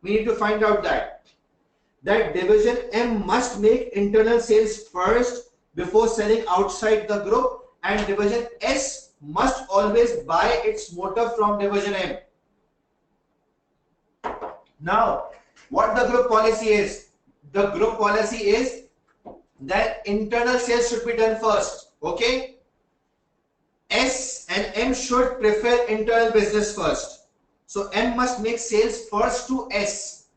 We need to find out that division M must make internal sales first before selling outside the group, and division S must always buy its motor from division M. Now, what the group policy is? The group policy is that internal sales should be done first. Okay? S and M should prefer internal business first. So M must make sales first to S.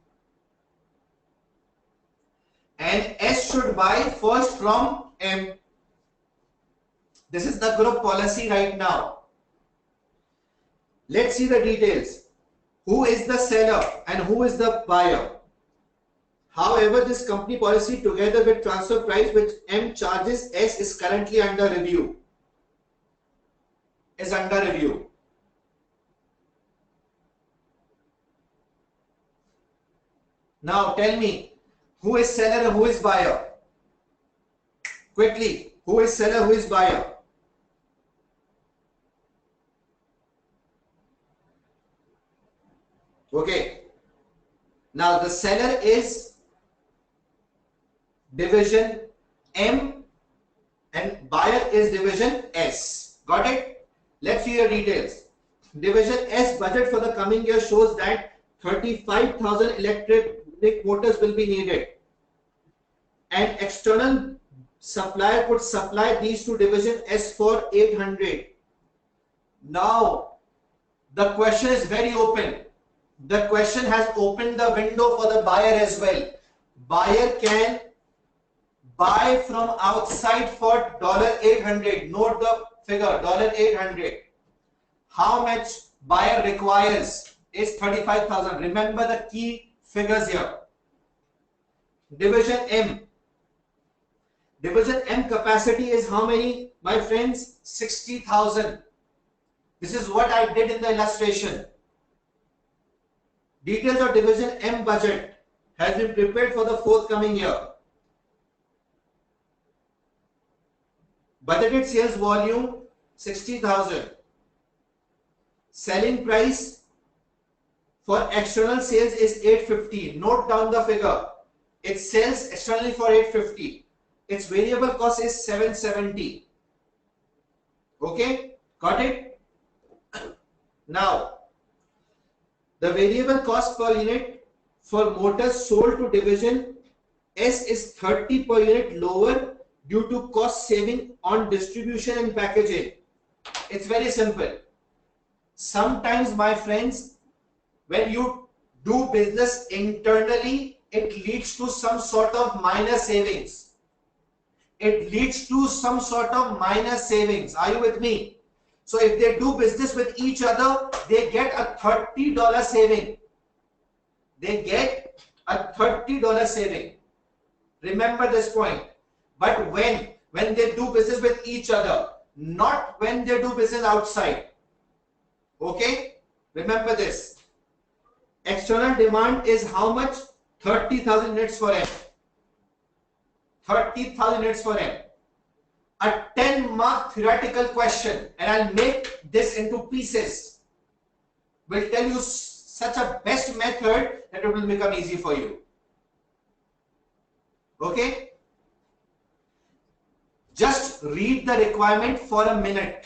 And S should buy first from M. This is the group policy right now. Let's see the details. Who is the seller and who is the buyer? However, this company policy together with transfer price which M charges S is currently under review. Now tell me, who is seller and who is buyer? Quickly, who is seller, who is buyer? Okay. Now the seller is division M and buyer is division S. Got it? Let's see the details. Division S budget for the coming year shows that 35,000 electric motors will be needed. An external supplier could supply these to division S for 800. Now the question is very open. The question has opened the window for the buyer as well. Buyer can buy from outside for $800. Note the figure, $800. How much buyer requires is 35,000. Remember the key figures here. Division M. Division M capacity is how many, my friends? 60,000. This is what I did in the illustration. Details of division M budget has been prepared for the forthcoming year. Budgeted sales volume 60,000. Selling price for external sales is 850. Note down the figure. It sells externally for 850. Its variable cost is 770. Okay, got it? Now, the variable cost per unit for motors sold to division S is 30 per unit lower due to cost saving on distribution and packaging. It's very simple. Sometimes, my friends, when you do business internally, it leads to some sort of minor savings. Are you with me? So if they do business with each other, they get a $30 saving. Remember this point. But when they do business with each other, not when they do business outside. Okay? Remember this. External demand is how much? 30,000 units for M. 30,000 units for M. A 10-mark theoretical question, and I'll make this into pieces. Will tell you such a best method that it will become easy for you. Okay? Just read the requirement for a minute.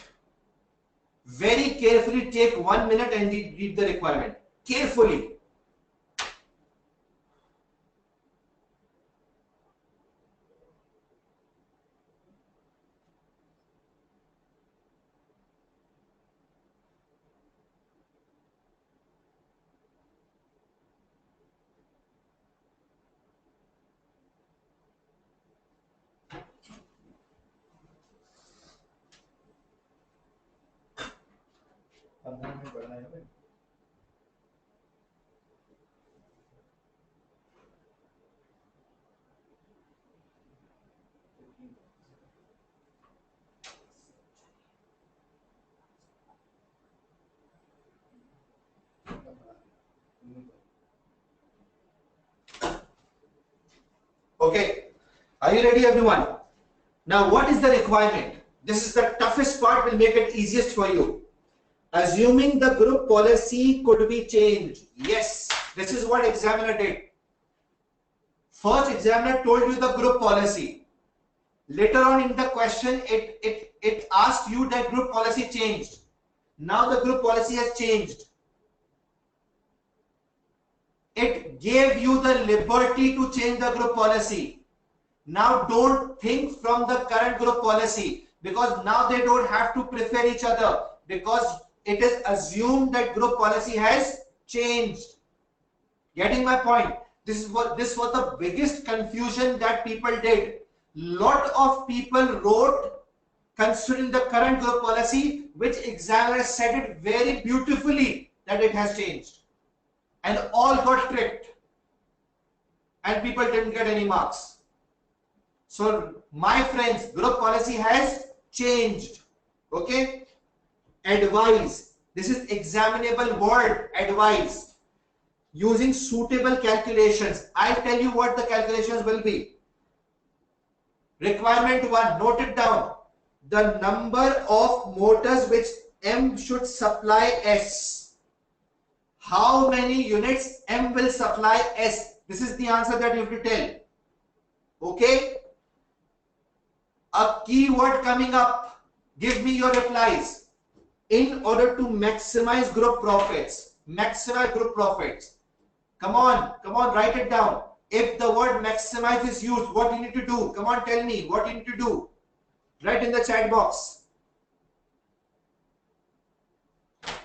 Very carefully take 1 minute and read the requirement. Carefully. Okay. Are you ready, everyone? Now, what is the requirement? This is the toughest part, will make it easiest for you. Assuming the group policy could be changed. Yes, this is what examiner did. First, examiner told you the group policy. Later on in the question, it asked you that group policy changed. Now the group policy has changed. It gave you the liberty to change the group policy. Now don't think from the current group policy, because now they don't have to prefer each other, because it is assumed that group policy has changed. Getting my point? This was the biggest confusion that people did. Lot of people wrote considering the current group policy, which examiner said it very beautifully that it has changed, and all got tricked, and people didn't get any marks. So my friends, group policy has changed. Okay. Advise. This is examinable word, advise. Using suitable calculations. I'll tell you what the calculations will be. Requirement 1, note it down. The number of motors which M should supply S. How many units M will supply S? This is the answer that you have to tell. Okay? A keyword coming up. Give me your replies. In order to maximize group profits. Maximize group profits. Come on, write it down. If the word maximize is used, what you need to do? Come on, tell me what you need to do. Write in the chat box.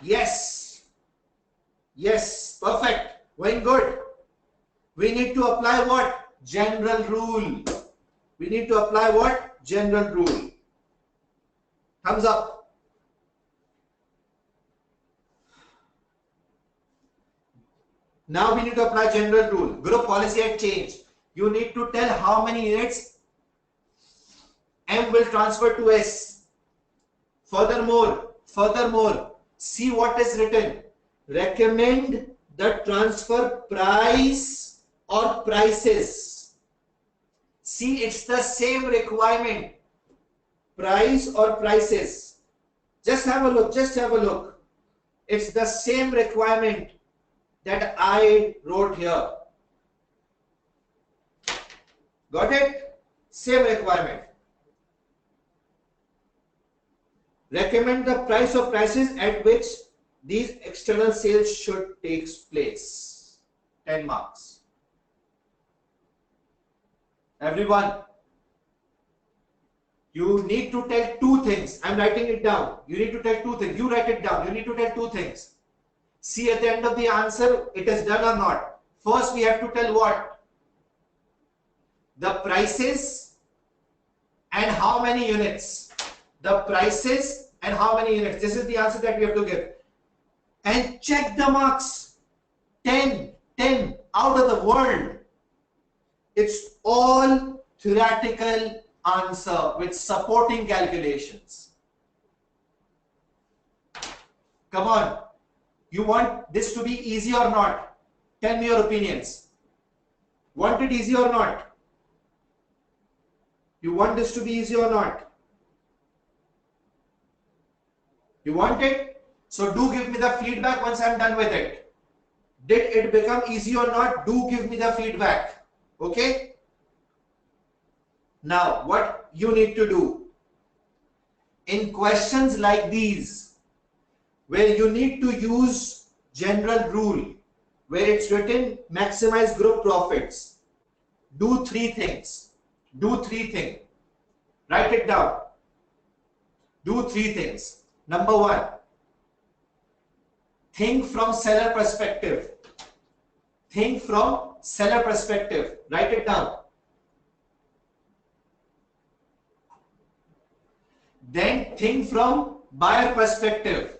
Yes. Yes, perfect. Going good. We need to apply what? General rule. We need to apply what? General rule. Thumbs up. Now we need to apply general rule. Group policy had changed. You need to tell how many units M will transfer to S. Furthermore, see what is written. Recommend the transfer price or prices. See, it's the same requirement. Price or prices. Just have a look. It's the same requirement that I wrote here. Got it? Same requirement. Recommend the price of prices at which these external sales should take place. 10 marks. Everyone, you need to tell two things. I'm writing it down. You need to tell two things. You write it down. You need to tell two things. See at the end of the answer, it is done or not. First, we have to tell what? The prices and how many units. The prices and how many units. This is the answer that we have to give. And check the marks. 10 out of the world. It's all theoretical answer with supporting calculations. Come on. You want this to be easy or not? Tell me your opinions. Want it easy or not? You want this to be easy or not? You want it? So do give me the feedback once I'm done with it. Did it become easy or not? Do give me the feedback. Okay? Now, what you need to do in questions like these, where you need to use general rule, where it's written maximize group profits, do three things. Write it down. Do three things. Number 1, think from seller perspective. Think from seller perspective. Write it down. Then think from buyer perspective.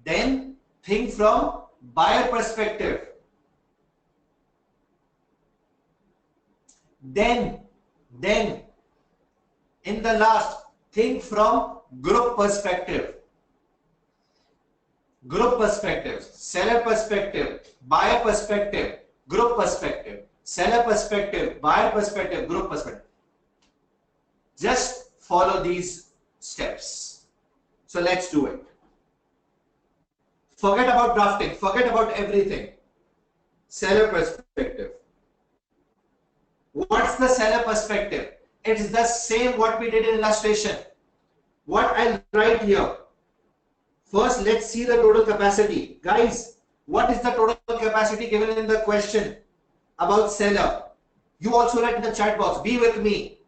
Then think from buyer perspective. Then in the last, think from group perspective. Group perspective, seller perspective, buyer perspective, group perspective. seller perspective, buyer perspective, group perspective. Just follow these steps. So let's do it. Forget about drafting, forget about everything. Seller perspective. What's the seller perspective? It's the same what we did in illustration. What I'll write here. First, let's see the total capacity. Guys, what is the total capacity given in the question about seller? You also write in the chat box. Be with me.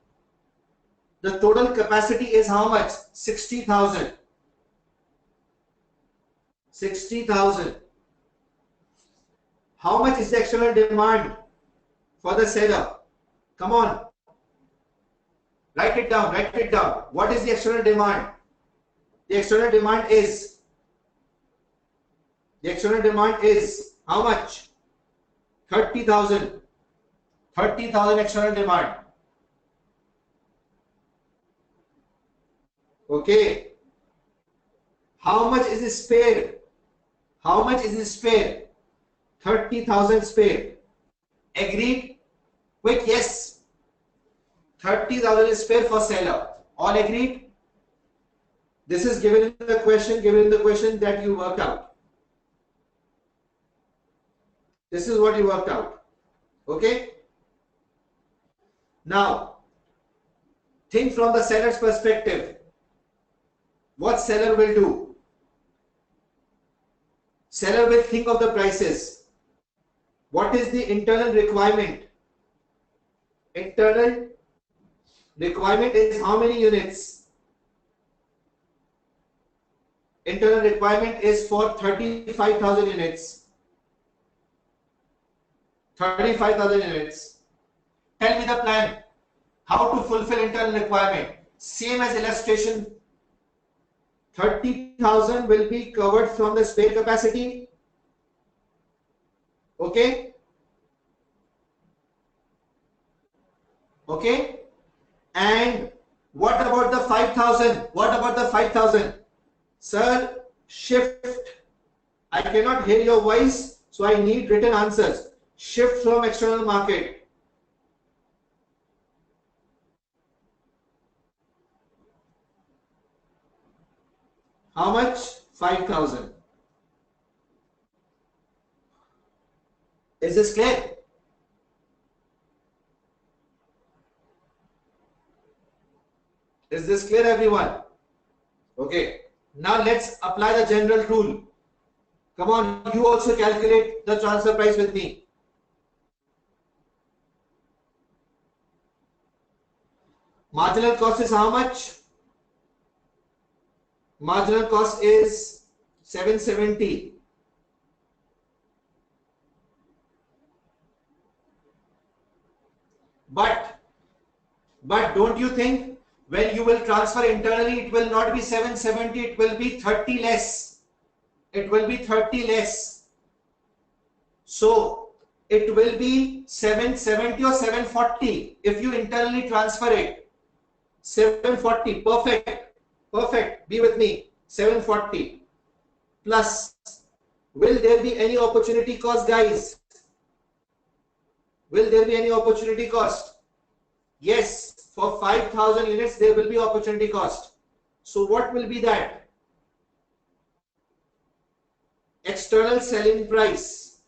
The total capacity is how much? 60,000. 60,000. How much is the external demand for the seller? Come on. Write it down. Write it down. What is the external demand? The external demand is how much? 30,000. 30,000 external demand. Okay. How much is the spare? How much is the spare? 30,000 spare. Agreed? Quick, yes. 30,000 is spare for seller. All agreed? This is given in the question, that you worked out. This is what you worked out. Okay? Now, think from the seller's perspective. What seller will do? Seller will think of the prices. What is the internal requirement? Internal requirement is how many units? Internal requirement is for 35,000 units. 35,000 units. Tell me the plan. How to fulfill internal requirement? Same as illustration. 30,000 will be covered from the spare capacity. Okay? Okay? And what about the 5,000? What about the 5,000? Sir, shift. I cannot hear your voice, so I need written answers. Shift from external market. How much? 5,000. Is this clear? Is this clear, everyone? Okay. Now let's apply the general rule. Come on, you also calculate the transfer price with me. Marginal cost is how much? Marginal cost is 770. But don't you think when you will transfer internally, it will not be 770, it will be 30 less. It will be 30 less. So it will be 770 or 740 if you internally transfer it. 740, perfect, perfect. Be with me. 740 plus. Will there be any opportunity cost, guys? Will there be any opportunity cost? Yes, for 5,000 units there will be opportunity cost. So what will be that? External selling price.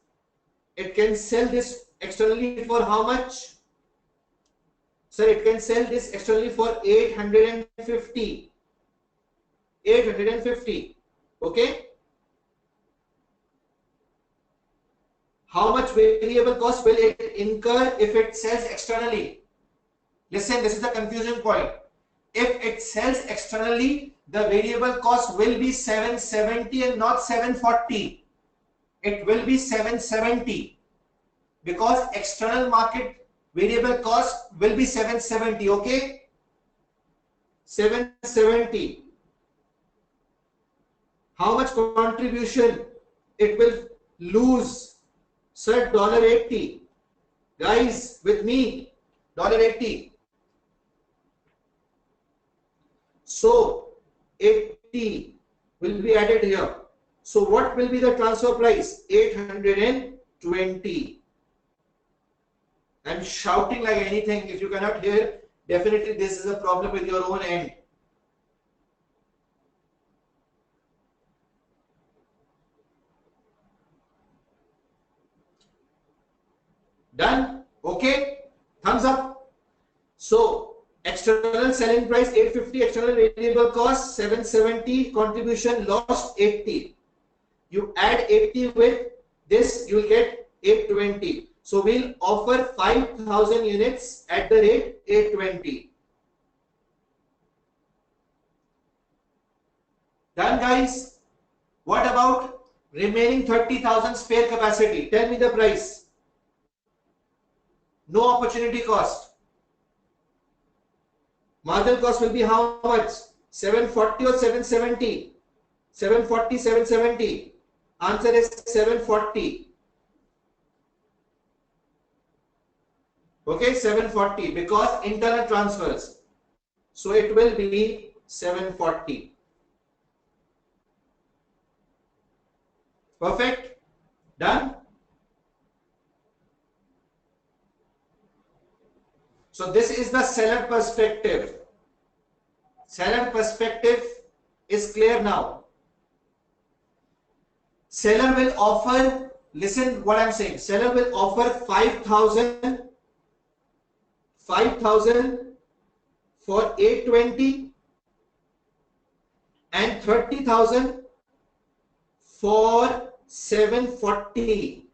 It can sell this externally for how much? Sir, it can sell this externally for 850. 850. Okay? How much variable cost will it incur if it sells externally? Listen, this is the confusion point. If it sells externally, the variable cost will be 770 and not 740. It will be 770 because external market variable cost will be 770. Okay? 770. How much contribution it will lose? Sir, $80. Guys, with me, $80. So 80 will be added here. So what will be the transfer price? 820. I'm shouting like anything. If you cannot hear, definitely this is a problem with your own end. Done? Okay? Thumbs up. So, external selling price 850, external variable cost 770, contribution lost 80. You add 80 with this, you will get 820. So, we'll offer 5,000 units at the rate 820. Done, guys? What about remaining 30,000 spare capacity? Tell me the price. No opportunity cost. Marginal cost will be how much? 740 or 770? 740, 770. Answer is 740. Okay, 740 because internal transfers. So it will be 740. Perfect? Done? So this is the seller perspective. Seller perspective is clear now. Seller will offer, listen what I'm saying, seller will offer 5,000 for 820 and 30,000 for 740.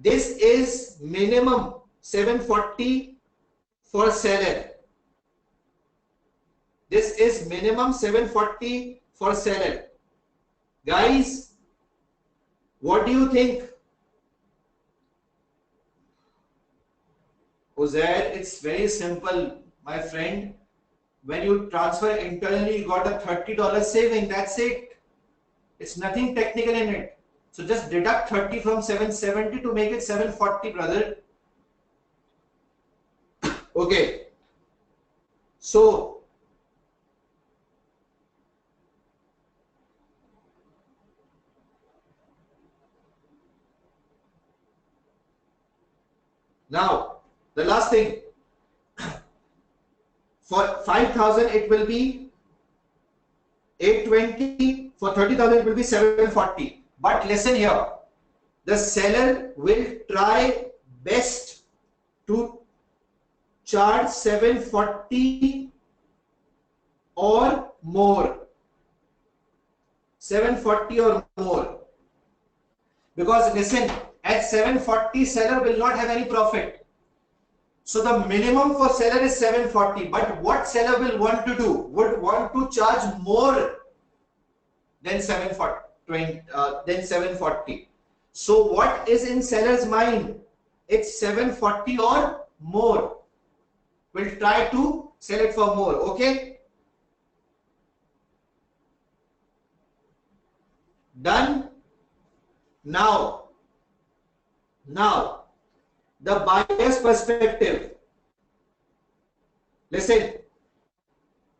This is minimum 740 for seller. This is minimum 740 for seller. Guys, what do you think? Uzair, it's very simple, my friend. When you transfer internally, you got a $30 saving. That's it. It's nothing technical in it. So just deduct 30 from 770 to make it 740, brother. Okay. So now the last thing. For 5,000 it will be 820. For 30,000 it will be 740. But listen here, the seller will try best to charge 740 or more. 740 or more. Because listen, at 740 seller will not have any profit. So the minimum for seller is 740. But what seller will want to do? Would want to charge more than 740. So what is in seller's mind? It's 740 or more. We'll try to sell it for more. Okay? Done? Now, the buyer's perspective. Listen,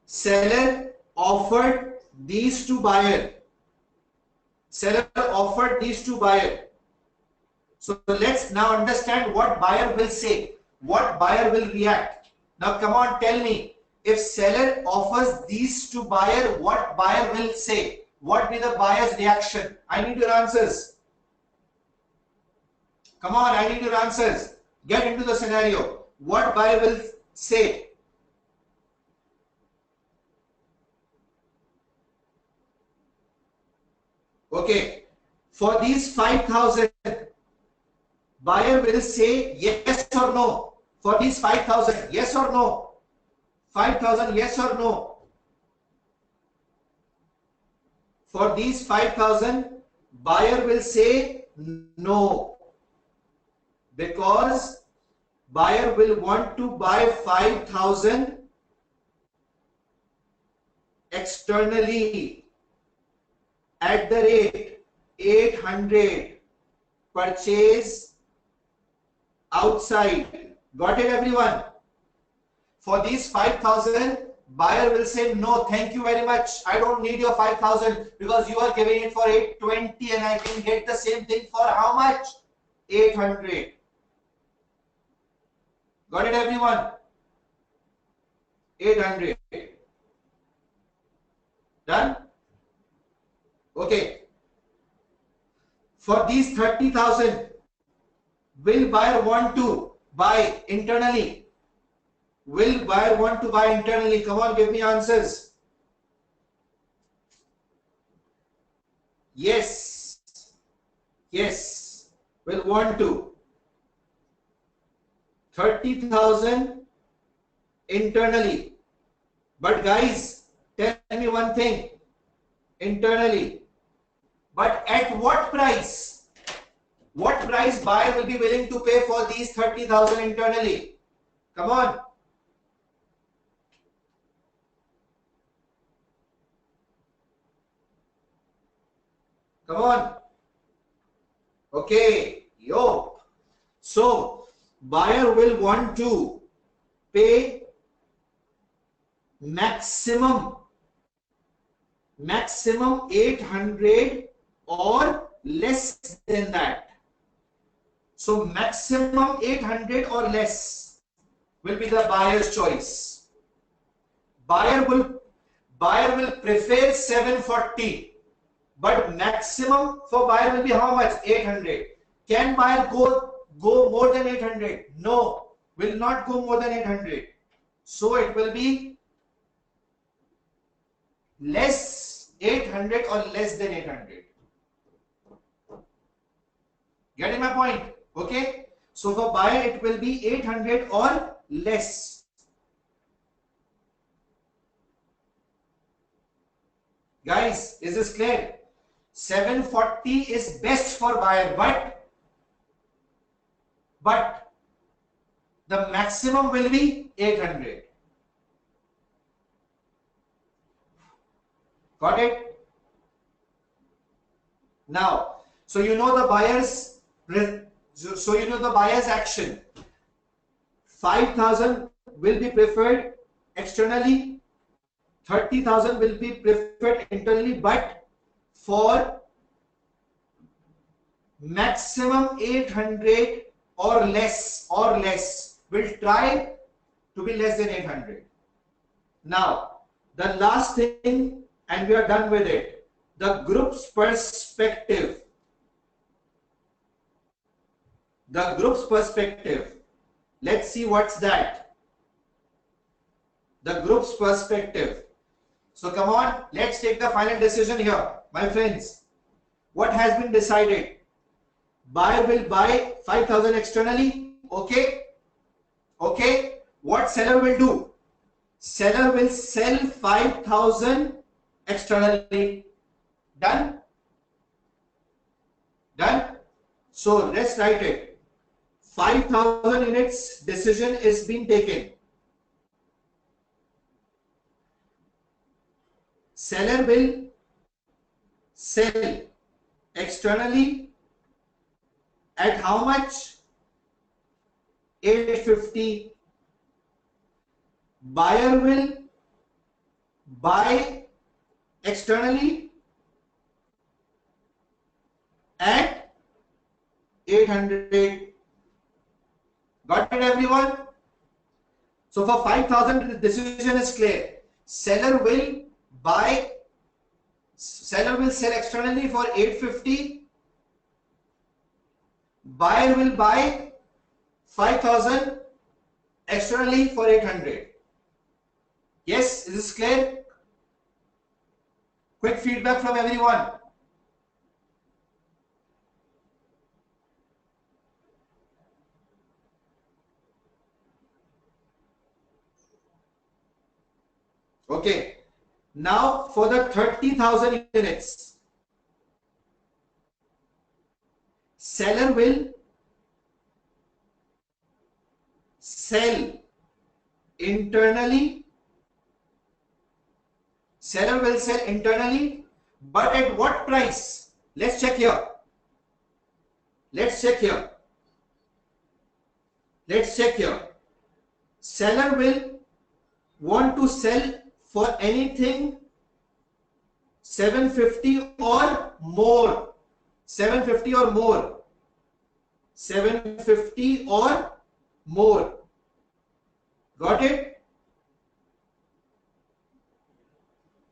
seller offered these to buyer. Seller offered these to buyer. So let's now understand what buyer will say, what buyer will react. Now come on, tell me, if seller offers these to buyer, what buyer will say? What will be the buyer's reaction? I need your answers. Come on, I need your answers. Get into the scenario. What buyer will say? Okay, for these 5,000, buyer will say yes or no. For these 5,000, yes or no? 5,000, yes or no? For these 5,000, buyer will say no. Because buyer will want to buy 5,000 externally at the rate 800, purchase outside. Got it, everyone? For these 5,000, buyer will say no, thank you very much, I don't need your 5,000 because you are giving it for 820 and I can get the same thing for how much? 800. Got it, everyone? 800. Done? Okay. For these 30,000, will buyer want to buy internally? Will buyer want to buy internally? Come on, give me answers. Yes. Yes. Will want to. 30,000 internally. But guys, tell me one thing. Internally. But at what price? What price buyer will be willing to pay for these 30,000 internally? Come on. Come on. Okay. Yo. So, buyer will want to pay maximum 800 or less than that. So maximum 800 or less will be the buyer's choice. Buyer will prefer 740, but maximum for buyer will be how much? 800. Can buyer go more than 800? No, will not go more than 800. So it will be less 800 or less than 800. Getting my point? Okay. So for buyer it will be 800 or less. Guys, is this clear? 740 is best for buyer, but the maximum will be 800. Got it? Now, so you know the buyer's action. 5,000 will be preferred externally, 30,000 will be preferred internally, but for maximum 800 or less, will try to be less than 800. Now, the last thing, and we are done with it, the group's perspective. The group's perspective. Let's see what's that. The group's perspective. So come on, let's take the final decision here, my friends. What has been decided? Buyer will buy 5,000 externally. Okay. Okay. What seller will do? Seller will sell 5,000 externally. Done? Done? So let's write it. 5,000 units decision is being taken. Seller will sell externally at how much? 850. Buyer will buy externally at 800. Got it, everyone? So for 5,000, the decision is clear. Seller will sell externally for 850. Buyer will buy 5,000 externally for 800. Yes, is this clear? Quick feedback from everyone. Okay. Now for the 30,000 units, seller will sell internally. Seller will sell internally, but at what price? Let's check here. Let's check here. Let's check here. Seller will want to sell for anything 750 or more. 750 or more. 750 or more. Got it?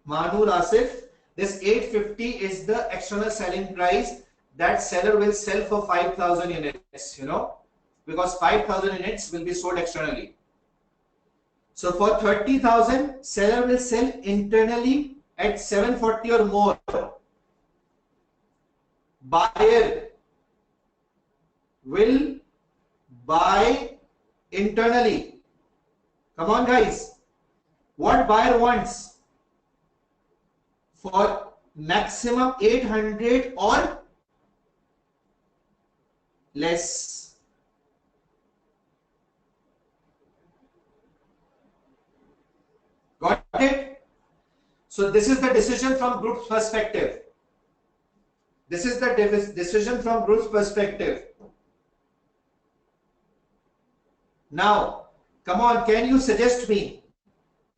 Manur Asif, this 850 is the external selling price that seller will sell for 5,000 units, because 5,000 units will be sold externally. So for 30,000, seller will sell internally at 740 or more. Buyer will buy internally. Come on guys. What buyer wants? For maximum 800 or less. Got it? So this is the decision from group's perspective. This is the decision from group's perspective. Now, come on, can you suggest me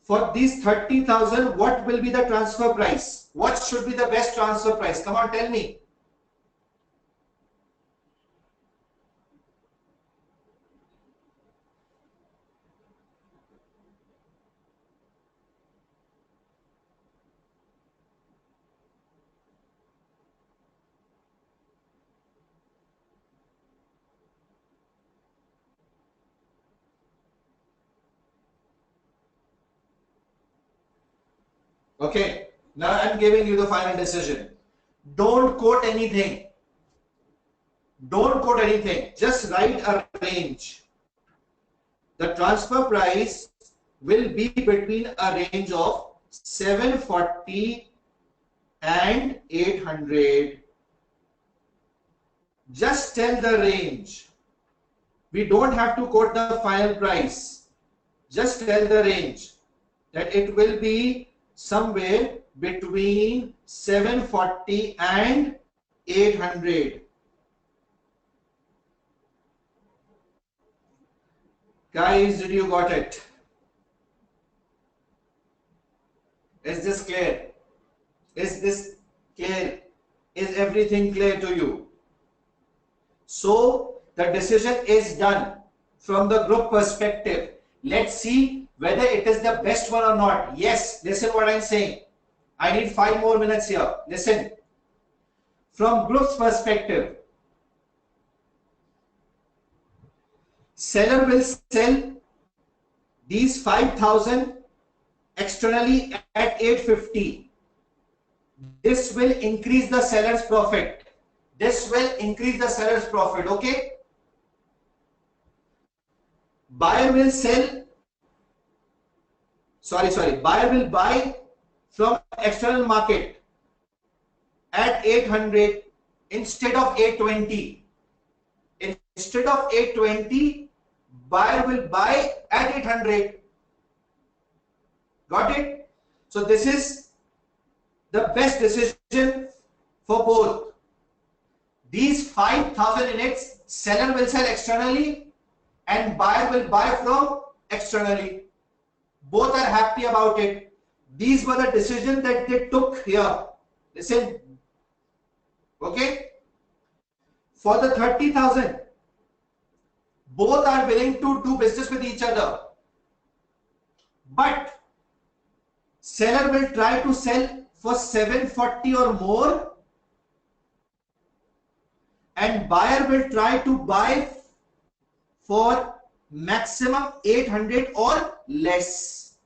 for these 30,000, what will be the transfer price? What should be the best transfer price? Come on, tell me. Okay, now I'm giving you the final decision. Don't quote anything. Don't quote anything. Just write a range. The transfer price will be between a range of 740 and 800. Just tell the range. We don't have to quote the final price. Just tell the range that it will be somewhere between 740 and 800. Guys, did you got it? Is this clear? Is this clear? Is everything clear to you? So the decision is done from the group perspective. Let's see whether it is the best one or not. Yes, listen what I'm saying. I need 5 more minutes here. Listen. From group's perspective, seller will sell these 5,000 externally at 850. This will increase the seller's profit. This will increase the seller's profit. Okay. Buyer will sell. Buyer will buy from external market at 800 instead of 820. Instead of 820, buyer will buy at 800. Got it? So this is the best decision for both. These 5,000 units, seller will sell externally and buyer will buy from externally. Both are happy about it. These were the decisions that they took here. Listen. Okay. For the 30,000, both are willing to do business with each other. But seller will try to sell for 740 or more and buyer will try to buy for maximum 800 or less.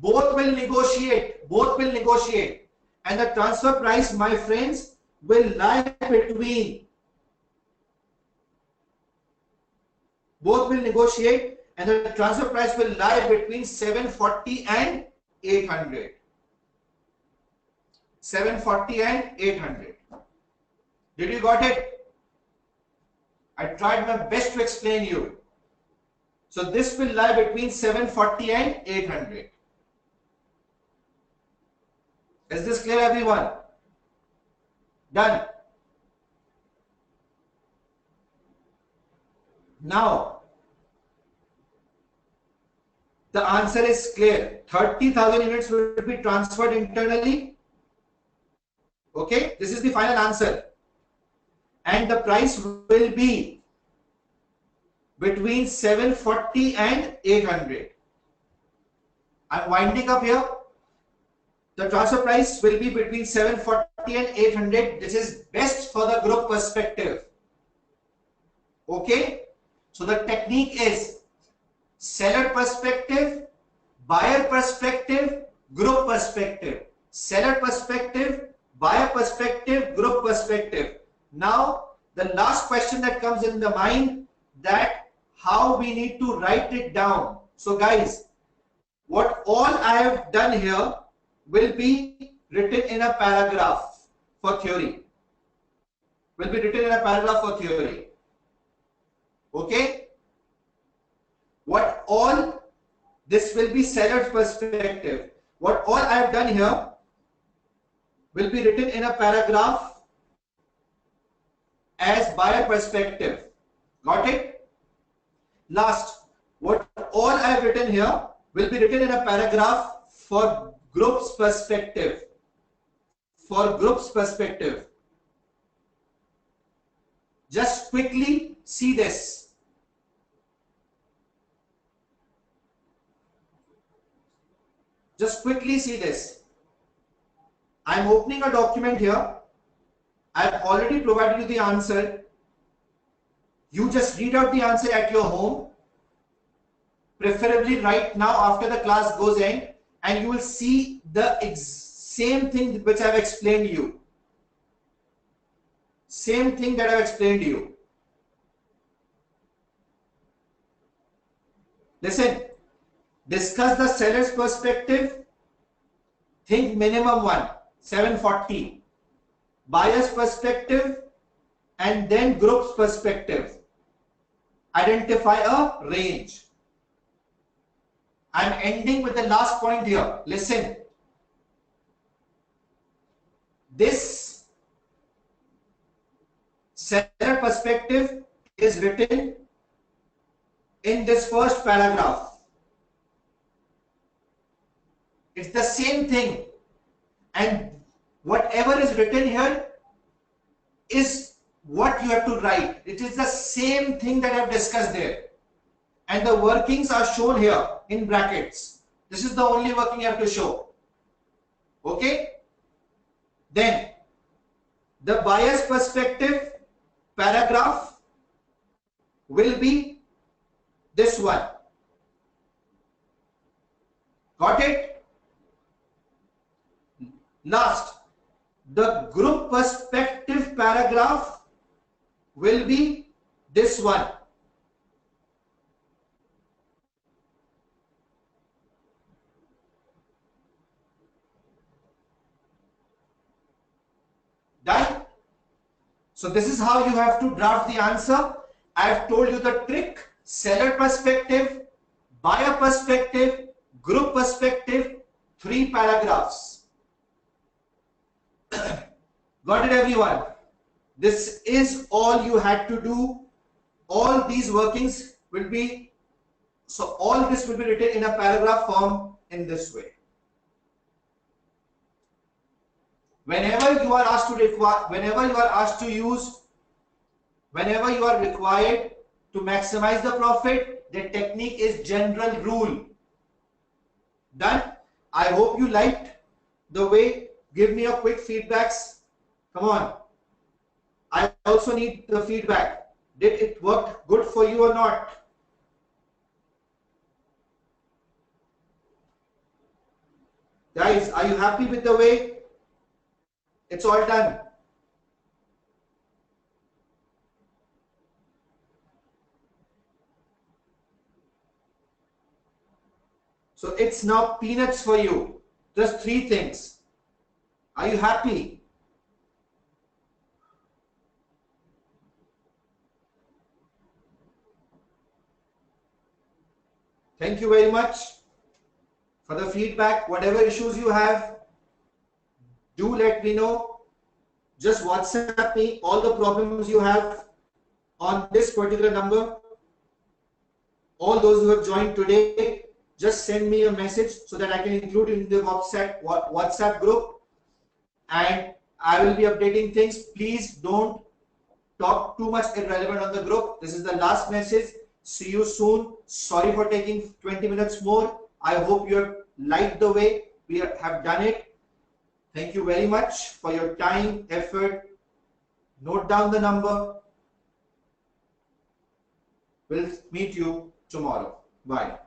Both will negotiate. Both will negotiate. And the transfer price, my friends, will lie between. Both will negotiate and the transfer price will lie between 740 and 800. 740 and 800. Did you got it? I tried my best to explain you. So this will lie between 740 and 800. Is this clear, everyone? Done. Now, the answer is clear. 30,000 units will be transferred internally. Okay, this is the final answer. And the price will be between 740 and 800. I'm winding up here. The transfer price will be between 740 and 800. This is best for the group perspective. Okay. So the technique is seller perspective, buyer perspective, group perspective. Seller perspective, buyer perspective, group perspective. Now the last question that comes in the mind, that how we need to write it down. So guys, what all I have done here will be written in a paragraph for theory. Will be written in a paragraph for theory. Okay? What all, this will be seller's perspective. What all I have done here will be written in a paragraph as buyer perspective. Got it? Last, what all I have written here will be written in a paragraph for group's perspective. For group's perspective. Just quickly see this. Just quickly see this. I'm opening a document here. I've already provided you the answer. You just read out the answer at your home, preferably right now after the class goes in, and you will see the same thing which I've explained to you. Same thing that I've explained to you. Listen, discuss the seller's perspective. Think minimum one, 740. Buyer's perspective, and then group's perspective. Identify a range. I'm ending with the last point here. Listen. This seller perspective is written in this first paragraph. It's the same thing. And whatever is written here is what you have to write. It is the same thing that I have discussed there. And the workings are shown here in brackets. This is the only working you have to show. Okay? Then, the buyer's perspective paragraph will be this one. Got it? Last, the group perspective paragraph will be this one. Done? So this is how you have to draft the answer. I have told you the trick: seller perspective, buyer perspective, group perspective, 3 paragraphs. Got it, everyone? This is all you had to do. All these workings will be, so all this will be written in a paragraph form in this way. Whenever you are asked to whenever you are required to maximize the profit, the technique is general rule. Done? I hope you liked the way. Give me a quick feedbacks. Come on. I also need the feedback. Did it work good for you or not? Guys, are you happy with the way it's all done? So it's now peanuts for you. Just 3 things. Are you happy? Thank you very much for the feedback. Whatever issues you have, do let me know. Just WhatsApp me all the problems you have on this particular number. All those who have joined today, just send me a message so that I can include in the WhatsApp group, and I will be updating things. Please don't talk too much irrelevant on the group. This is the last message. See you soon. Sorry for taking 20 minutes more. I hope you have liked the way we have done it. Thank you very much for your time, effort. Note down the number. We'll meet you tomorrow. Bye.